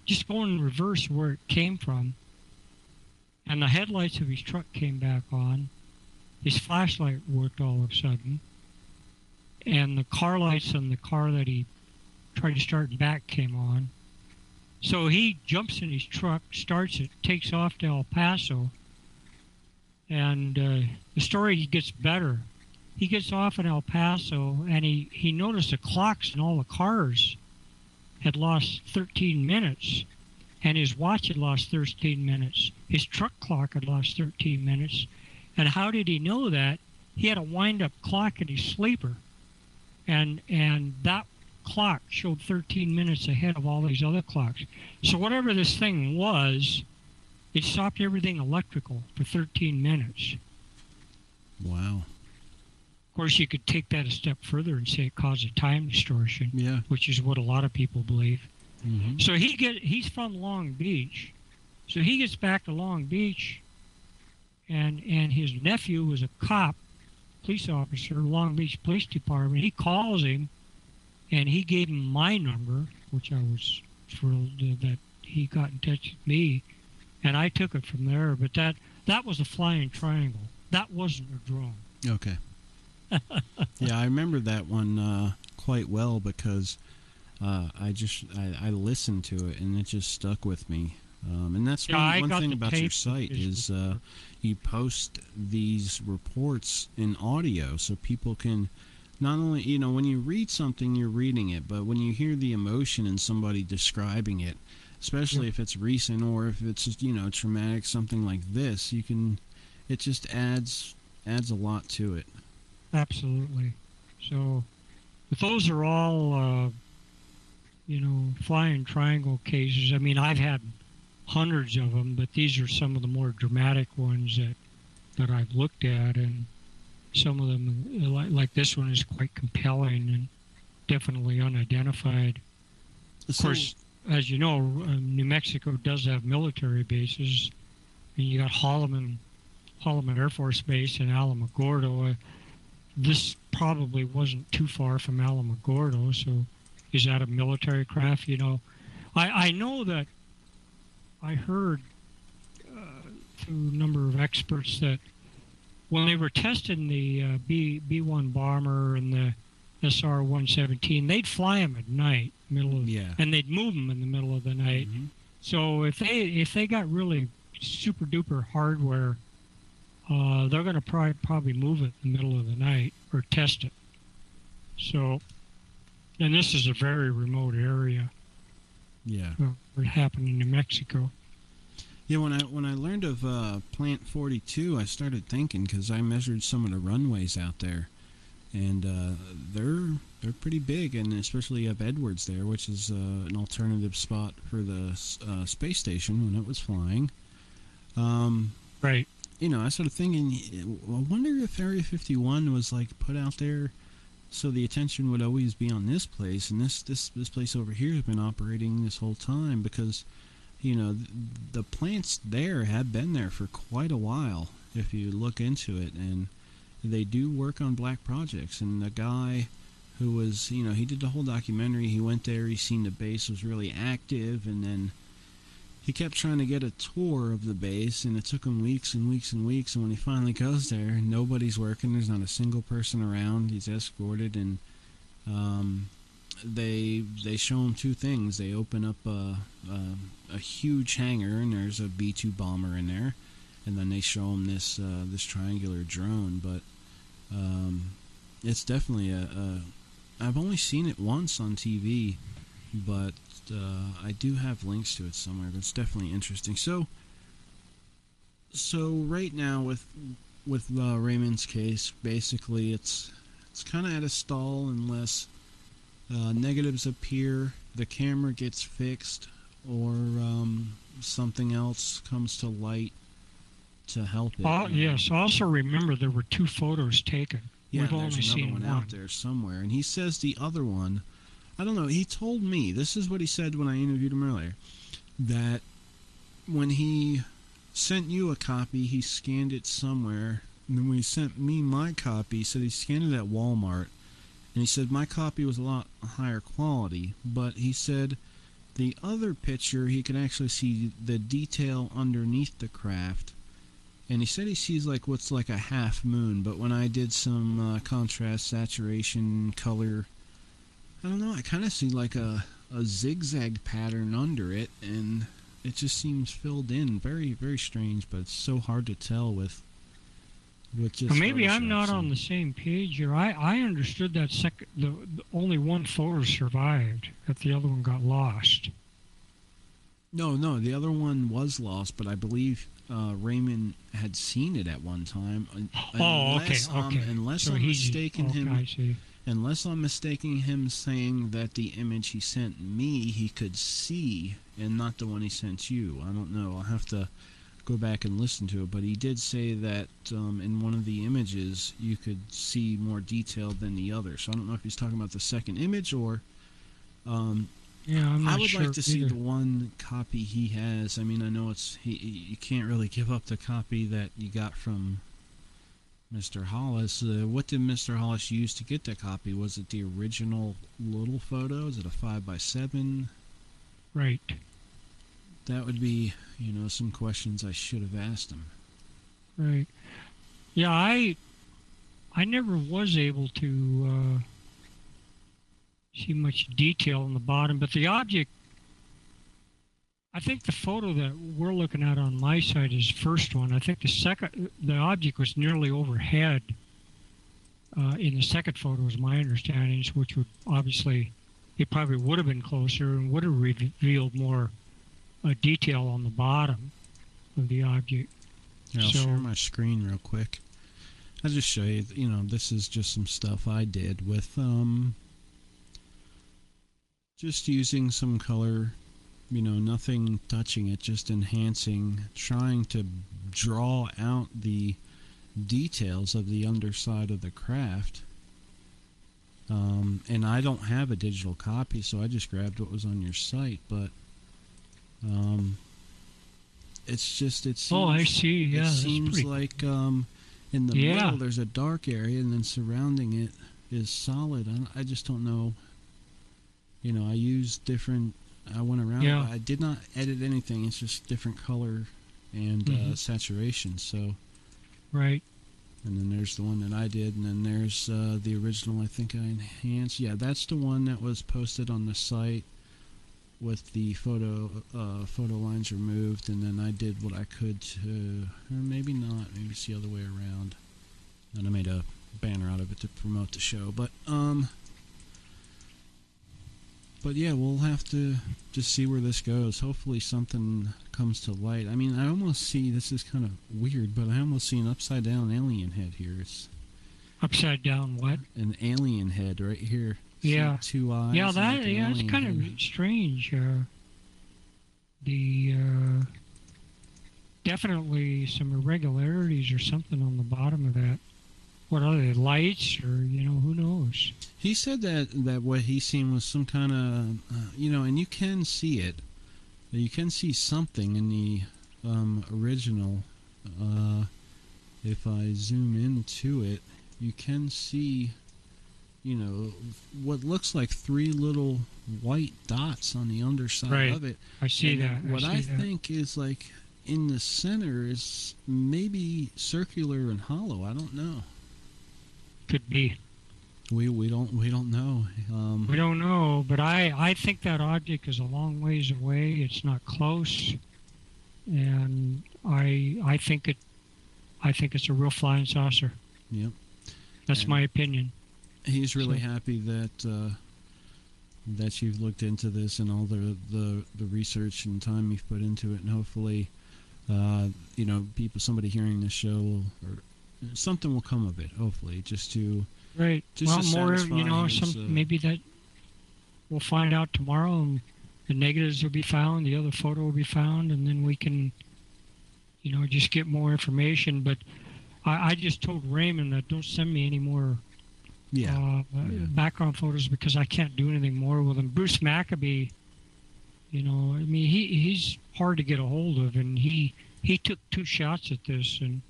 Speaker 6: just going in reverse where it came from. And the headlights of his truck came back on. His flashlight worked all of a sudden. And the car lights on the car that he tried to start and back came on. So he jumps in his truck, starts it, takes off to El Paso, and the story gets better. He gets off in El Paso, and he noticed the clocks in all the cars had lost 13 minutes, and his watch had lost 13 minutes. His truck clock had lost 13 minutes. And how did he know that? He had a wind-up clock in his sleeper, and that clock showed 13 minutes ahead of all these other clocks. So whatever this thing was, it stopped everything electrical for 13 minutes.
Speaker 2: Wow.
Speaker 6: Of course, you could take that a step further and say it caused a time distortion,
Speaker 2: Yeah.
Speaker 6: which is what a lot of people believe.
Speaker 2: Mm-hmm.
Speaker 6: So he's from Long Beach. So he gets back to Long Beach, and his nephew was a cop, police officer, Long Beach Police Department. He calls him, and he gave him my number, which I was thrilled that he got in touch with me, and I took it from there. But that was a flying triangle. That wasn't a drone.
Speaker 2: Okay. Yeah, I remember that one quite well because I listened to it and it just stuck with me. And that's one thing about your site is you post these reports in audio so people can not only, when you read something, you're reading it, but when you hear the emotion in somebody describing it, especially if it's recent or if it's just, traumatic, something like this, it just adds a lot to it.
Speaker 6: Absolutely. So, but those are all, flying triangle cases. I mean, I've had hundreds of them, but these are some of the more dramatic ones that I've looked at, and some of them, like this one, is quite compelling and definitely unidentified. Of course, as you know, New Mexico does have military bases, and you got Holloman Air Force Base in Alamogordo. This probably wasn't too far from Alamogordo, so is that a military craft? I know that I heard through a number of experts that when they were testing the B-1 bomber and the SR-117, they'd fly them at night, and they'd move them in the middle of the night. Mm-hmm. So if they got really super duper hardware, they're going to probably move it in the middle of the night or test it. So, and this is a very remote area.
Speaker 2: Yeah.
Speaker 6: Where it happened in New Mexico.
Speaker 2: Yeah, when I learned of Plant 42, I started thinking, because I measured some of the runways out there, and they're pretty big, and especially up Edwards there, which is an alternative spot for the space station when it was flying.
Speaker 6: Right.
Speaker 2: I started thinking, I wonder if Area 51 was put out there so the attention would always be on this place, and this place over here has been operating this whole time, because the plants there have been there for quite a while if you look into it, and they do work on black projects. And the guy who was, he did the whole documentary, he went there, he seen the base was really active, and then he kept trying to get a tour of the base, and it took him weeks and weeks and weeks, and when he finally goes there, nobody's working, there's not a single person around, he's escorted, and they show him two things. They open up a huge hangar, and there's a B-2 bomber in there, and then they show him this triangular drone. But it's definitely I've only seen it once on TV, but I do have links to it somewhere. But it's definitely interesting. So right now with Raymond's case, basically it's kind of at a stall unless negatives appear, the camera gets fixed, or something else comes to light to help it.
Speaker 6: Yes. Also remember there were two photos taken.
Speaker 2: Yeah,
Speaker 6: We've only
Speaker 2: there's another
Speaker 6: seen
Speaker 2: one out there somewhere. And he says the other one, I don't know, he told me, this is what he said when I interviewed him earlier, that when he sent you a copy, he scanned it somewhere, and then when he sent me my copy, he said he scanned it at Walmart. And he said my copy was a lot higher quality, but he said the other picture, he could actually see the detail underneath the craft. And he said he sees what's like a half moon, but when I did some contrast, saturation, color I don't know. I kind of see like a zigzag pattern under it, and it just seems filled in. Very, very strange, but it's so hard to tell with just.
Speaker 6: Well, maybe I'm not on the same page here. I understood that the only one photo survived, that the other one got lost.
Speaker 2: No, the other one was lost, but I believe Raymond had seen it at one time.
Speaker 6: Okay.
Speaker 2: Unless
Speaker 6: so
Speaker 2: I'm mistaken him.
Speaker 6: I see.
Speaker 2: Unless I'm mistaking him saying that the image he sent me he could see, and not the one he sent you. I don't know. I'll have to go back and listen to it. But he did say that in one of the images you could see more detail than the other. So I don't know if he's talking about the second image or...
Speaker 6: yeah, I'm not
Speaker 2: I would
Speaker 6: sure
Speaker 2: like to see
Speaker 6: either.
Speaker 2: the one copy he has. I mean, I know you can't really give up the copy that you got from Mr. Hollis. What did Mr. Hollis use to get that copy? Was it the original little photo? Is it a 5x7?
Speaker 6: Right.
Speaker 2: That would be, some questions I should have asked him.
Speaker 6: Right. Yeah, I never was able to see much detail on the bottom, but the object, I think the photo that we're looking at on my side is the first one. I think the object was nearly overhead in the second photo, is my understanding, which would obviously, it probably would have been closer and would have revealed more detail on the bottom of the object.
Speaker 2: Yeah, I'll share my screen real quick. I'll just show you, this is just some stuff I did with just using some color, nothing touching it, just enhancing, trying to draw out the details of the underside of the craft. And I don't have a digital copy, so I just grabbed what was on your site, but it's just, it seems,
Speaker 6: I see. Yeah,
Speaker 2: it seems like in the middle there's a dark area, and then surrounding it is solid. I just don't know. I used different, I went around, but I did not edit anything. It's just different color and saturation. So,
Speaker 6: right.
Speaker 2: And then there's the one that I did, and then there's the original I think I enhanced. Yeah, that's the one that was posted on the site with the photo lines removed, and then I did what I could to, or maybe not, maybe it's the other way around. And I made a banner out of it to promote the show, but yeah, we'll have to just see where this goes. Hopefully something comes to light. I mean, I almost see, this is kind of weird, but I almost see an upside down alien head here. It's
Speaker 6: upside down what?
Speaker 2: An alien head right here.
Speaker 6: Yeah.
Speaker 2: See, 2 eyes.
Speaker 6: Yeah, it's kind
Speaker 2: head.
Speaker 6: of strange. Definitely some irregularities or something on the bottom of that. What are they, lights, or who knows? He
Speaker 2: said that what he seen was some kind of and you can see it. You can see something in the original. If I zoom into it, you can see what looks like 3 little white dots on the underside of it.
Speaker 6: I see that.
Speaker 2: What I think is like in the center is maybe circular and hollow. I don't know.
Speaker 6: Could be.
Speaker 2: We don't know.
Speaker 6: We don't know, but I think that object is a long ways away. It's not close, and I think it's a real flying saucer.
Speaker 2: Yep.
Speaker 6: That's my opinion.
Speaker 2: He's really happy that you've looked into this and all the research and time you've put into it, and hopefully, somebody hearing this show or something will come of it. Hopefully, just to
Speaker 6: more,
Speaker 2: his,
Speaker 6: maybe that we'll find out tomorrow, and the negatives will be found, the other photo will be found, and then we can, just get more information. But I just told Raymond that don't send me any more background photos because I can't do anything more with them. Bruce Maccabee, he's hard to get a hold of, and he took 2 shots at this and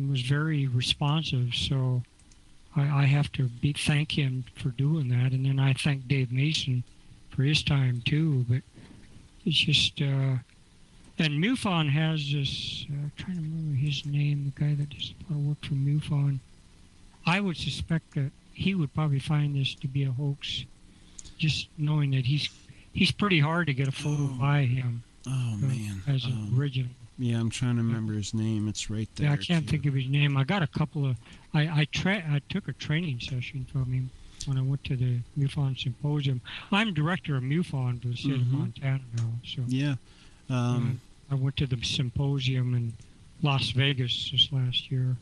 Speaker 6: was very responsive. So I have to thank him for doing that, and then I thank Dave Mason for his time too. But it's just and MUFON has this. I'm trying to remember his name. The guy that does a lot of work for MUFON. I would suspect that he would probably find this to be a hoax. just knowing that he's pretty hard to get a photo by him.
Speaker 2: Oh, man.
Speaker 6: As an original.
Speaker 2: Yeah, I'm trying to remember his name. It's right there.
Speaker 6: Yeah, I can't think of his name. I got a couple of... I took a training session from him when I went to the MUFON Symposium. I'm director of MUFON for the state of Montana now. So
Speaker 2: yeah.
Speaker 6: I went to the symposium in Las Vegas this last year.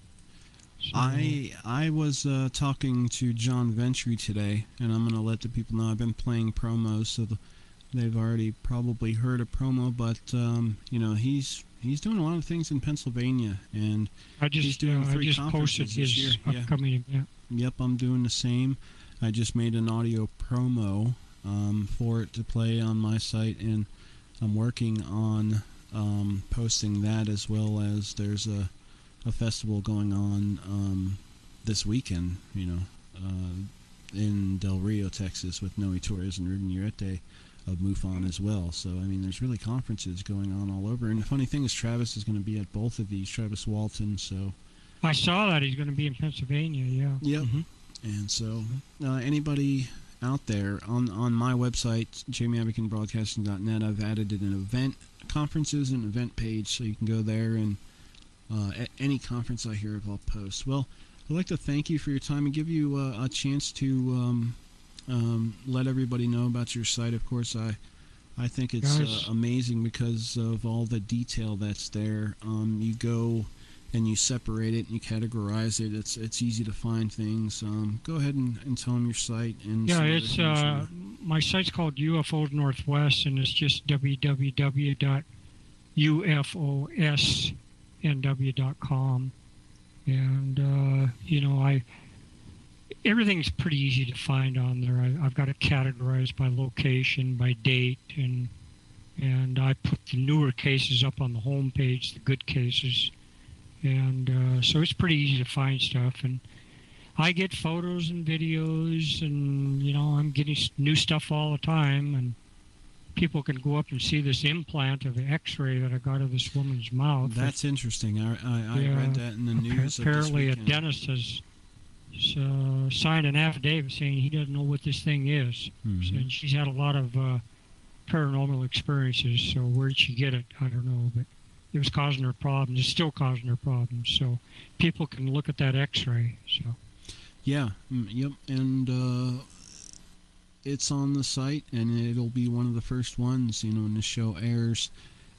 Speaker 6: So,
Speaker 2: I was talking to John Ventry today, and I'm going to let the people know I've been playing promos, so they've already probably heard a promo, but he's doing a lot of things in Pennsylvania, and he's doing 3 conferences this year.
Speaker 6: Upcoming event.
Speaker 2: Yep, I'm doing the same. I just made an audio promo for it to play on my site, and I'm working on posting that, as well as there's a festival going on this weekend, in Del Rio, Texas, with Noe Torres and Ruben Urete of MUFON as well. So, I mean, there's really conferences going on all over. And the funny thing is, Travis is going to be at both of these, Travis Walton. So
Speaker 6: I saw that he's going to be in Pennsylvania, yeah.
Speaker 2: Yep. And so anybody out there, on my website, jamiehavicanbroadcasting.net, I've added an event, conferences and event page, so you can go there, and at any conference I hear of, I'll post. Well, I'd like to thank you for your time and give you a chance to let everybody know about your site. Of course, I think it's amazing because of all the detail that's there. You go and you separate it and you categorize it. It's easy to find things. Go ahead and tell them your site. And
Speaker 6: yeah, it's my site's called UFOs Northwest, and it's just www.ufosnw.com. And everything's pretty easy to find on there. I've got it categorized by location, by date, and I put the newer cases up on the home page, the good cases. And so it's pretty easy to find stuff. And I get photos and videos, and, I'm getting new stuff all the time. And people can go up and see this implant of the x-ray that I got of this woman's mouth.
Speaker 2: That's interesting. I read that in the news.
Speaker 6: Apparently a dentist has signed an affidavit saying he doesn't know what this thing is. And she's had a lot of paranormal experiences, so where did she get it? I don't know, but it was causing her problems. It's still causing her problems. So people can look at that x-ray. So
Speaker 2: yeah, yep, and it's on the site, and it'll be one of the first ones, when the show airs.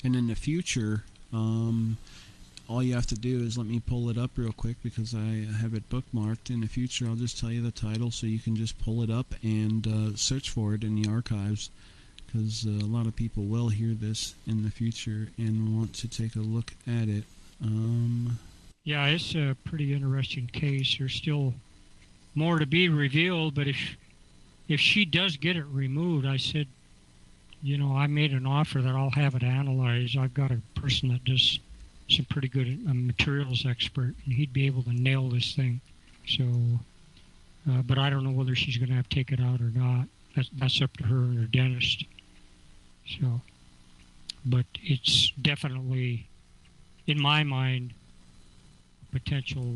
Speaker 2: And in the future, all you have to do is let me pull it up real quick, because I have it bookmarked. In the future, I'll just tell you the title, so you can just pull it up and search for it in the archives, because a lot of people will hear this in the future and want to take a look at it.
Speaker 6: Yeah, it's a pretty interesting case. There's still more to be revealed, but if she does get it removed, I said, I made an offer that I'll have it analyzed. I've got a person that does some pretty good materials expert, and he'd be able to nail this thing. So, but I don't know whether she's going to have to take it out or not. That's up to her and her dentist. So, but it's definitely, in my mind, potential,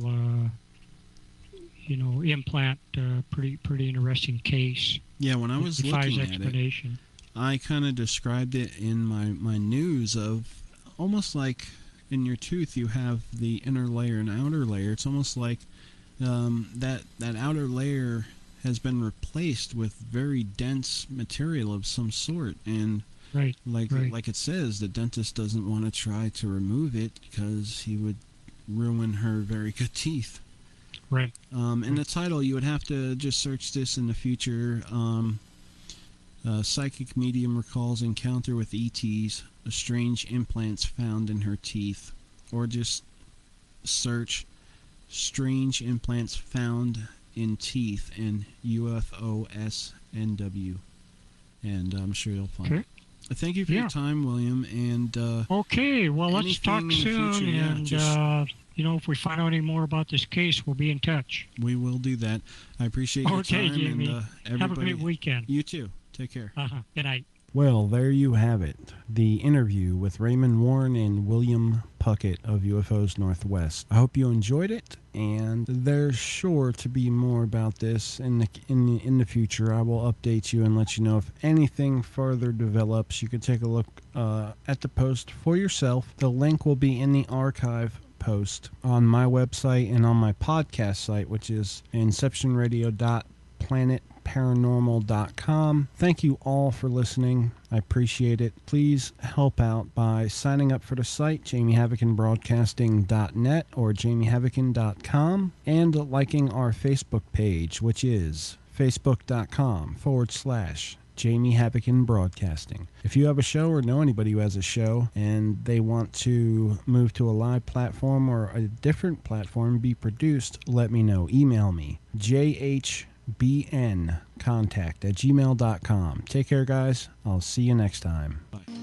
Speaker 6: implant, pretty interesting case.
Speaker 2: Yeah, when I was looking at it, I kind of described it in my news of almost like in your tooth you have the inner layer and outer layer. It's almost like that outer layer has been replaced with very dense material of some sort, and like it says, the dentist doesn't want to try to remove it because he would ruin her very good teeth.
Speaker 6: Right.
Speaker 2: In the title, you would have to just search this in the future. Psychic medium recalls encounter with ETs, strange implants found in her teeth. Or just search strange implants found in teeth and UFOSNW. And I'm sure you'll find it. Thank you for your time, William. And
Speaker 6: okay, well, let's talk soon. And if we find out any more about this case, we'll be in touch.
Speaker 2: We will do that. I appreciate your time.
Speaker 6: Jamie.
Speaker 2: And,
Speaker 6: have a great weekend.
Speaker 2: You too. Take care.
Speaker 6: Good night.
Speaker 2: Well, there you have it. The interview with Raymond Warren and William Puckett of UFOs Northwest. I hope you enjoyed it, and there's sure to be more about this in the future. I will update you and let you know if anything further develops. You can take a look at the post for yourself. The link will be in the archive post on my website and on my podcast site, which is inceptionradio.planetparanormal.com. Thank you all for listening. I appreciate it. Please help out by signing up for the site, jamiehavicanbroadcasting.net or jamiehavican.com, and liking our Facebook page, which is facebook.com/Jamie Havican Broadcasting. If you have a show or know anybody who has a show and they want to move to a live platform or a different platform, be produced, let me know. Email me, jhbncontact@gmail.com. Take care, guys. I'll see you next time. Bye.